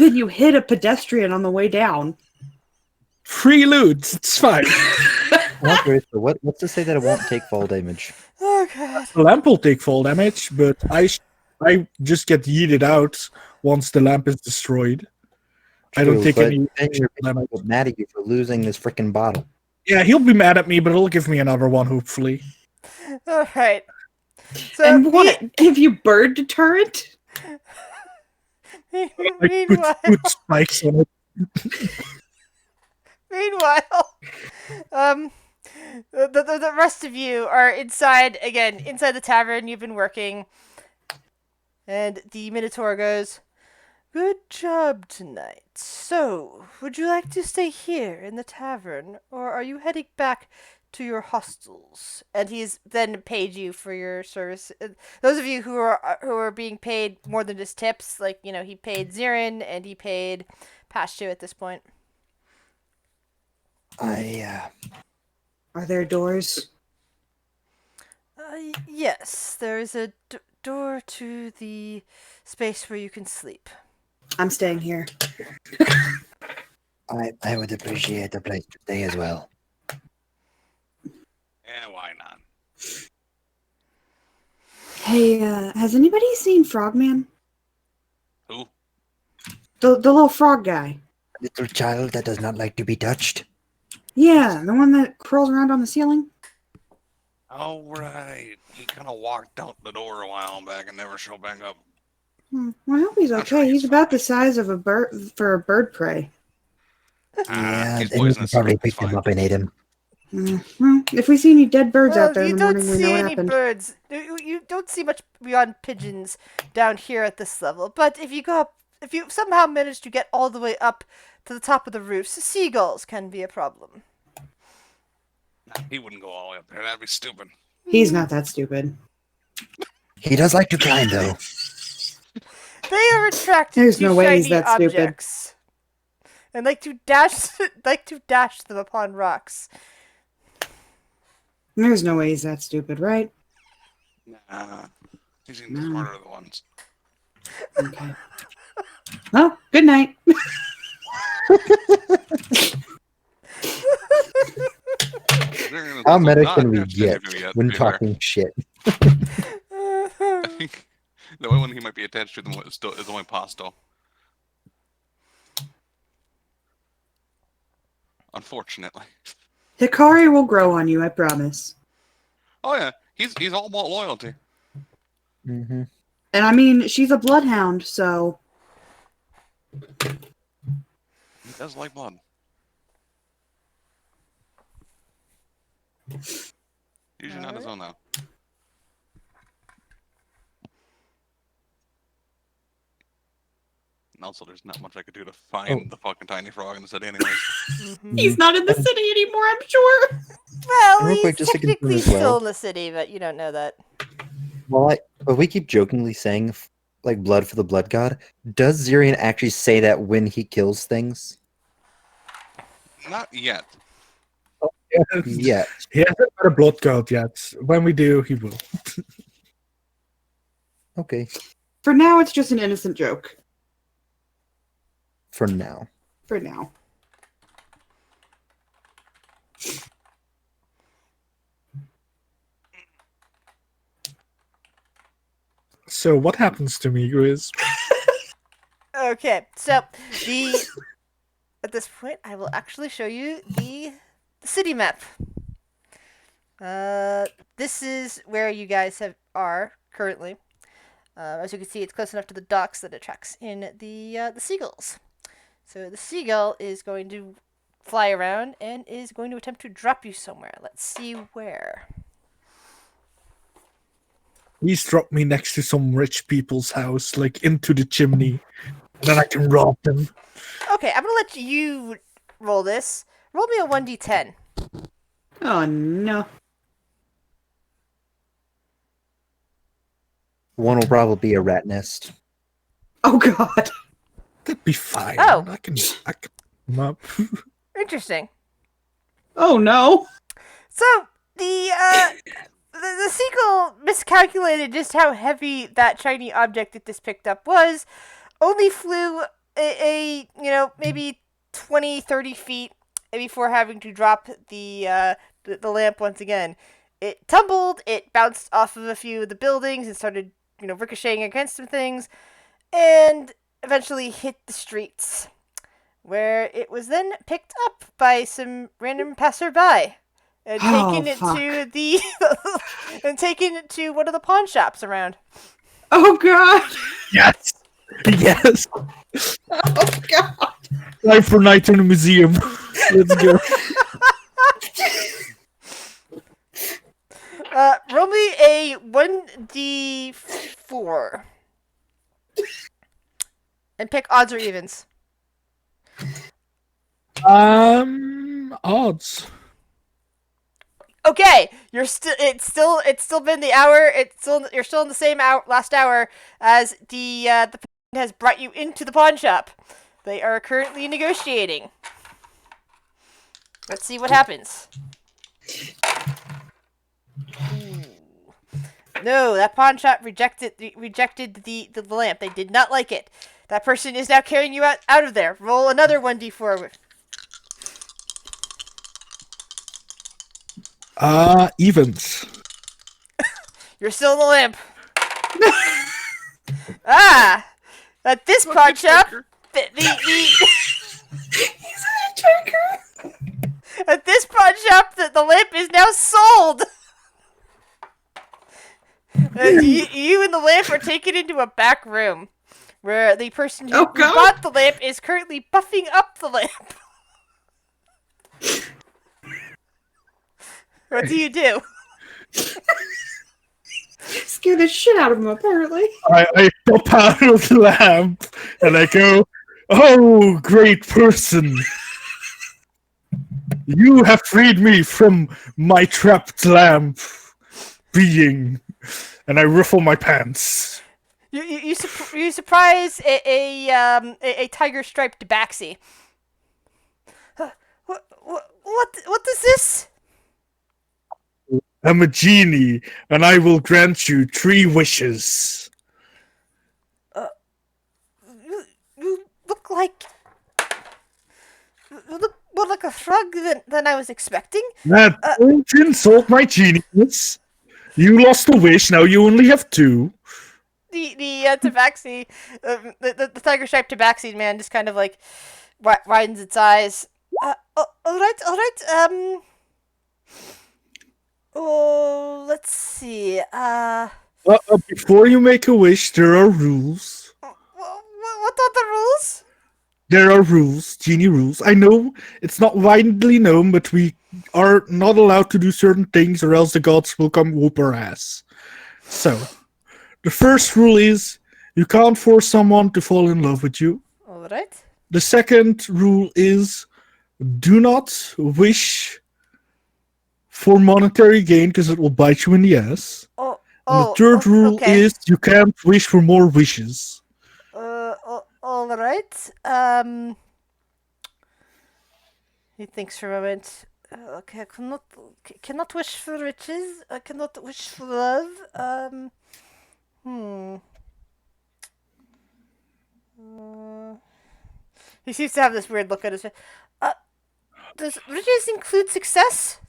then you hit a pedestrian on the way down. free loot. It's fine. Okay, so what's to say that it won't take fall damage? Oh god. The lamp will take fall damage, but I just get yeeted out once the lamp is destroyed. I don't True, take but any then you're damage. mad at you for losing this freaking bottle. Yeah, he'll be mad at me, but he'll give me another one, hopefully. All right. So And what? Give you bird deterrent? Like, meanwhile, put spikes on it. meanwhile, the rest of you are inside again, inside the tavern. You've been working, and the Minotaur goes, "Good job tonight. So, would you like to stay here in the tavern, or are you heading back to your hostels?" And he's then paid you for your service. Those of you who are being paid more than just tips, like he paid Zirin and he paid Pashtu at this point. Are there doors? Yes, there is a door to the space where you can sleep. I'm staying here. I would appreciate a place to stay as well. Yeah, why not? Hey, has anybody seen Frogman? Who? The little frog guy. Little child that does not like to be touched. Yeah, the one that crawls around on the ceiling. Oh, right. He kind of walked out the door a while back and never showed back up. Well, I hope he's I'm okay. sure he's He's about the size of a bird for a bird prey. Yeah, he's then you poisonous. probably It's picked him fine. up and ate him. Well, if we see any dead birds Well, out there in you the don't morning, we know see what any happened. birds. You don't see much beyond pigeons down here at this level. But if you go up, if you somehow manage to get all the way up to the top of the roofs, seagulls can be a problem. He wouldn't go all the way up there. That'd be stupid. He's not that stupid. He does like to climb, though. They are attracted There's to no way he's shiny that stupid. objects and like to dash them upon rocks. There's no way he's that stupid, right? Nah. He's even No. smarter than the ones. Okay. Well, good night. How meta Not can we attached to get any of you yet, when to be fair. talking shit? I think the only one he might be attached to is only Pasto. Unfortunately. Hikari will grow on you, I promise. Oh yeah, he's all about loyalty. Mm-hmm. And I mean, she's a bloodhound, so He does like blood. Usually not his own though. And also, there's not much I could do to find the fucking tiny frog in the city, anyways. he's not in the city anymore, I'm sure. Well, And real quick, he's just to confirm technically as well. still in the city, but you don't know that. Well, but we keep jokingly saying, like, blood for the blood god. Does Zirian actually say that when he kills things? Not yet. Yet. He hasn't got a blood god yet. When we do, he will. Okay, For now, it's just an innocent joke. for now. For now. So what happens to me, Grizz? Okay, so at this point, I will actually show you the city map. This is where you guys are currently. As you can see, it's close enough to the docks that it tracks in the seagulls. So the seagull is going to fly around and is going to attempt to drop you somewhere. Let's see where. Please drop me next to some rich people's house, like into the chimney. And then I can rob them. Okay, I'm gonna let you roll this. Roll me a 1d10. Oh, no. One will probably be a rat nest. Oh, God. That'd be fine. Oh. I can come up. Interesting. Oh no. So the seagull miscalculated just how heavy that shiny object that this picked up was. Only flew a maybe 20, 30 feet before having to drop the lamp once again. It tumbled. It bounced off of a few of the buildings and started ricocheting against some things, and eventually hit the streets, where it was then picked up by some random passerby and taken it to the and taken it to one of the pawn shops around. Oh god. Yes. Yes. Oh god. Time for night in the museum. Let's go. Roll me a 1d4 and pick odds or evens. Odds. Okay, you're still. It's still been the hour. You're still in the same last hour as the has brought you into the pawn shop. They are currently negotiating. Let's see what happens. No, that pawn shop rejected the lamp. They did not like it. That person is now carrying you out of there. Roll another 1d4. Evens. You're still in the lamp. At this pawn shop, at this pawn shop, the lamp is now sold. You and the lamp are taken into a back room, where the person who bought the lamp is currently buffing up the lamp. What do you do? Scare the shit out of him, apparently. I pop out of the lamp and I go, "Oh, great person! You have freed me from my trapped lamp being," and I ruffle my pants. You surprise a tiger striped tabaxi. What is this? I'm a genie, and I will grant you 3 wishes. You look like more like a frog than I was expecting. That don't insult my genius. You lost a wish, now you only have 2. The tabaxi, the tiger striped tabaxi man just kind of like widens its eyes. All right. Oh, let's see. Before you make a wish, there are rules. What are the rules? There are rules, genie rules. I know it's not widely known, but we are not allowed to do certain things, or else the gods will come whoop our ass. So, the first rule is you can't force someone to fall in love with you. All right. The second rule is do not wish for monetary gain, because it will bite you in the ass. And the third rule is you can't wish for more wishes. All right. He thinks for a moment. Okay, I cannot wish for riches. I cannot wish for love. He seems to have this weird look at his face. Does riches include success?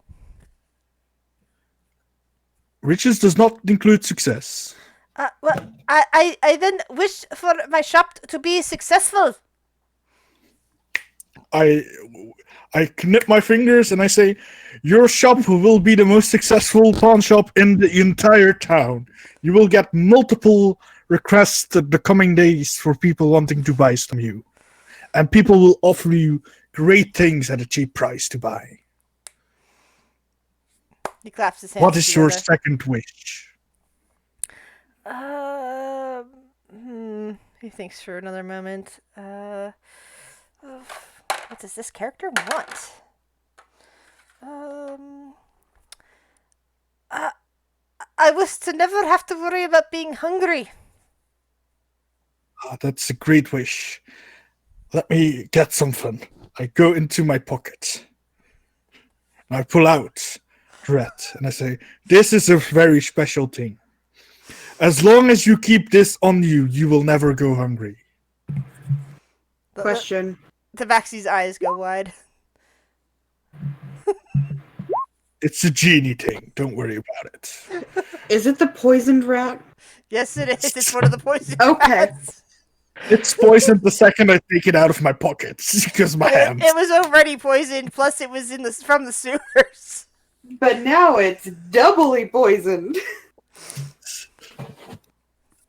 Riches does not include success. Well, I then wish for my shop to be successful. I knip my fingers and I say, your shop will be the most successful pawn shop in the entire town. You will get multiple requests the coming days for people wanting to buy from you. And people will offer you great things at a cheap price to buy. He claps his hands. What is your second wish? He thinks for another moment. What does this character want? I wish to never have to worry about being hungry. That's a great wish. Let me get something. I go into my pocket. I pull out bread and I say, this is a very special thing. As long as you keep this on you, you will never go hungry. Question. Tabaxi's eyes go wide. It's a genie thing. Don't worry about it. Is it the poisoned rat? Yes, it is. It's one of the poison Okay. rats. It's poisoned the second I take it out of my pockets because my hands. It was already poisoned. Plus, it was from the sewers. But now it's doubly poisoned.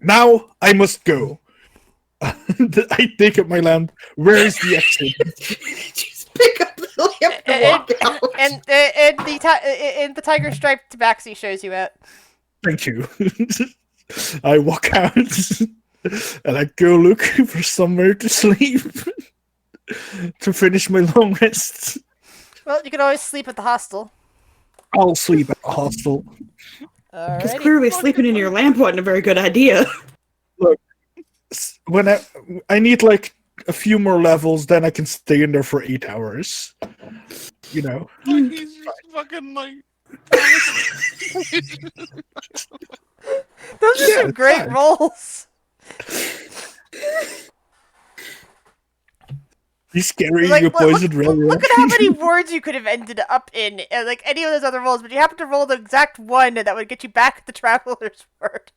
Now I must go. I take up my lamp. Where is the exit? Just pick up the lamp and walk out. And the tiger striped tabaxi shows you out. Thank you. I walk out and I go look for somewhere to sleep to finish my long rest. Well, you can always sleep at the hostel. I'll sleep at the hostel. Because Alrighty. clearly sleeping in your lamp wasn't a very good idea. When I need like a few more levels, then I can stay in there for 8 hours. You know. Like, he's just fucking like. Those are some it's great fine. rolls. He's carrying Like, a poisoned railroad. look at how many wards you could have ended up in, like any of those other rolls, but you happen to roll the exact one that would get you back at the Traveler's Word.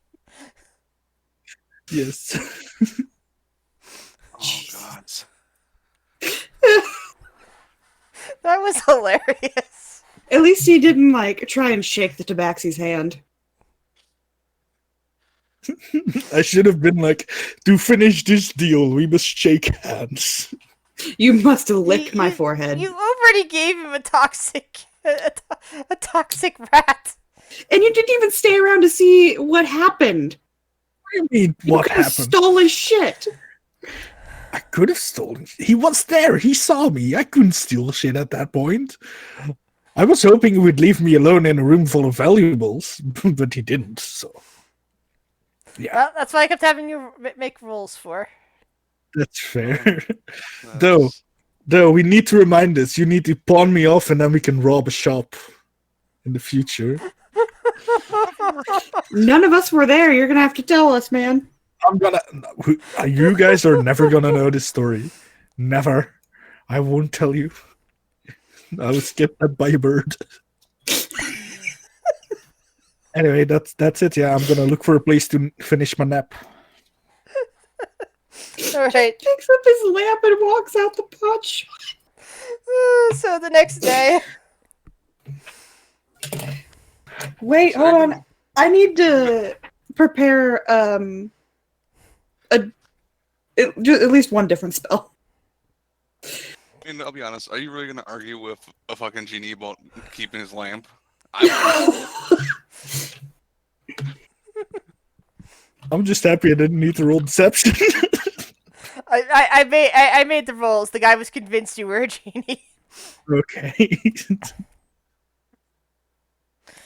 Yes. Oh god. That was hilarious. At least he didn't like try and shake the tabaxi's hand. I should have been like, to finish this deal, we must shake hands. You must have licked my You- forehead. You already gave him a toxic rat. And you didn't even stay around to see what happened. What do you mean, You what could have happened? stole his shit. I could have stolen. He was there. He saw me. I couldn't steal shit at that point. I was hoping he would leave me alone in a room full of valuables, but he didn't. So Well, that's why I kept having you make rolls for. that's fair. That's- Though we need to remind us, you need to pawn me off, and then we can rob a shop in the future. None of us were there. You're gonna have to tell us, man. You guys are never gonna know this story. Never. I won't tell you. I was kidnapped by a bird. Anyway, that's it. Yeah, I'm gonna look for a place to finish my nap. Alright. Picks up his lamp and walks out the pot shop. So the next day. Wait, hold on. I need to prepare at least one different spell. I mean, I'll be honest. Are you really gonna argue with a fucking genie about keeping his lamp? I I'm just happy I didn't need to roll deception. I made the rolls. The guy was convinced you were a genie. Okay.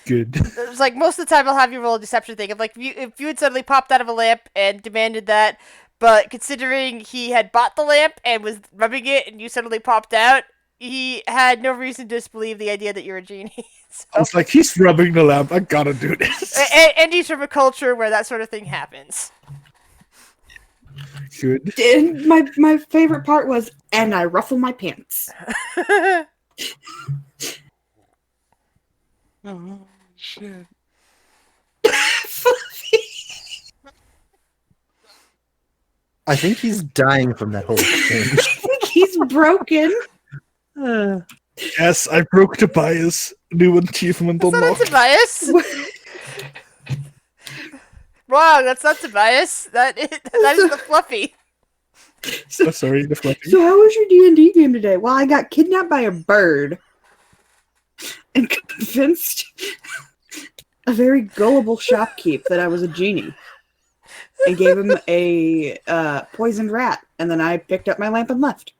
Good. It was like most of the time I'll have you roll a deception thing. If you had suddenly popped out of a lamp and demanded that, but considering he had bought the lamp and was rubbing it and you suddenly popped out, he had no reason to disbelieve the idea that you're a genie. So, I was like, he's rubbing the lamp. I gotta do this. and he's from a culture where that sort of thing happens. Good. And my favorite part was, and I ruffle my pants. oh shit. I think he's dying from that whole exchange. He's broken. Yes, I broke the bias. New achievement That's not unlocked. Tobias. Wrong, that's not Tobias. That is the Fluffy. Oh, sorry, the fluffy. So how was your D&D game today? Well, I got kidnapped by a bird and convinced a very gullible shopkeep that I was a genie and gave him a poisoned rat, and then I picked up my lamp and left.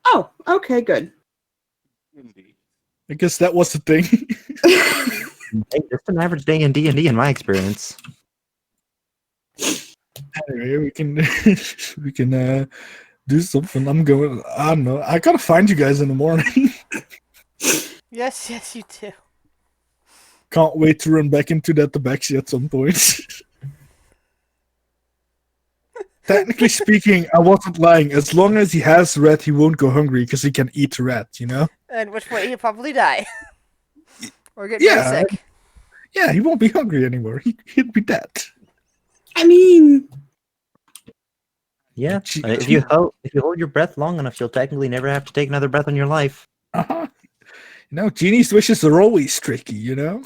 Oh, okay, good. Indeed. I guess that was the thing. Hey, just an average day in D&D in my experience. Anyway, we can we can do something. I don't know. I gotta find you guys in the morning. Yes, you do. Can't wait to run back into that tabaxi at some point. Technically speaking, I wasn't lying. As long as he has rat, he won't go hungry because he can eat rat, you know? At which point he'll probably die. Or get Yeah. very sick. Yeah, he won't be hungry anymore. He'd be dead. I mean, Yeah. Gee- If you hold your breath long enough, you'll technically never have to take another breath in your life. Uh-huh. You know, genie's wishes are always tricky, you know?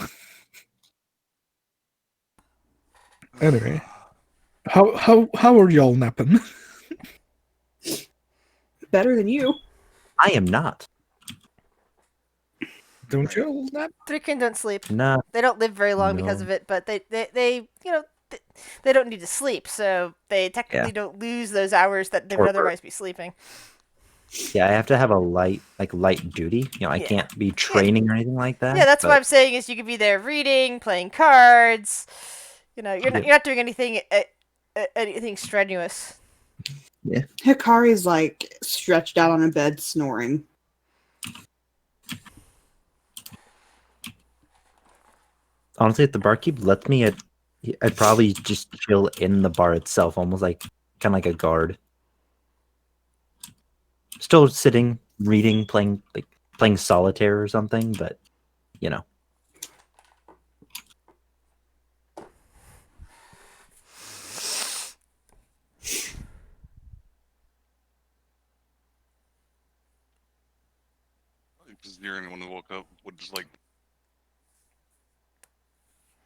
Anyway. How are y'all napping? better than you. I am not. Don't y'all nap? Threekin don't sleep. Nah. They don't live very long because No. of it, but they they don't need to sleep, so they technically don't lose those hours that they would Or- otherwise be sleeping. Yeah, I have to have a light duty. You know, I Yeah. can't be training or anything like that. Yeah, that's what but I'm saying is you could be there reading, playing cards. You know, you're not doing anything anything strenuous. Hikari's like stretched out on a bed snoring. honestly, if the barkeep lets me, I'd probably just chill in the bar itself, almost like kind of like a guard. Still sitting, reading, playing solitaire or something, but you know. Is there anyone who woke up would just like,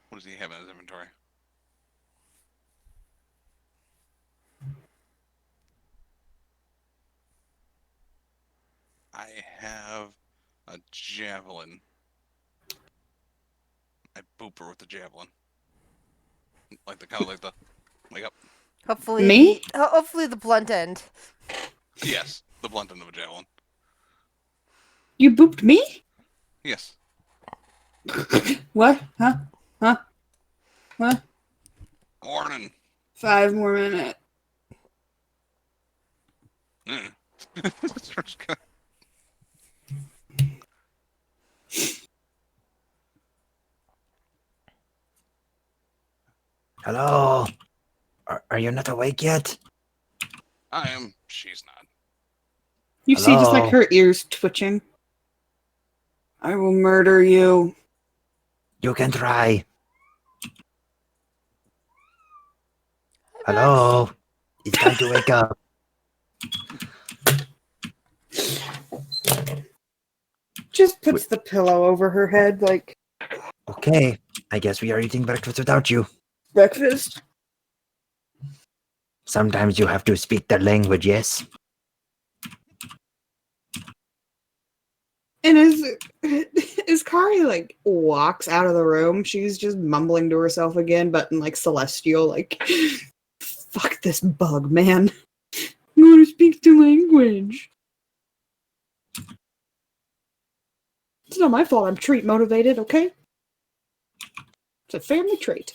what does he have in his inventory? I have a javelin. I boop her with the javelin. Like the kind of like the up. Hopefully, Me? hopefully the blunt end. Yes, the blunt end of a javelin. You booped me? Yes. What? Huh? Huh? What? Morning. 5 more minutes. Mm. Hello, are you not awake yet? I am. She's not. You see just like Hello? her ears twitching. I will murder you. You can try. Hi, Max. Hello, it's time to wake up. Just puts the pillow over her head like Okay, I guess we are eating breakfast without you. breakfast. Sometimes you have to speak their language, yes? And as Kari like walks out of the room, she's just mumbling to herself again, but in like celestial, like fuck this bug, man. I'm gonna speak the language. It's not my fault I'm treat motivated, okay? It's a family trait.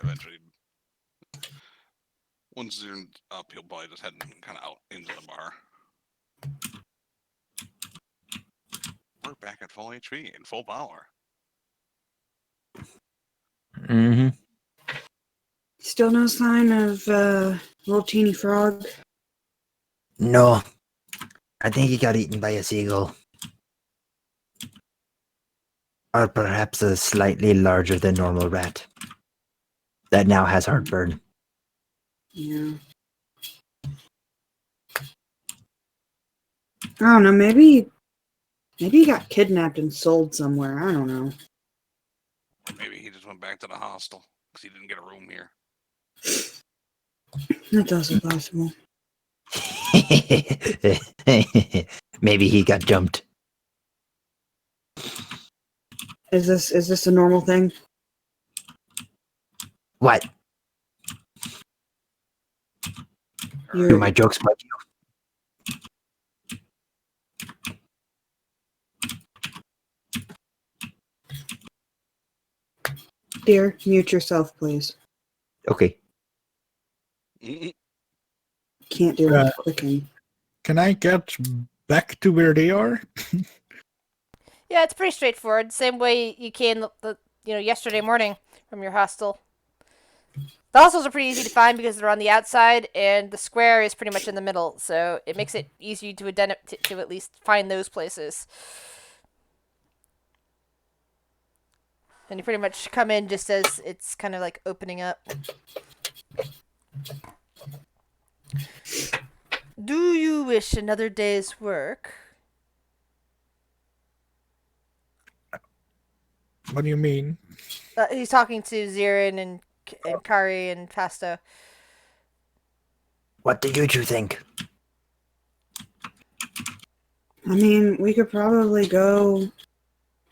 Eventually, once you're up, he'll probably just head kind of out into the bar. We're back at full HP and full power. Mm-hmm. Still no sign of little teeny frog. No, I think he got eaten by a seagull. Or perhaps a slightly larger than normal rat. That now has heartburn. Yeah. I don't know, maybe he got kidnapped and sold somewhere. I don't know. Or maybe he just went back to the hostel because he didn't get a room here. That's also possible. Maybe he got jumped. Is this a normal thing? What? Do You're, my jokes bug you? Dear, mute yourself, please. Okay. Can't deal with clicking. Can I get back to where they are? Yeah, it's pretty straightforward. Same way you came yesterday morning from your hostel. The hostels are pretty easy to find because they're on the outside, and the square is pretty much in the middle, so it makes it easy to to at least find those places. And you pretty much come in just as it's kind of like opening up. Do you wish another day's work? What do you mean? He's talking to Zirin and Kari and Fasto. What do you two think? I mean, we could probably go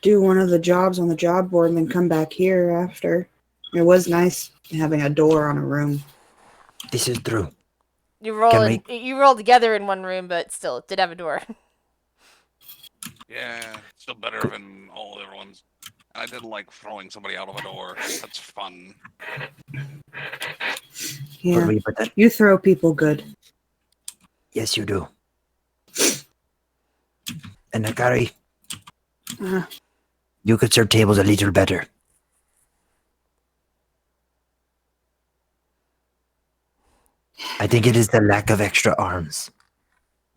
do one of the jobs on the job board and then come back here after. It was nice having a door on a room. This is true. You roll together in one room, but still, it did have a door. Yeah, still better than all the other ones. I didn't like throwing somebody out of a door. That's fun. Yeah, But that, you throw people good. yes, you do. And Akari, Uh, you could serve tables a little better. I think it is the lack of extra arms.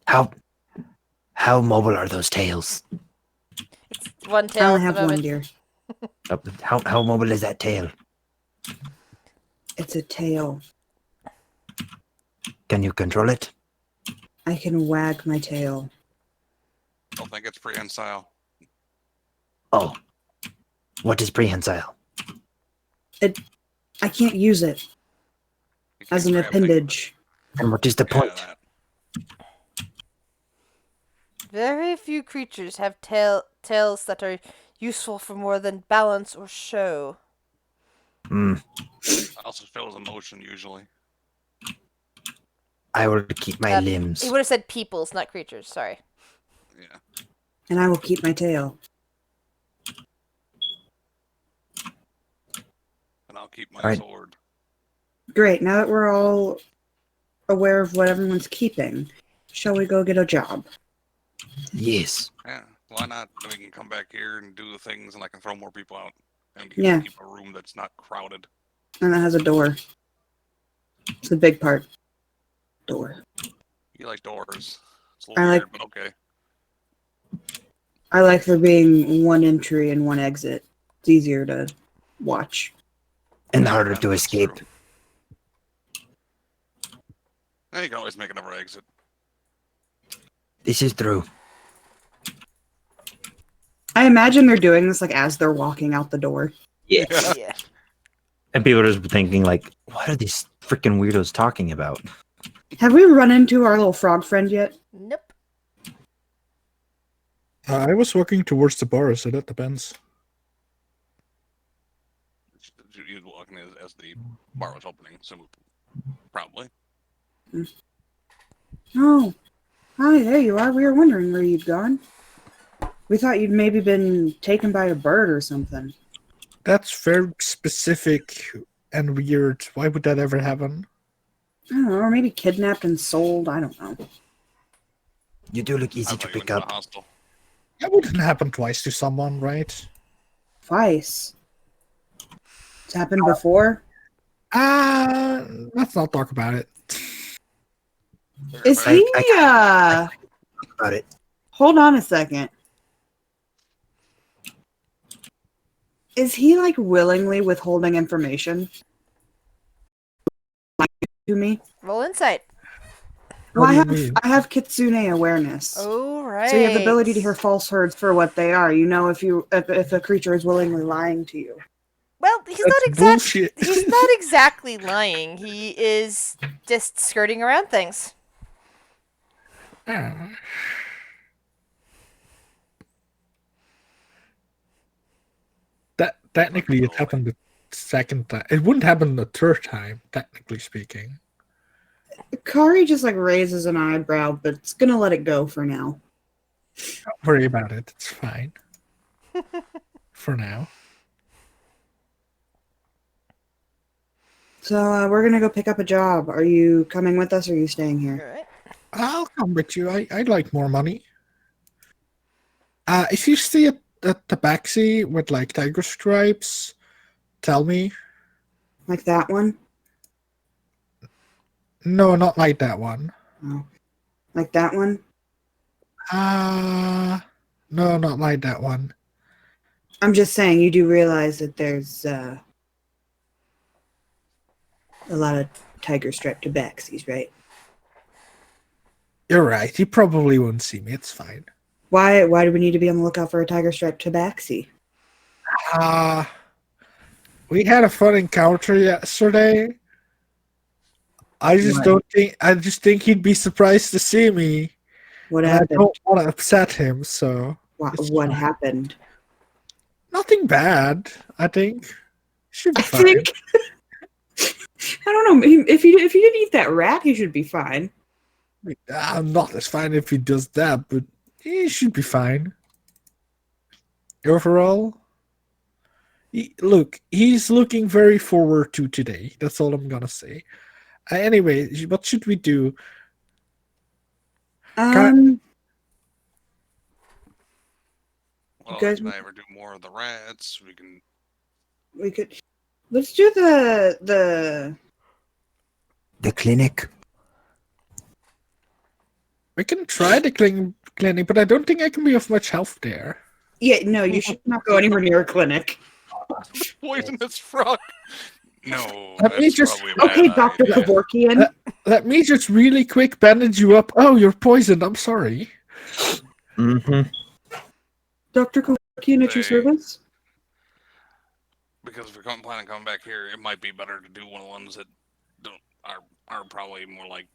How mobile are those tails? One I tail only at have the one, moment. dear. How mobile is that tail? It's a tail. Can you control it? I can wag my tail. Don't think it's prehensile. Oh, what is prehensile? I can't use it You as can't an grab things. appendage. And what is the Yeah, point? that. Very few creatures have tails that are useful for more than balance or show. Also shows emotion usually. I will keep my limbs. He would have said peoples, not creatures. Sorry. Yeah. And I will keep my tail. And I'll keep my Alright. sword. Great, now that we're all aware of what everyone's keeping, shall we go get a job? Yes. Yeah. Why not? Then we can come back here and do the things, and I can throw more people out. And Yeah. keep a room that's not crowded. And that has a door. It's the big part. Door. You like doors. It's a I little like- weird, but okay. I like there being one entry and one exit. It's easier to watch. And harder That's to escape. true. Now you can always make another exit. This is true. I imagine they're doing this like as they're walking out the door. Yeah. Yeah. And people are just thinking like, what are these freaking weirdos talking about? Have we run into our little frog friend yet? Nope. I was walking towards the bar, so that depends. You walking as the bar was opening, so probably. Oh. Hi, there you are. We were wondering where you'd gone. We thought you'd maybe been taken by a bird or something. That's very specific and weird. Why would that ever happen? I don't know, or maybe kidnapped and sold. I don't know. You do look I easy to thought you went pick to the up. hostel. That wouldn't happen twice to someone, right? Twice. It's happened before. Let's not talk about it. Is Everybody- he, About it. hold on a second. Is he, like, willingly withholding information to me? Roll insight. Well, What do you mean? I have Kitsune awareness. Oh, right. So you have the ability to hear falsehoods for what they are. You know if a creature is willingly lying to you. Well, he's That's not exactly. bullshit. He's not exactly lying. He is just skirting around things. Ah. That technically it happened the second time. It wouldn't happen the third time, technically speaking. Kari just like raises an eyebrow, but it's gonna let it go for now. Don't worry about it. It's fine. For now. So we're gonna go pick up a job. Are you coming with us or are you staying here? All right. I'll come with you. I'd like more money. If you see a tabaxi with like tiger stripes, tell me. Like that one? No, not like that one. Oh. Like that one? No, not like that one. I'm just saying, you do realize that there's a lot of tiger stripe tabaxis, right? You're right. You probably won't see me. It's fine. Why do we need to be on the lookout for a tiger stripe tabaxi? We had a fun encounter yesterday. I just think he'd be surprised to see me. What And I happened? don't want to upset him, so it's What fine. happened? Nothing bad, I think. Should be I fine. think I don't know. If he didn't eat that rat, he should be fine. I'm not as fine if he does that, but he should be fine. Overall, he's looking very forward to today. That's all I'm gonna say. Anyway, what should we do? Um, Well, guys- if I ever do more of the rats, we can. we could let's do the The clinic. We can try the clinic, but I don't think I can be of much help there. yeah. No, you should not go anywhere near a clinic. Poisonous frog. No, Let me that's just- probably a bad Okay, Doctor idea. Kevorkian. Let me just really quick bandage you up. Oh, you're poisoned. I'm sorry. Mm-hmm. Dr. Kevorkian at your Hey. service. Because if we're planning on coming back here, it might be better to do one of the ones that are probably more like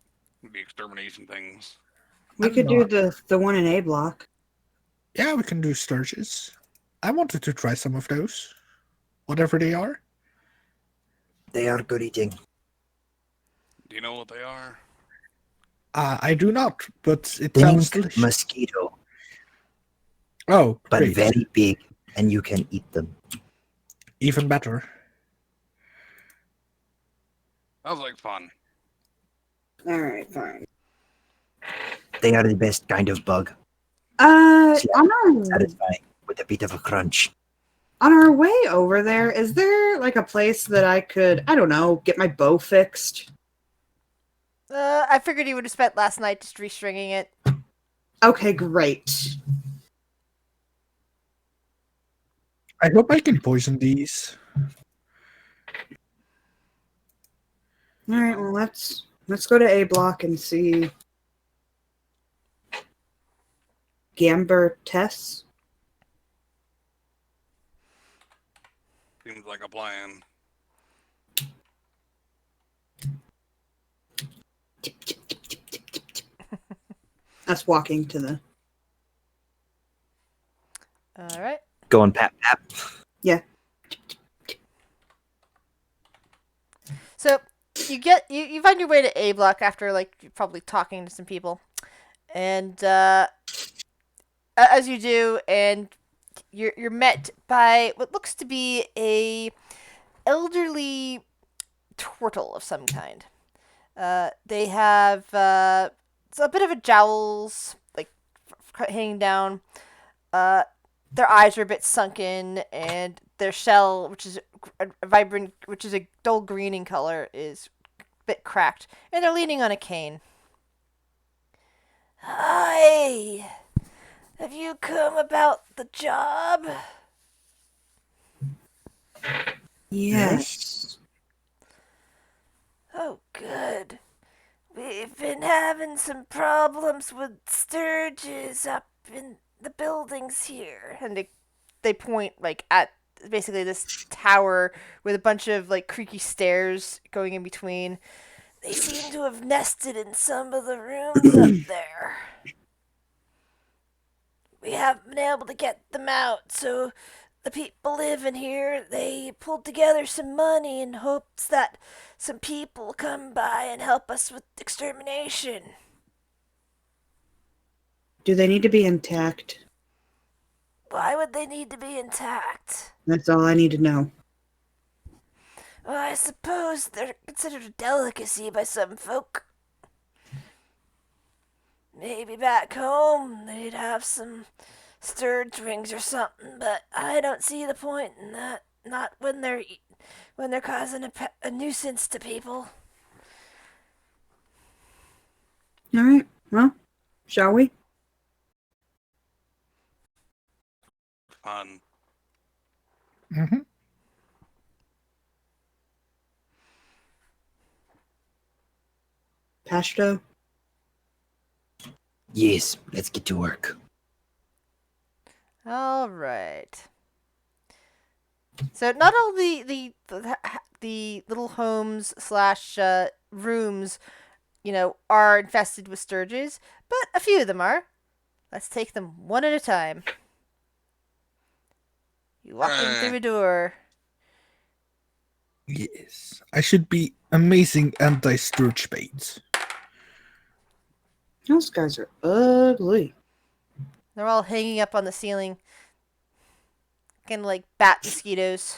the extermination things. We I'm could do not- the one in A block. Yeah, we can do sturges. I wanted to try some of those, whatever they are. They are good eating. Do you know what they are? I do not, but it Think sounds delicious. mosquito, Oh, but great. very big, and you can eat them. Even better. Sounds like fun. All right, fine. They are the best kind of bug. On Satisfying with a bit of a crunch. our way over there, is there like a place that I could, I don't know, get my bow fixed? I figured you would have spent last night just restringing it. Okay, great. I hope I can poison these. All right, well let's go to A block and see Gamber Tess. Seems like a plan. Us walking to the All right. Going pat pat. So you find your way to A block after like probably talking to some people, and as you do, and you're met by what looks to be a elderly turtle of some kind. They have it's a bit of a jowls like hanging down. Their eyes are a bit sunken, and their shell, which is a vibrant, which is a dull green in color, is a bit cracked, and they're leaning on a cane. Hi! Have you come about the job? yes. Oh, good. We've been having some problems with sturges up in the buildings here. And they point, like, at basically this tower with a bunch of, like, creaky stairs going in between. They seem to have nested in some of the rooms up there. We haven't been able to get them out, so the people living here, they pulled together some money in hopes that some people come by and help us with extermination. Do they need to be intact? Why would they need to be intact? That's all I need to know. Well, I suppose they're considered a delicacy by some folk. Maybe back home they'd have some stirred wings or something, but I don't see the point in that. Not when they're causing a nuisance to people. All right. Well, shall we? On Mm-hmm. Pashto? Yes, let's get to work. All right. So not all the little homes slash rooms, are infested with sturges, but a few of them are. Let's take them one at a time. You walk in through a door. Yes. I should be amazing anti-sturge bait. Those guys are ugly. They're all hanging up on the ceiling, kind of like bat mosquitoes.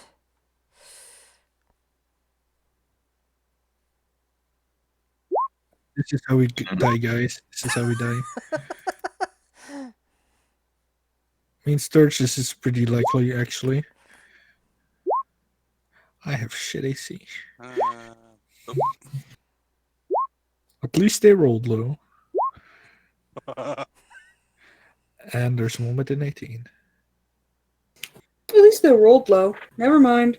This is how we die, guys. This is how we die. I mean, sturge, this is pretty likely, actually. I have shit AC. At least they rolled low. And there's one with an 18. At least they rolled low. Never mind.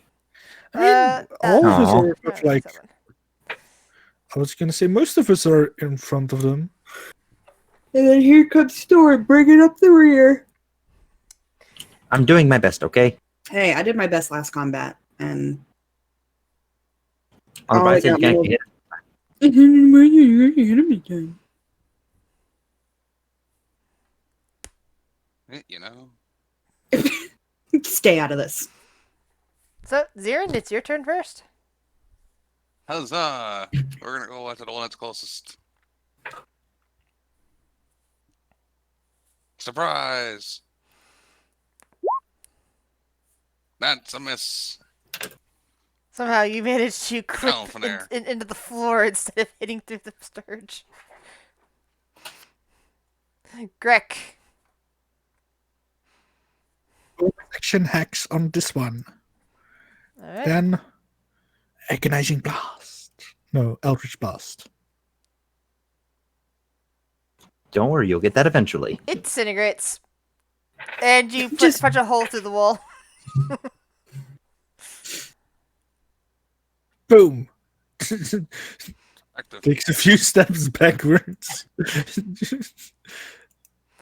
I mean, all of us Aw. are Alright, like, that one. I was gonna say most of us are in front of them. And then here comes Storm bringing up the rear. I'm doing my best, okay? Hey, I did my best last combat, and On the Oh, bright I side, got you can't more. get you know. Stay out of this. So, Zirin, it's your turn first. Huzzah! We're gonna go after the one that's closest. Surprise! That's a miss. Somehow you managed to clip Down from there. into the floor instead of hitting through the sturge. Greg. Action hacks on this one. Alright. Then agonizing blast. No, eldritch blast. Don't worry, you'll get that eventually. It disintegrates. And you Just- punch a hole through the wall. Boom. Active. Takes a few steps backwards.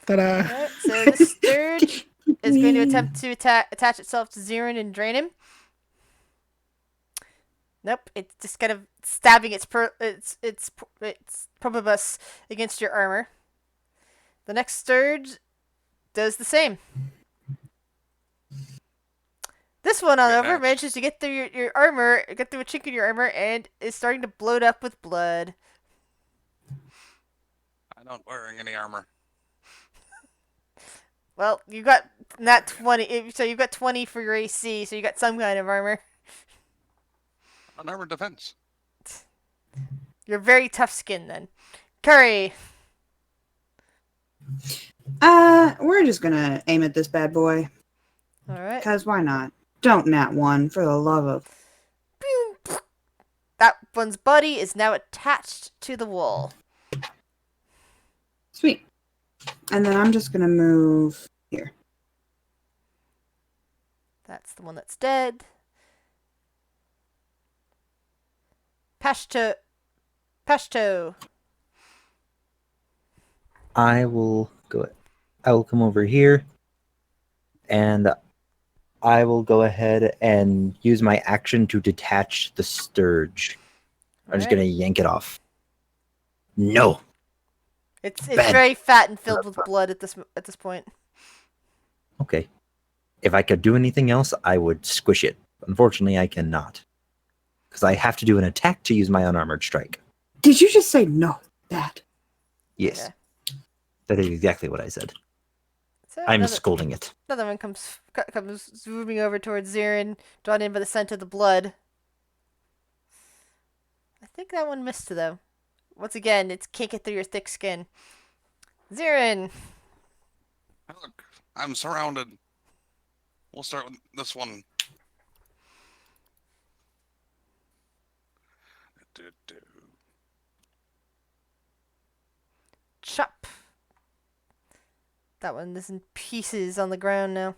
Ta-da. Alright, so the sturge is going to attempt to attach itself to Zirin and drain him. Nope, it's just kind of stabbing its proboscis against your armor. The next sturge does the same. This one, on Good over, match. manages to get through your armor, get through a chink in your armor, and is starting to bloat up with blood. I'm not wearing any armor. Well, you got not 20, so you've got 20 for your AC, so you got some kind of armor. An armored defense. You're very tough skin then. Curry. We're just gonna aim at this bad boy. Alright. Cause why not? Don't nat one, for the love of. That one's body is now attached to the wall. Sweet. And then I'm just gonna move here. That's the one that's dead. Pashto. I will come over here and I will go ahead and use my action to detach the sturge. I'm just Alright. gonna yank it off. No. It's Bad. very fat and filled with blood at this point. Okay. If I could do anything else, I would squish it. Unfortunately, I cannot. Because I have to do an attack to use my unarmored strike. Did you just say no? That. Yes. Yeah. That is exactly what I said. So I'm another, scolding it. another one comes zooming over towards Zirin, drawn in by the scent of the blood. think that one missed though. Once again, it can't get through your thick skin. Zirin. Look, I'm surrounded. We'll start with this one. Chop. That one is in pieces on the ground now.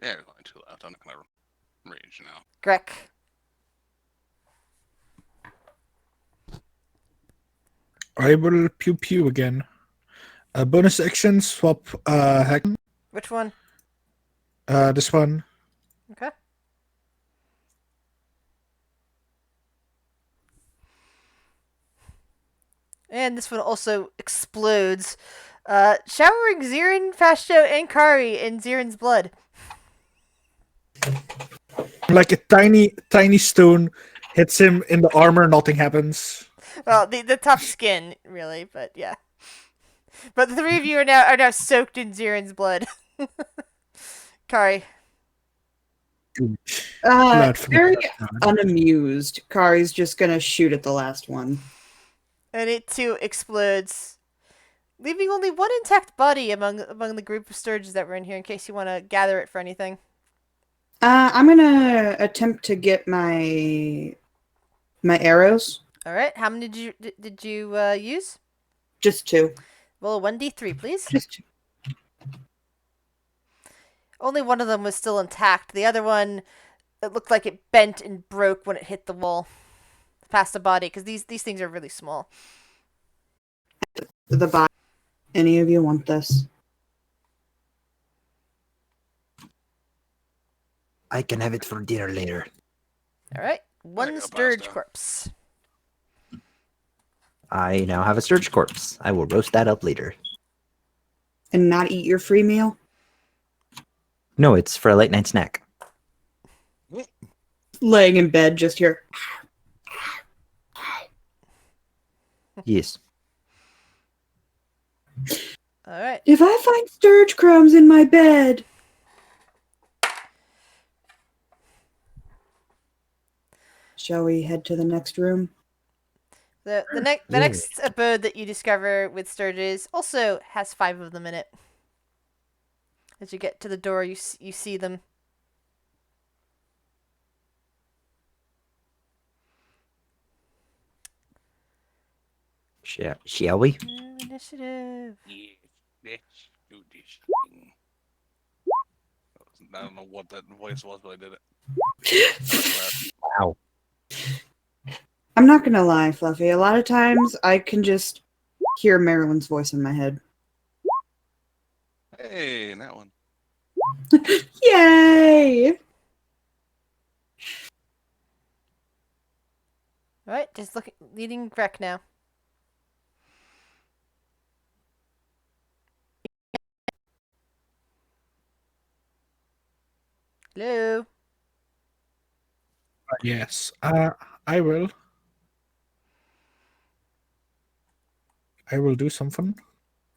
Yeah, there's only 2 left. I'm not gonna rage now. Grek. I will pew pew again. Bonus action, swap hack. Which one? This one. Okay. And this one also explodes, showering Zirin, Fashto, and Kari in Zirin's blood. Like a tiny stone hits him in the armor, nothing happens. Well, the tough skin, really, but yeah. But the 3 of you are now soaked in Zirin's blood. Kari. Blood from Very the background. unamused. Kari's just gonna shoot at the last one. And it too explodes, leaving only one intact body among the group of sturges that were in here, in case you want to gather it for anything. I'm gonna attempt to get my arrows. All right, how many did you use? Just 2. Roll a 1d3, please. Just 2. Only one of them was still intact. The other one, it looked like it bent and broke when it hit the wall, past the body, because these things are really small. The body. Any of you want this? I can have it for dinner later. All right, one go, sturge pasta. corpse. I now have a sturge corpse. I will roast that up later. And not eat your free meal? No, it's for a late night snack. Laying in bed, just here. Yes. All right. If I find sturge crumbs in my bed. Shall we head to the next room? The next abode that you discover with sturges also has 5 of them in it. As you get to the door, you see them. Shall we? Initiative. Yes, let's do this thing. I don't know what that voice was, but I did it. Wow. I'm not gonna lie, Fluffy. A lot of times I can just hear Marilyn's voice in my head. Hey, that one. Yay! All right, just leading Grek now. Hello. Yes. I will. I will do something.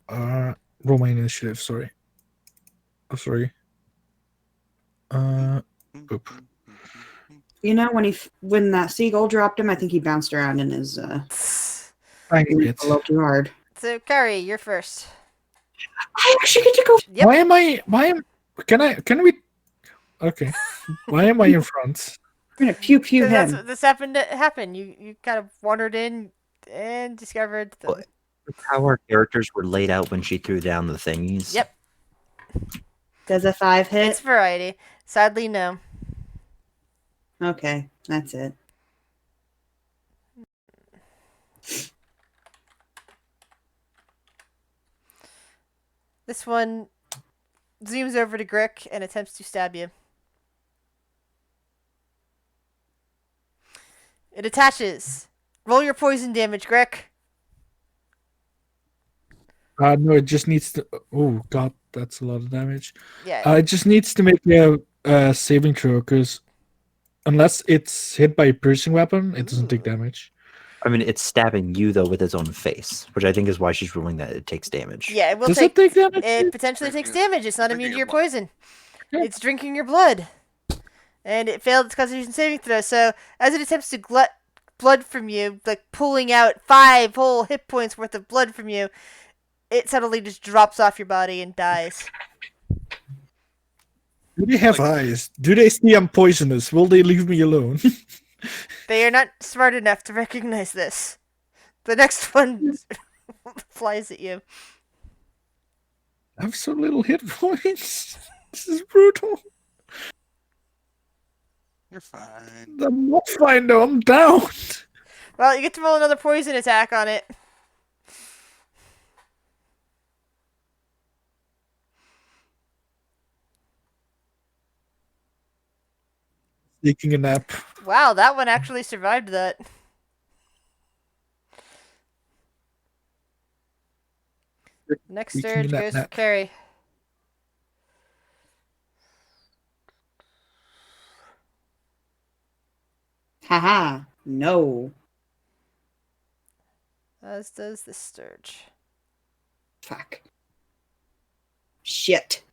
Roll my initiative. Sorry. Oh, sorry. Oop. You know, when that seagull dropped him, I think he bounced around in his Thank a you. little too hard. So, Kari, you're first. I actually get to go. Yep. Can we? Okay. Why am I in front? I'm gonna pew pew That's him. what this happened to happen. You kind of wandered in and discovered them. Well, That's how our characters were laid out when she threw down the thingies. Yep. Does a 5 hit? It's variety. Sadly, no. Okay, that's it. This one zooms over to Grick and attempts to stab you. It attaches. Roll your poison damage, Grick. No, it just needs to. Oh God, that's a lot of damage. Yeah. It just needs to make a saving throw because unless it's hit by a piercing weapon, it doesn't take damage. I mean, it's stabbing you though with its own face, which I think is why she's ruling that it takes damage. Yeah, it will Does take. it take damage? It potentially takes damage. It's not Drinking immune to your your blood. poison. Yeah. It's drinking your blood. And it failed its Constitution saving throw. So as it attempts to glut blood from you, like pulling out 5 whole hit points worth of blood from you, it suddenly just drops off your body and dies. Do they have eyes? Do they see I'm poisonous? Will they leave me alone? They are not smart enough to recognize this. The next one flies at you. I have so little hit points. This is brutal. You're fine. I'm not fine though. I'm down. Well, you get to roll another poison attack on it. Taking a nap. Wow, that one actually survived that. Next Taking a surge goes for nap. Carrie. Haha. No. As does this surge. Fuck. Shit.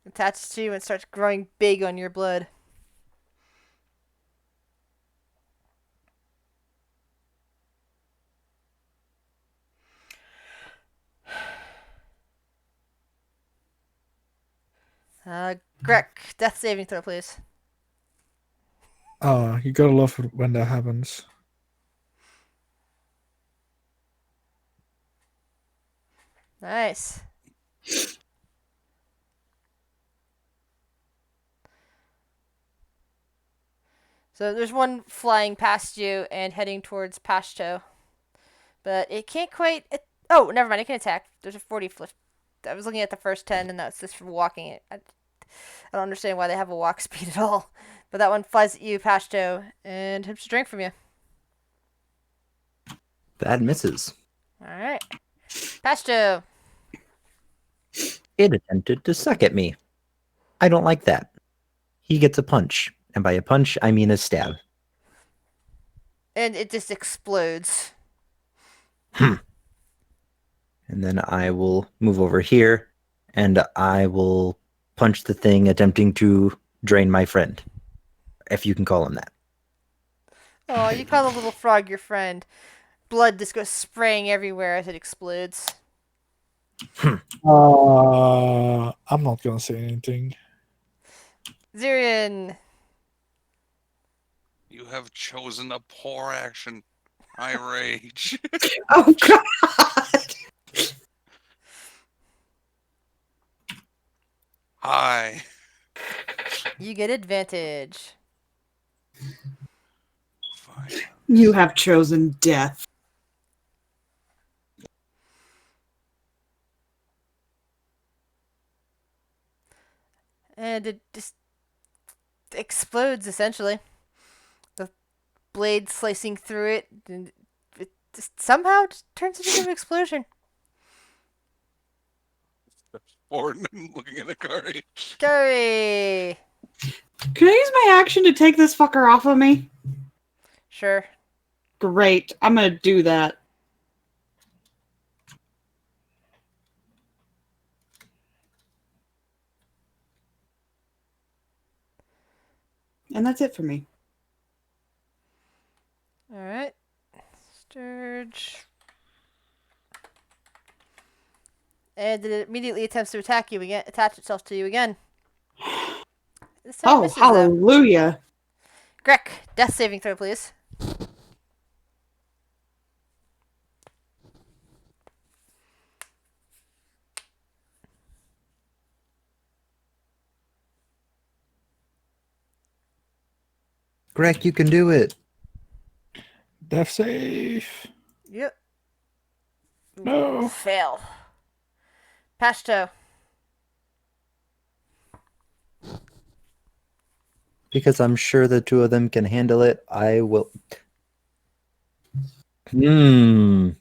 Attaches to you and starts growing big on your blood. Greg, death saving throw, please. Oh, you gotta love it when that happens. Nice. So there's one flying past you and heading towards Pashto. But it can't quite... Oh, never mind. It can attack. There's a 40 flip. I was looking at the first 10, and that's just for walking. I don't understand why they have a walk speed at all. But that one flies at you, Pashto, and attempts to drink from you. That misses. Alright. Pashto. It attempted to suck at me. I don't like that. He gets a punch. And by a punch, I mean a stab. And it just explodes. And then I will move over here, and I will punch the thing attempting to drain my friend. If you can call him that. Oh, you call the little frog your friend. Blood just goes spraying everywhere as it explodes. I'm not gonna say anything. Zirian. You have chosen a poor action. I rage. Oh god. Hi. You get advantage. Fine. You have chosen death. And it just explodes, essentially. The blade slicing through it, and it just somehow just turns into an explosion. Forward and looking at Akari. Gary! Can I use my action to take this fucker off of me? Sure. Great. I'm gonna do that. And that's it for me. Alright. Sturge. And it immediately attempts to attack you again, attach itself to you again. This time Oh, misses, though. hallelujah. Greg, death saving throw, please. Greg, you can do it. Death save. Yep. No. Fail. Pashto. Because I'm sure the two of them can handle it, I will. I'm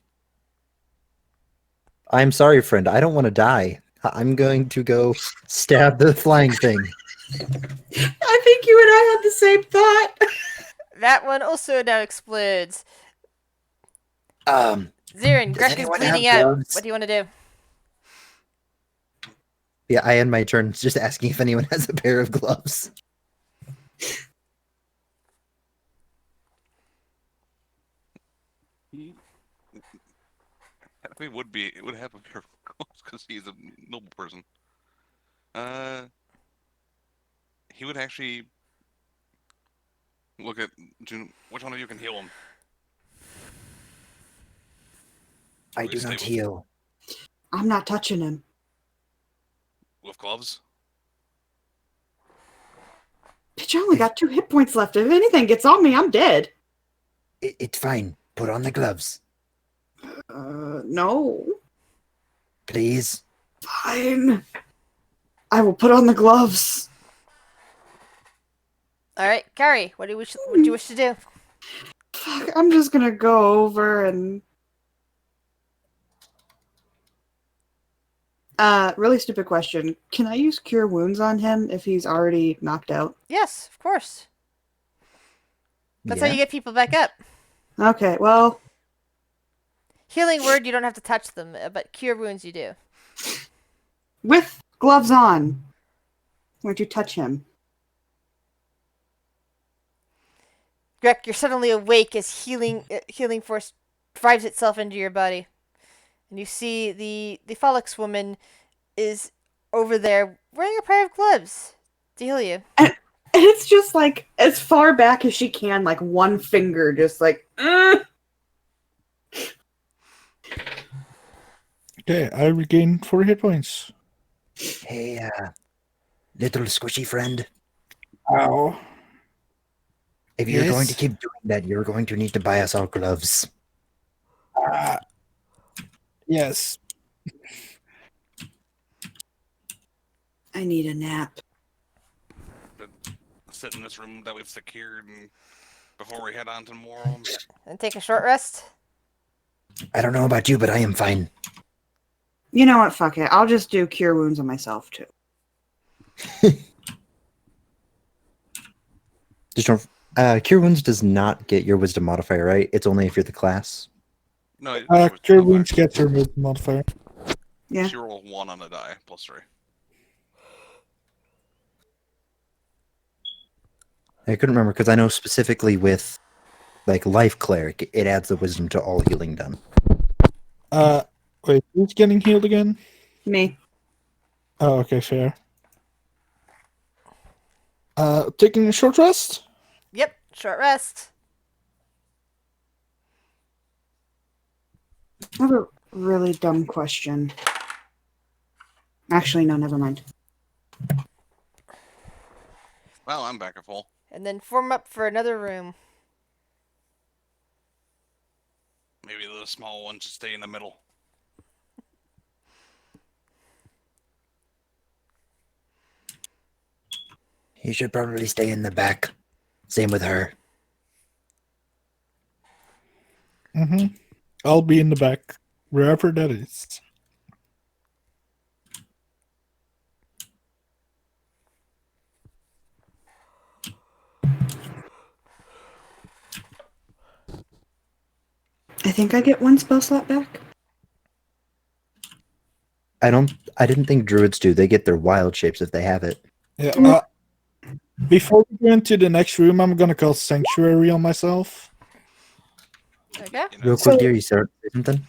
sorry, friend. I don't want to die. I'm going to go stab the flying thing. I think you and I had the same thought. That one also now explodes. Does Zirin, Greg is anyone bleeding have out. gloves? What do you want to do? Yeah, I end my turn just asking if anyone has a pair of gloves. It would have a pair of gloves because he's a noble person. He would actually look at June. Which one of you can heal him? I We do stay not with- heal. I'm not touching him. With gloves? Bitch, I only got 2 hit points left. If anything gets on me, I'm dead. It's fine. Put on the gloves, No. please. Fine. I will put on the gloves. All right, Carrie, what do you wish to do? Fuck, I'm just gonna go over and... really stupid question. Can I use Cure Wounds on him if he's already knocked out? Yes, of course. That's how Yeah. you get people back up. Okay, well, Healing word, you don't have to touch them, but cure wounds, you do. with gloves on, where'd you touch him? Greg, you're suddenly awake as healing force drives itself into your body, and you see the Phollix woman is over there wearing a pair of gloves to heal you. And it's just like, as far back as she can, like one finger, just like, Okay, I regained 4 hit points. Hey, little squishy friend. Ow. If you're going to Yes? keep doing that, you're going to need to buy us all gloves. Yes. I need a nap. Sit in this room that we've secured and before we head on to more. And take a short rest. I don't know about you, but I am fine. You know what? Fuck it. I'll just do Cure Wounds on myself, too. Just don't. Cure Wounds does not get your Wisdom modifier, right? It's only if you're the class. No, Cure Wounds gets removed modifier. Yeah. You roll 1 on the die, +3. I couldn't remember because I know specifically with like Life Cleric, it adds the Wisdom to all healing done. Wait, who's getting healed again? Me. Oh, okay, fair. Taking a short rest? Yep, short rest. I have a really dumb question. Actually, no, never mind. Well, I'm back at full. And then form up for another room. Maybe the small one should stay in the middle. You should probably stay in the back. Same with her. Mm-hmm. I'll be in the back, wherever that is. I think I get 1 spell slot back. I didn't think druids do. They get their wild shapes if they have it. Yeah. Before we go into the next room, I'm gonna call Sanctuary on myself. Okay. You know, Real quick, dear, you start something?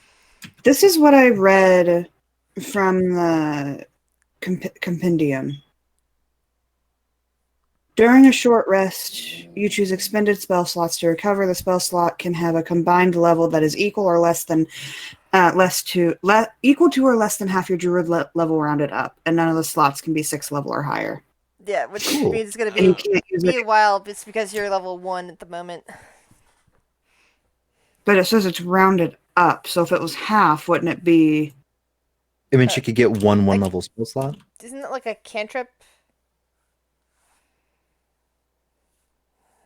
This is what I read from the compendium. During a short rest, you choose expended spell slots to recover. The spell slot can have a combined level that is equal or less than equal to or less than half your druid level rounded up, and none of the slots can be 6th level or higher. Yeah, which Cool. means it's gonna And you be can't use a it, while. It's because you're level 1 at the moment. but it says it's rounded up. So if it was half, wouldn't it be? I mean, she could get one like- level spell slot. Isn't it like a cantrip?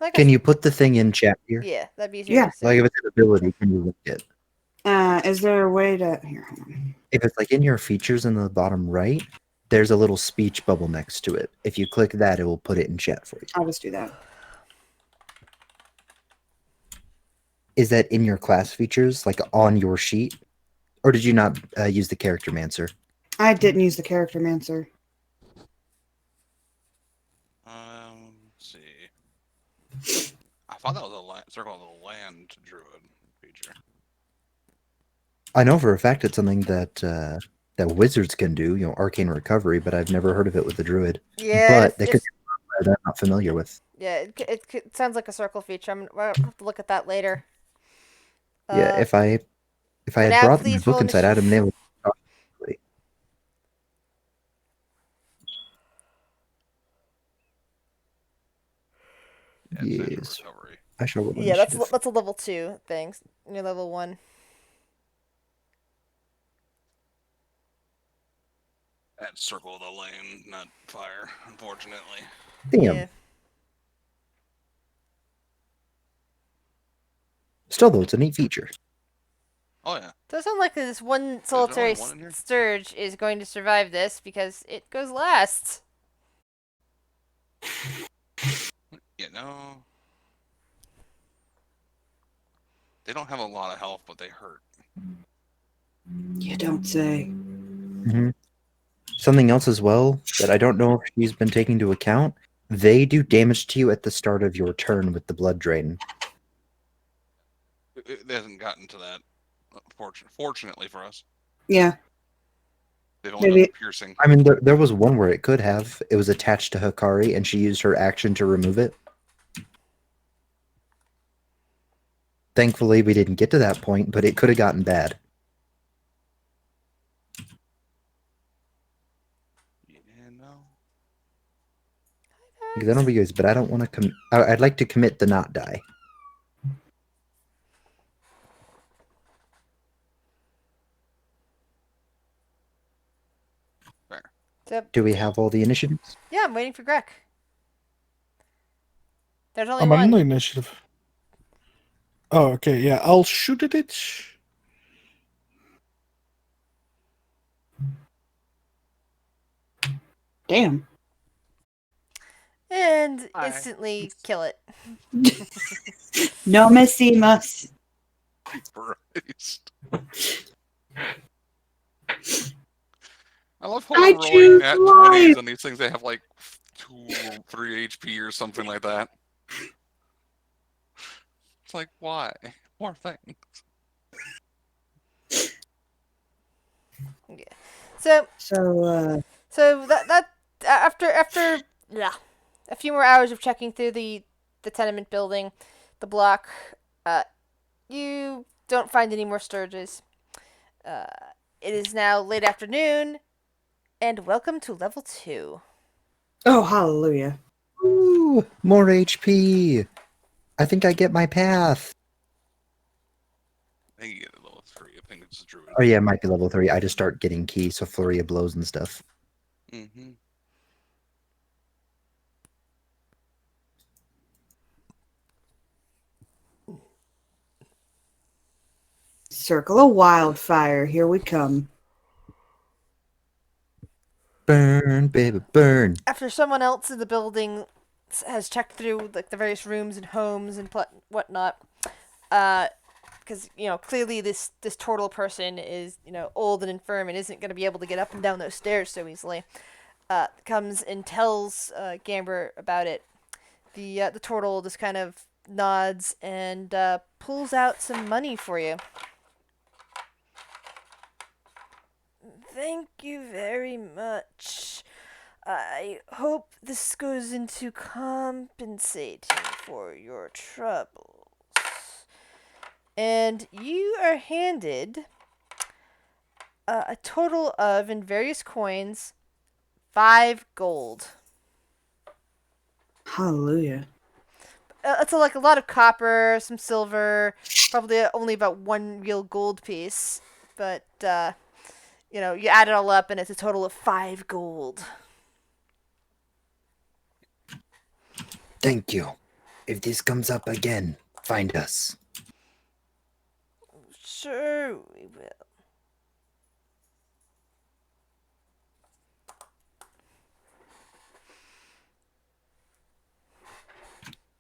Like Can you put the thing in chat here? Yeah, that'd be easier. Yeah. To say. Like if it's an ability, can you look it? Is there a way to? Here, hold on. If it's like in your features in the bottom right, there's a little speech bubble next to it. If you click that, it will put it in chat for you. I'll just do that. Is that in your class features, like on your sheet? Or did you not use the character mancer? I didn't use the character mancer. see. I thought that was a circle of the land druid feature. I know for a fact it's something that that wizards can do, arcane recovery, but I've never heard of it with the druid. Yeah, But they could that I'm not familiar with. yeah, it sounds like a circle feature. I'll have to look at that later. Yeah, if I for had now, brought my please book roll inside, I'd have been able to Yeah, it's natural Yes. recovery. I shall roll Yeah, that's initiative. that's a level 2 thing. You're level 1. That's circle of the lane, not fire, unfortunately. Damn. Yeah. Still, though, it's a neat feature. Oh yeah. Does sound like this one only solitary one in here? sturge is going to survive this because it goes last. You know, they don't have a lot of health, but they hurt. You don't say. hmm Something else as well that I don't know if she's been taking into account. They do damage to you at the start of your turn with the blood drain. It hasn't gotten to that. Fortunately for us, Yeah. they've only Maybe- done piercing. I mean, there was one where it could have. It was attached to Hikari, and she used her action to remove it. Thankfully, we didn't get to that point, but it could have gotten bad. You know. Because I don't know about you guys, but I don't want to I'd like to commit to not die. So, Do we have all the initiatives? yeah, I'm waiting for Greg. There's only I'm one. on the initiative. Oh, okay. Yeah, I'll shoot at it. Damn. And Hi. instantly kill it. No mesimas. Christ. I love how I we're rolling choose at life. 20s on these things. They have like 2 or 3 HP or something like that. It's like, why? More things. So So, that after yeah, a few more hours of checking through the tenement building, the block, you don't find any more sturges. It is now late afternoon, and welcome to level 2. oh, hallelujah. Ooh, more HP. I think I get my path. I think you get a level 3. I think it's a druid. Oh yeah, it might be level 3. I just start getting keys, so flurry of blows and stuff. Mm-hmm. Circle of wildfire. Here we come. Burn, baby, burn. After someone else in the building has checked through like the various rooms and homes and whatnot, because clearly this turtle person is old and infirm and isn't going to be able to get up and down those stairs so easily. Comes and tells Gamber about it. The turtle just kind of nods and pulls out some money for you. Thank you very much. I hope this goes into compensating for your troubles. And you are handed a total of, in various coins, 5 gold. Hallelujah. It's like a lot of copper, some silver, probably only about 1 real gold piece. But, you add it all up and it's a total of 5 gold. Thank you. If this comes up again, find us. Sure, we will.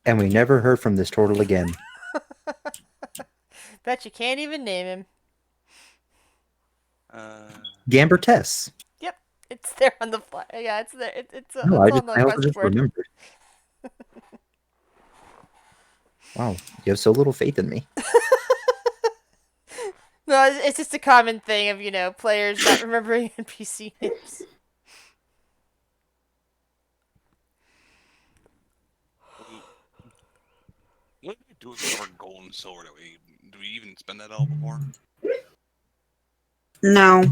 And we never heard from this turtle again. Bet you can't even name him. Gamber Tess. It's there on the fly. Yeah, it's there. It's No, it's on the I also quest just board. remembered. Wow, you have so little faith in me. No, it's just a common thing of, players not remembering NPC names. What do we do with our gold and silver? Do we even spend that all before? No,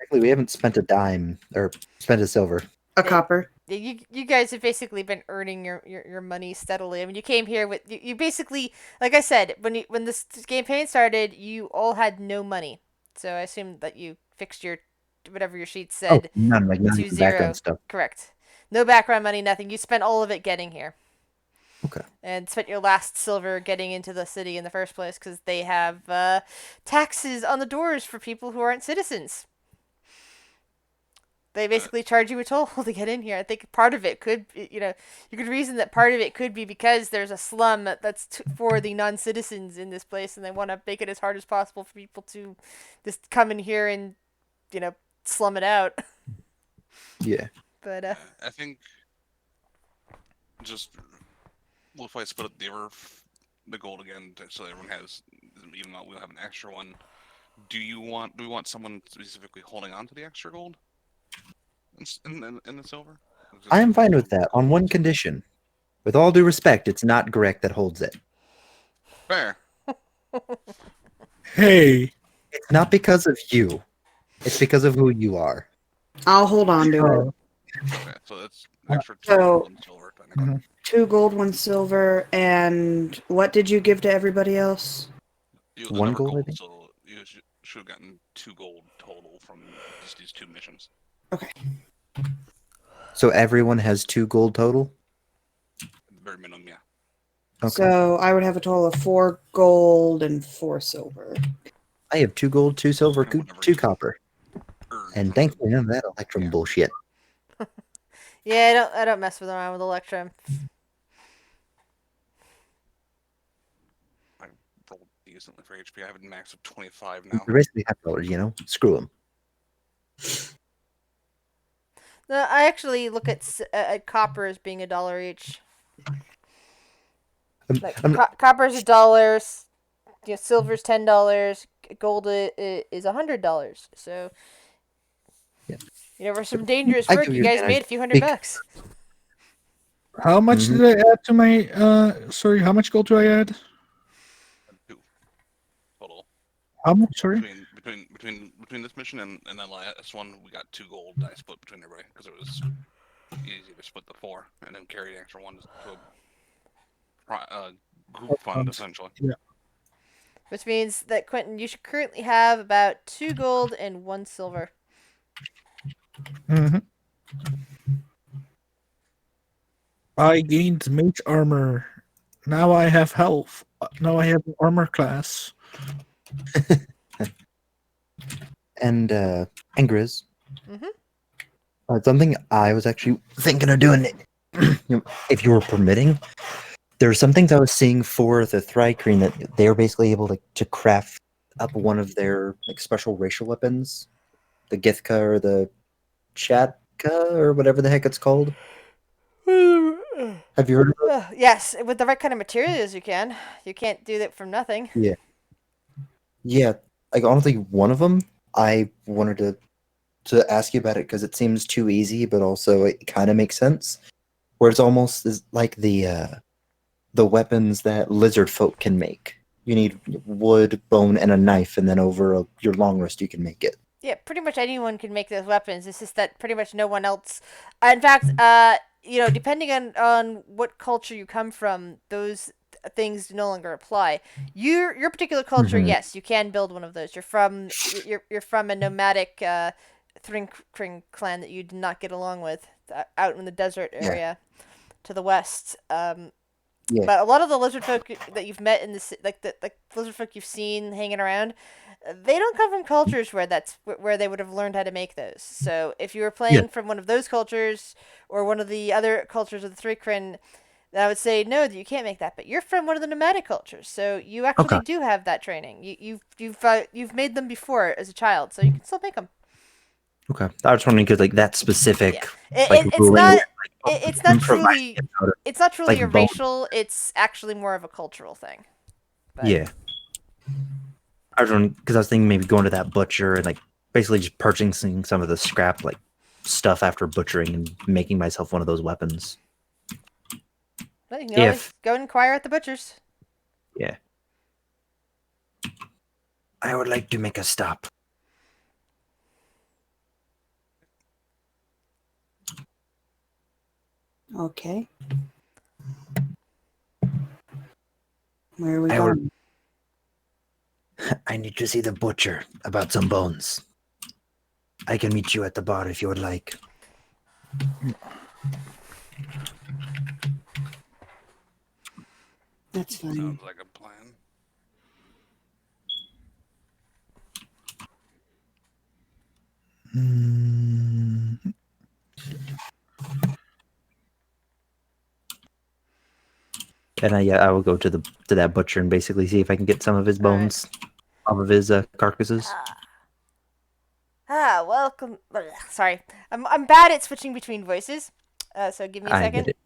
Actually, we haven't spent a dime or spent a silver. a copper. You guys have basically been earning your money steadily. I mean, you came here with you basically, like I said, when this campaign started, you all had no money. So I assume that you fixed your whatever your sheet Oh, said none, like none to of the 0. background stuff. Correct. No background money, nothing. You spent all of it getting here. Okay. And spent your last silver getting into the city in the first place because they have taxes on the doors for people who aren't citizens. They basically charge you a toll to get in here. I think part of it could, you could reason that part of it could be because there's a slum that's for the non-citizens in this place, and they want to make it as hard as possible for people to just come in here and, slum it out. Yeah. But I think just well, if I split up the gold again, so everyone has, even though we'll have an extra one. Do we want someone specifically holding on to the extra gold? In the silver? I am fine with that on one condition. With all due respect, it's not Greg that holds it. Fair. Hey, It's not because of you. It's because of who you are. I'll hold on to it. Okay, so that's extra So- 2 gold and silver. Technically. Mhm. 2 gold, 1 silver, and what did you give to everybody else? One Another gold, I think? so you should have gotten 2 gold total from just these 2 missions. Okay. So everyone has 2 gold total? At the very minimum, yeah. Okay. So I would have a total of 4 gold and 4 silver. I have 2 gold, 2 silver, And whatever 2 you copper. earned And from thankfully none of that Electrum Yeah. bullshit. yeah, I don't mess around with Electrum. I rolled decently for HP. I have a max of 25 now. They're basically $5, Screw them. No, I actually look at copper as being $1 each. Like copper's $1, silver's $10, gold is $100. So, Yeah. for some dangerous I work, give you you guys that. made a few $100 Big- bucks. how much did I add to my? Sorry, how much gold do I add? 2 total. How much? Sorry. Between this mission and the last one, we got 2 gold that I split between everybody because it was easy to split the 4 and then carry the extra 1 to a group fund essentially. Yeah. Which means that, Quentin, you should currently have about 2 gold and 1 silver. Mm-hmm. I gained mage armor. Now I have health. Now I have an armor class. And Grizz. Mhm. Something I was actually thinking of doing, if you were permitting, there's some things I was seeing for the Thrycreen that they were basically able to craft up one of their special racial weapons, the Githka or the Chatka or whatever the heck it's called. Have you heard of it? Yes, with the right kind of materials, you can. You can't do that from nothing. Yeah, like honestly, one of them I wanted to ask you about it because it seems too easy, but also it kind of makes sense. Where it's almost like the weapons that lizard folk can make. You need wood, bone, and a knife, and then over your long rest you can make it. Yeah, pretty much anyone can make those weapons. It's just that pretty much no one else. In fact, depending on what culture you come from, those things no longer apply. Your particular culture, Mhm. yes, you can build one of those. You're from a nomadic Thrinkring clan that you did not get along with out in the desert area to the west. Yeah. But a lot of the lizard folk that you've met in this, like lizard folk you've seen hanging around, they don't come from cultures where they would have learned how to make those. So if you were playing from one of those cultures or one of the other cultures of the Thrinkrin, I would say no, you can't make that. But you're from one of the nomadic cultures, so you actually do have that training. You've made them before as a child, so you can still make them. Okay, I was wondering because that specific It's ruling not. it's not Provide truly it out of- it's not truly like a bone. racial. It's actually more of a cultural thing. But, Yeah. I was because I was thinking maybe going to that butcher and like basically just purchasing some of the scrap like stuff after butchering and making myself one of those weapons. But you can always If go and inquire at the butcher's. yeah. I would like to make a stop. Okay. Where are we I going? I need to see the butcher about some bones. I can meet you at the bar if you would like. That's fine. Sounds like a plan. And I will go to that butcher and basically see if I can get some of his All right. bones off of his carcasses. Welcome. Sorry, I'm bad at switching between voices. So give me a I second. get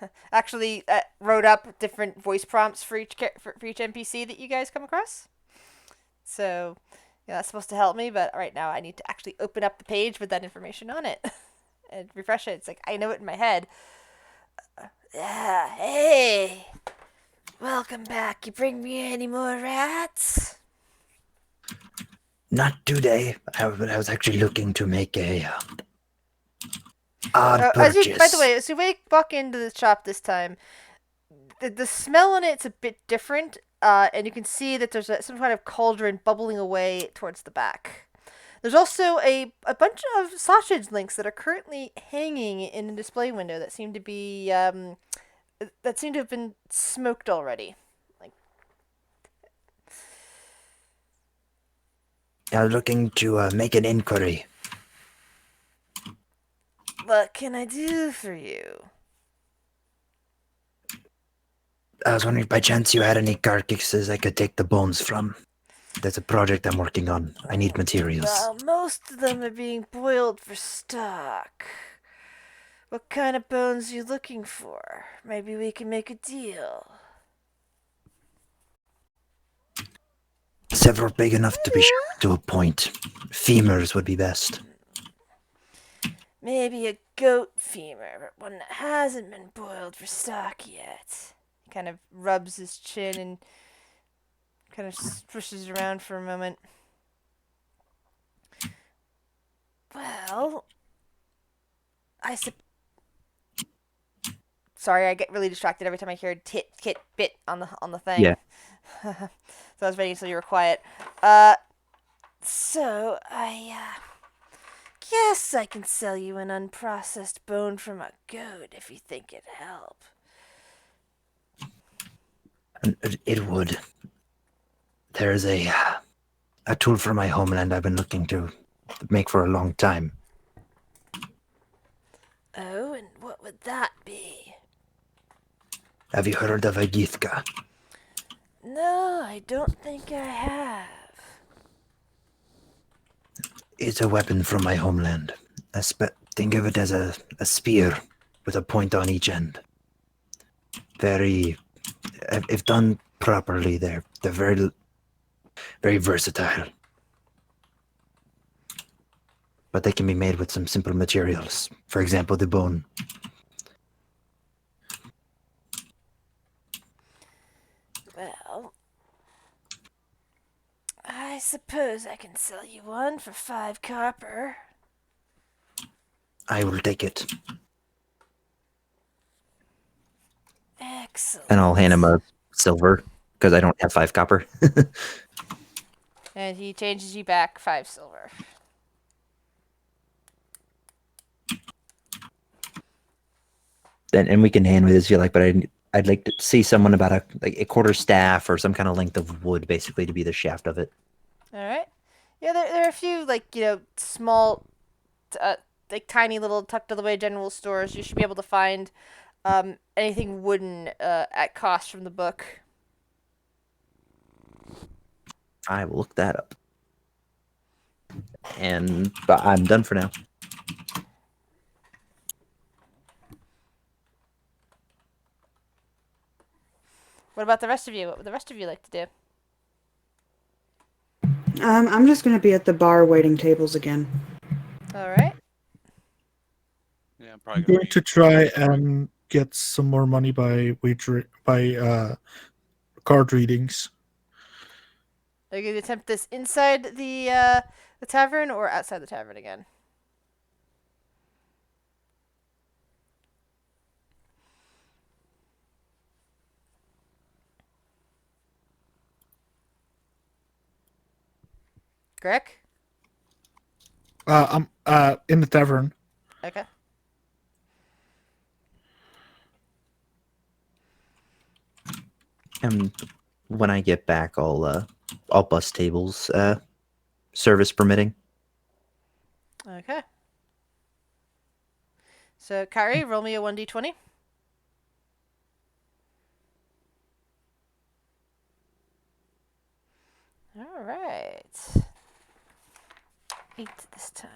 it. Actually, wrote up different voice prompts for each for each NPC that you guys come across. So, yeah, that's supposed to help me. But right now, I need to actually open up the page with that information on it and refresh it. It's like I know it in my head. Yeah. Hey. Welcome back. You bring me any more rats? Not today. I was actually looking to make a odd As purchase. you, by the way, as you walk into the shop this time, the smell on it's a bit different, and you can see that there's some kind of cauldron bubbling away towards the back. There's also a bunch of sausage links that are currently hanging in a display window that seem to be that seem to have been smoked already. I was looking to make an inquiry. What can I do for you? I was wondering if by chance you had any carcasses I could take the bones from. There's a project I'm working on. I need materials. Well, most of them are being boiled for stock. What kind of bones are you looking for? Maybe we can make a deal. Several big enough to be shot to a point. Femurs would be best. Maybe a goat femur, but one that hasn't been boiled for stock yet. He kind of rubs his chin and kind of swishes around for a moment. Well, Sorry, I get really distracted every time I hear tit, kit, bit on the thing. Yeah. So I was waiting until you were quiet. So I guess I can sell you an unprocessed bone from a goat if you think it'd help. It would. There's a tool from my homeland I've been looking to make for a long time. Oh, and what would that be? Have you heard of a Githka? No, I don't think I have. It's a weapon from my homeland. Think of it as a spear with a point on each end. Very, if done properly, they're very, very versatile. But they can be made with some simple materials. For example, the bone. Well, I suppose I can sell you one for 5 copper. I will take it. Excellent. And I'll hand him a silver, because I don't have 5 copper. And he changes you back 5 silver. And we can hand me this if you like, but I'd like to see someone about a quarter staff or some kind of length of wood, basically, to be the shaft of it. All right. Yeah, there are a few small, tiny little tucked away general stores. You should be able to find anything wooden at cost from the book. I will look that up. But I'm done for now. What about the rest of you? What would the rest of you like to do? I'm just gonna be at the bar waiting tables again. All right. Yeah, I'm I'm probably going to try and get some more money by card readings. Are you going to attempt this inside the tavern or outside the tavern again? Greg? I'm in the tavern. Okay. And when I get back, I'll bus tables, service permitting. Okay. So, Kari, roll me a 1d20. All right. 8 this time.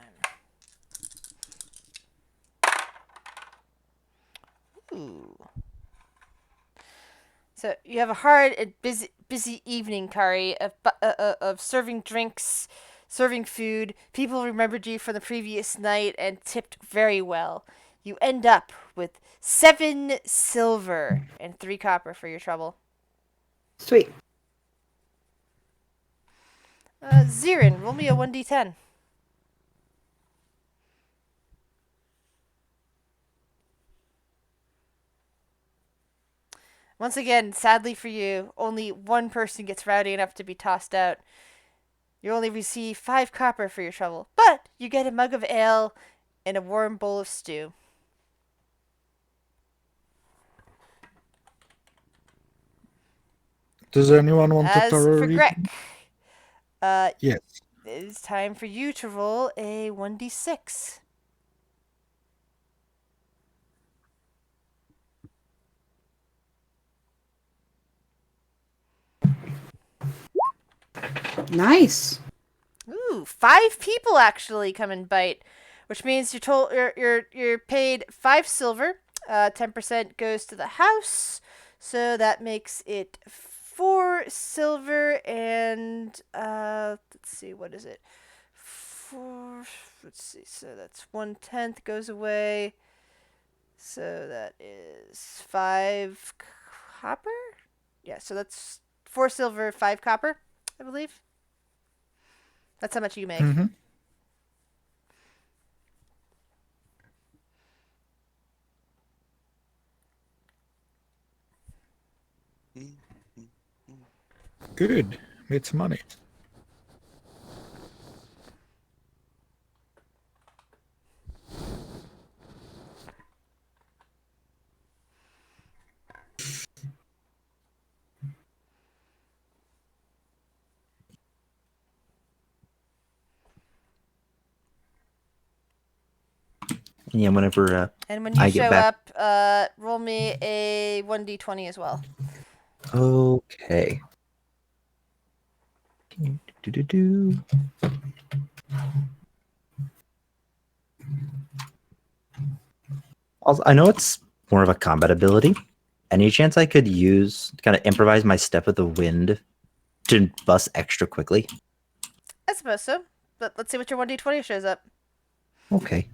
Ooh. So you have a hard and busy evening, Kari, of serving drinks, serving food. People remembered you from the previous night and tipped very well. You end up with 7 silver and 3 copper for your trouble. Sweet. Zirin, roll me a 1d10. Once again, sadly for you, only one person gets rowdy enough to be tossed out. You only receive 5 copper for your trouble, but you get a mug of ale and a warm bowl of stew. Does anyone want a As thorough for reading? Greg, Yes. it's time for you to roll a 1d6. Nice. Ooh, 5 people actually come and bite, which means you're paid 5 silver. 10% goes to the house, so that makes it 4 silver and let's see, what is it? 4. Let's see. So that's 1/10 goes away. So that is 5 copper. Yeah. So that's 4 silver, 5 copper, I believe. That's how much you make. Mm-hmm. Good. Made some money. And yeah, whenever And when you I get show back. up, roll me a 1d20 as well. Okay. Do-do-do. Also, I know it's more of a combat ability. Any chance I could use kind of improvise my step of the wind to bust extra quickly? I suppose so. But let's see what your 1d20 shows up. Okay.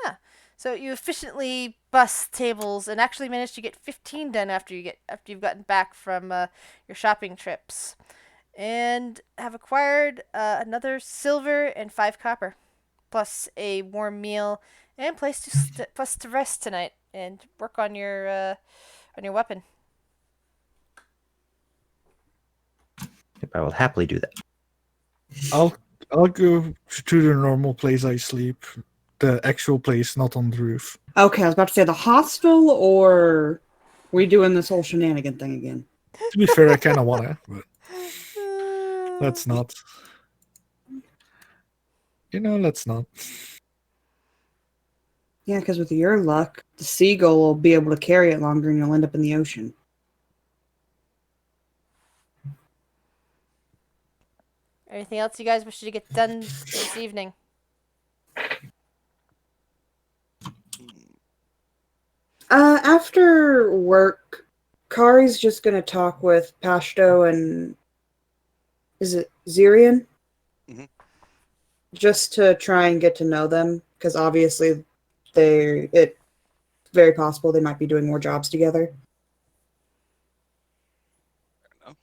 Yeah. So you efficiently bust tables and actually managed to get 15 done after you've gotten back from your shopping trips, and have acquired another silver and 5 copper, plus a warm meal and plus to rest tonight and work on your weapon. I will happily do that. I'll go to the normal place I sleep. The actual place, not on the roof. Okay, I was about to say the hostel, or we doing this whole shenanigan thing again? To be fair, I kind of wanna, but let's not. Let's not. Yeah, because with your luck, the seagull will be able to carry it longer and you'll end up in the ocean. Anything else you guys wish to get done this evening? After work, Kari's just gonna talk with Pashto and is it Zirian? Mhm. Just to try and get to know them, because obviously it's very possible they might be doing more jobs together. enough.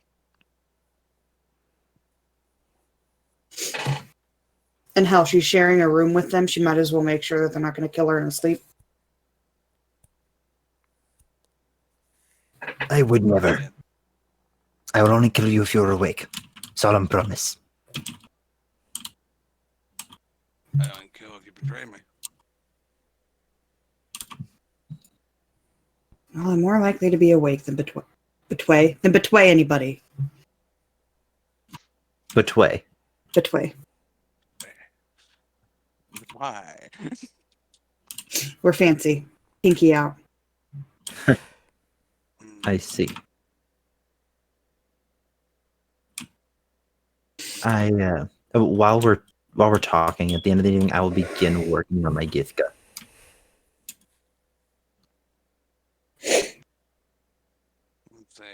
And hell, she's sharing a room with them. She might as well make sure that they're not going to kill her in her sleep. I would never. Yeah. I will only kill you if you're awake. Solemn promise. I don't kill if you betray me. Well, I'm more likely to be awake than betray anybody. Betway. Betray. But why? We're fancy. Pinky out. I see. While we're talking, at the end of the evening, I will begin working on my Githka. Let's see.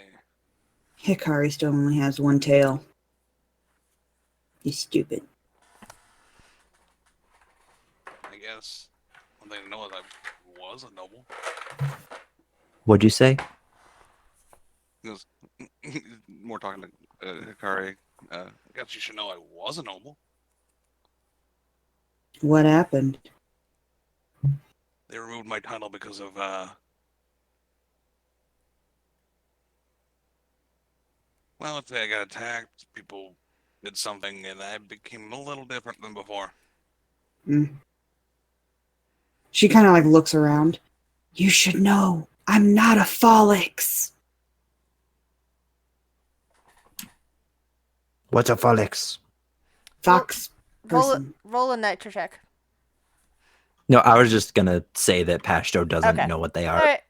Hikari still only has one tail. He's stupid. I guess one thing to know is I was a noble. What'd you say? He goes, more talking to Hikari. I guess you should know I was a noble. What happened? They removed my title because of well, let's say I got attacked, people did something, and I became a little different than before. She kind of like looks around. You should know, I'm not a Folix. What's a Folix? Fox Roll, person. roll a nitro check. No, I was just gonna say that Pashto doesn't Okay. know what they All are. right.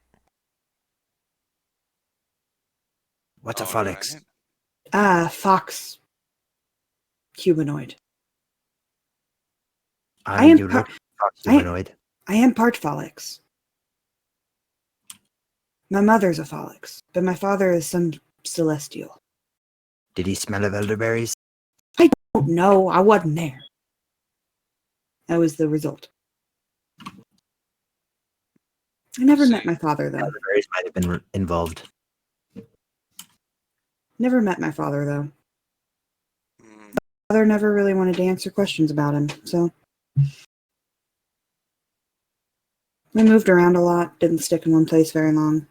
What's a All Folix? right. Fox. Humanoid. I am do par- look Fox I- humanoid. I am part Folix. My mother's a Folix, but my father is some celestial. Did he smell of elderberries? Oh no, I wasn't there. That was the result. I never met my father though. Elderberries might have been involved. Never met my father though. Mm, Father never really wanted to answer questions about him, so we moved around a lot, didn't stick in one place very long.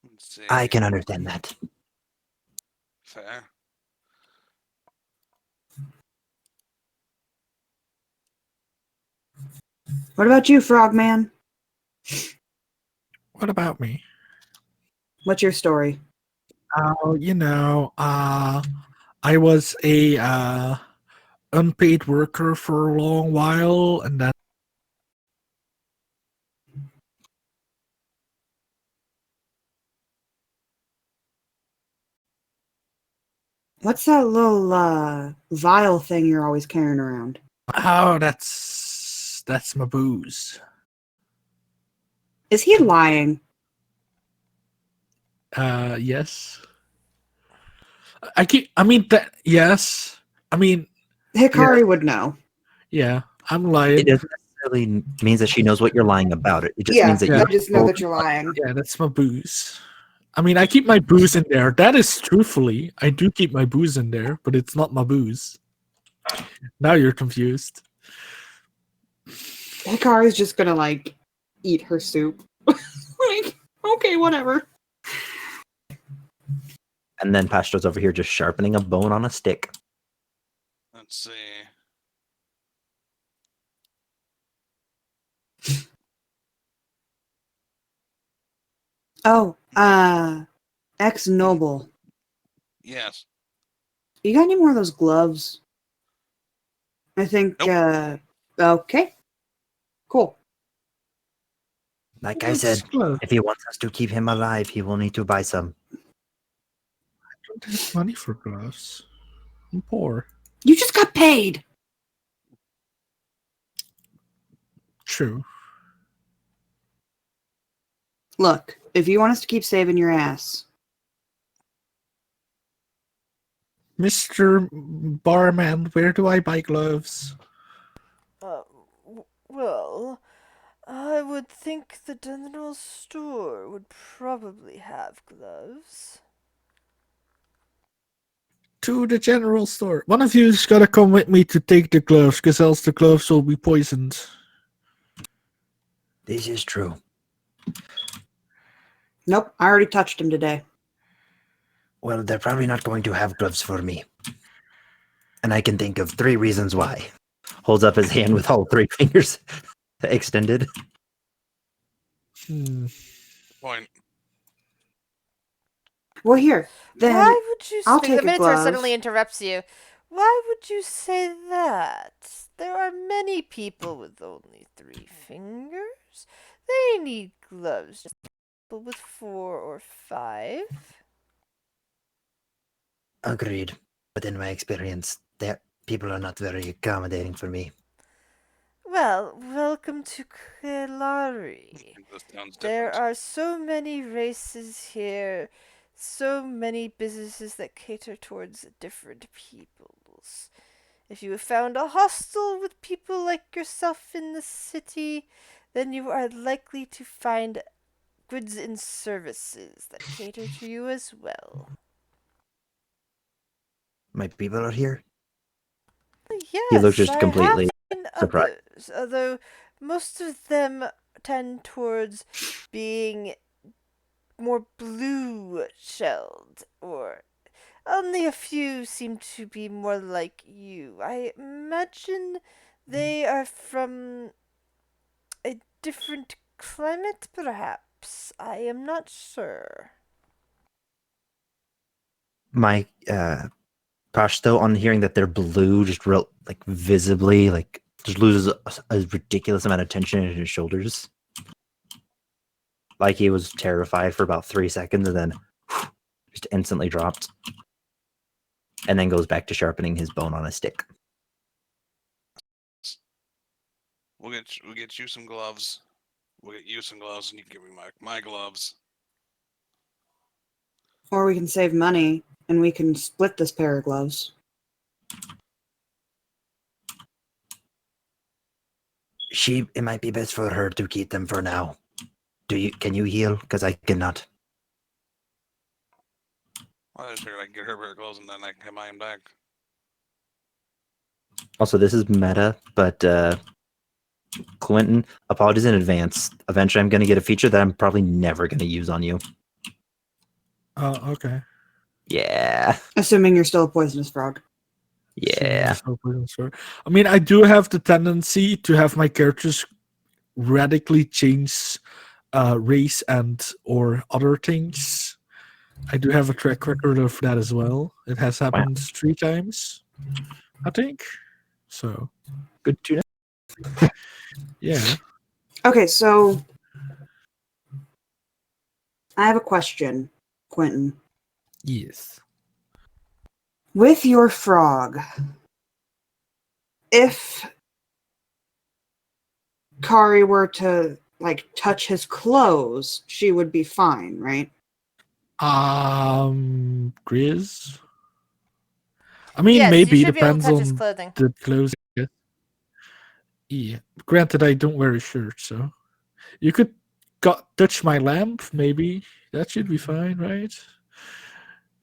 let's see. I can understand that. Fair. What about you, Frogman? What about me? What's your story? Oh, I was a unpaid worker for a long while, and then What's that little vial thing you're always carrying around? that's my booze. Is he lying? Yes. Yes. I mean, Hikari would know. yeah, I'm It lying. doesn't necessarily means that she knows what you're lying about. It just Yeah, means that yeah. you I just know that you're lying. Yeah, that's my booze. I mean, I keep my booze in there. That is truthfully, I do keep my booze in there, but it's not my booze. Now you're confused. Hikari's just gonna like eat her soup. Like, okay, whatever. And then Pashto's over here just sharpening a bone on a stick. Let's see. Oh, ex-noble. Yes. You got any more of those gloves? I think, okay. Cool. Like I said, if he wants us to keep him alive, he will need to buy some. I don't have money for gloves. I'm poor. You just got paid. true. Look, if you want us to keep saving your ass, Mr. Barman, where do I buy gloves? Well, I would think the general store would probably have gloves. To the general store. One of you's gotta come with me to take the gloves, because else the gloves will be poisoned. This is true. nope, I already touched him today. Well, they're probably not going to have gloves for me. And I can think of 3 reasons why. Holds up his hand with all 3 fingers extended. Point. Well, here, then Why would you I'll say take the a Minotaur glove. suddenly interrupts you? Why would you say that? There are many people with only 3 fingers. They need gloves. Just people with 4 or 5. Agreed. But in my experience, people are not very accommodating for me. Well, welcome to Kelari. This sounds There different. are so many races here, so many businesses that cater towards different peoples. If you have found a hostel with people like yourself in the city, then you are likely to find goods and services that cater to you as well. My people are here? Yes, He looked just I completely have seen surprised. others, although most of them tend towards being more blue-shelled, or only a few seem to be more like you. I imagine they are from a different climate, perhaps. I am not sure. My Pashto, on hearing that they're blue, just real like visibly, like just loses a ridiculous amount of tension in his shoulders. Like he was terrified for about 3 seconds and then just instantly dropped. And then goes back to sharpening his bone on a stick. We'll get you some gloves. We'll get you some gloves, and you can give me my gloves. Or we can save money and we can split this pair of gloves. It might be best for her to keep them for now. Can you heal? Because I cannot. Well, I just figured I can get her a pair of gloves, and then I can have mine back. Also, this is meta, but Quentin, apologies in advance. Eventually, I'm going to get a feature that I'm probably never going to use on you. Oh, okay. Yeah. Assuming you're still a poisonous frog. Yeah. I mean, I do have the tendency to have my characters radically change race and or other things. I do have a track record of that as well. It has happened 3 times, I think. So Good to know. yeah. Okay, so I have a question, Quentin. Yes. With your frog, if Kari were to like touch his clothes, she would be fine, right? Grizz. I mean, Yes, maybe you should be able to depends touch his on clothing. the clothes. Yeah. Granted, I don't wear a shirt, so you could touch my lamp. Maybe that should be fine, right?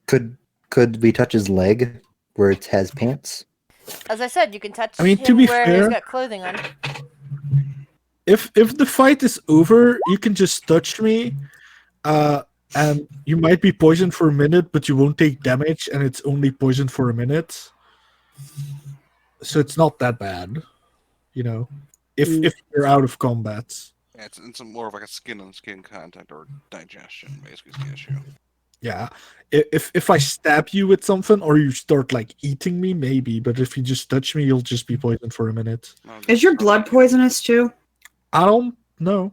Could we touch his leg where it has pants? As I said, you can touch I mean, to him be where he's fair, got clothing on. if the fight is over, you can just touch me, and you might be poisoned for a minute, but you won't take damage, and it's only poisoned for a minute. So it's not that bad, you know. If you're out of combat. Yeah, it's more of like a skin-on-skin contact or digestion, basically, is the issue. Yeah. If I stab you with something or you start like eating me, maybe, but if you just touch me, you'll just be poisoned for a minute. No, Is your blood poisonous too? I don't know.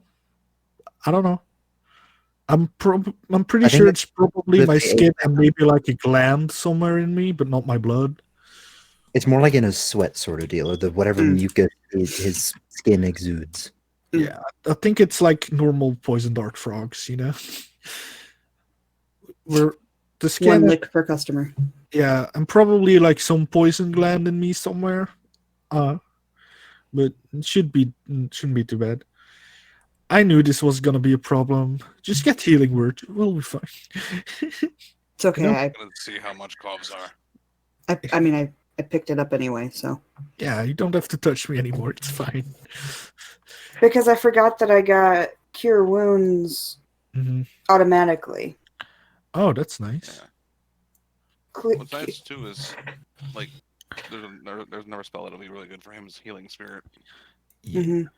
I'm pretty I think sure it's probably with my the skin and maybe like a gland somewhere in me, but not my blood. It's more like in a sweat sort of deal, or whatever mucus his skin exudes. Yeah, I think it's like normal poison dart frogs, you know? Where the skin, One lick per customer. yeah, and probably like some poison gland in me somewhere. But shouldn't be too bad. I knew this was gonna be a problem. Just get healing word. We'll be fine. It's okay. No. Let's see how much gloves are. I mean, I picked it up anyway, so. Yeah, you don't have to touch me anymore. It's fine. Because I forgot that I got Cure Wounds Mhm. automatically. Oh, that's nice. Yeah. Cle- What's nice too is like there's another spell that'll be really good for him is Healing Spirit. Yeah. Mhm.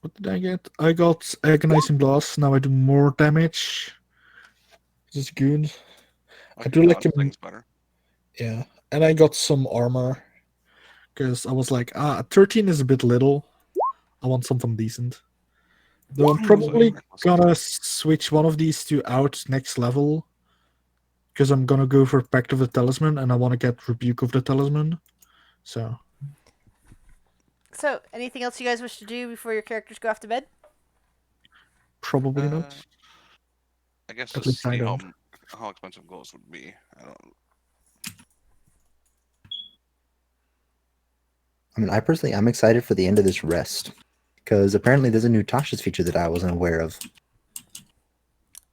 What did I get? I got Agonizing Blast. Now I do more damage. This is good. I can do like dodge a things better. Yeah, and I got some armor because I was like, 13 is a bit little. I want something decent. Though I'm Also, probably reckless gonna attack. switch one of these two out next level because I'm gonna go for Pact of the Talisman and I want to get Rebuke of the Talisman. So So, anything else you guys wish to do before your characters go off to bed? probably not. I guess At just least I see don't. how expensive gloves would be. I don't. I mean, I'm excited for the end of this rest because apparently there's a new Tasha's feature that I wasn't aware of.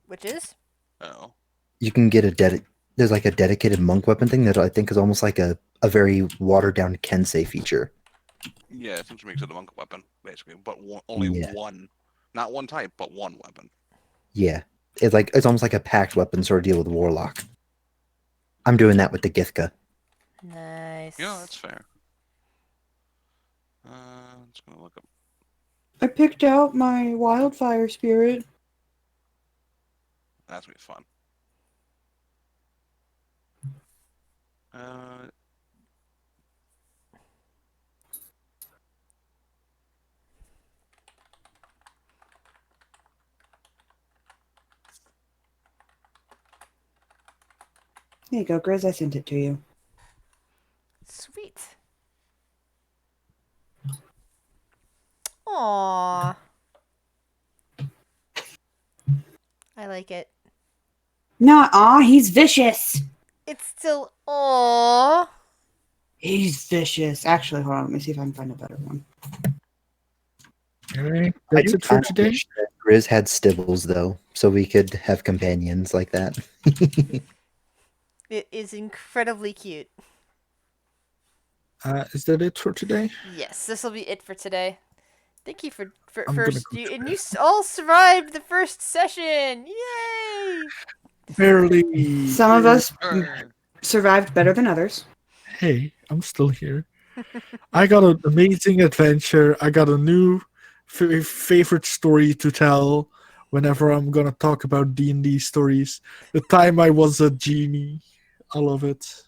Which is? Oh. You can get there's like a dedicated monk weapon thing that I think is almost like a very watered down Kensei feature. Yeah, it essentially makes it a monk weapon, basically, but only Yeah. one. Not one type, but one weapon. Yeah. It's almost like a packed weapon sort of deal with Warlock. I'm doing that with the Githka. Nice. Yeah, that's fair. Just gonna look up. I picked out my Wildfire Spirit. That's gonna be fun. There you go, Grizz. I sent it to you. Sweet. Aww. I like it. Nuh-uh, he's vicious. It's still aww. He's vicious. Actually, hold on. Let me see if I can find a better one. Alright, that's it for Kinda today. wish that Grizz had Stibbles though, so we could have companions like that. It is incredibly cute. Is that it for today? Yes, this will be it for today. Thank you for I'm gonna first. go to And you all survived the first session. Yay! Barely. Some of us Alright. survived better than others. Hey, I'm still here. I got an amazing adventure. I got a new favorite story to tell whenever I'm gonna talk about D&D stories. The time I was a genie. I love it.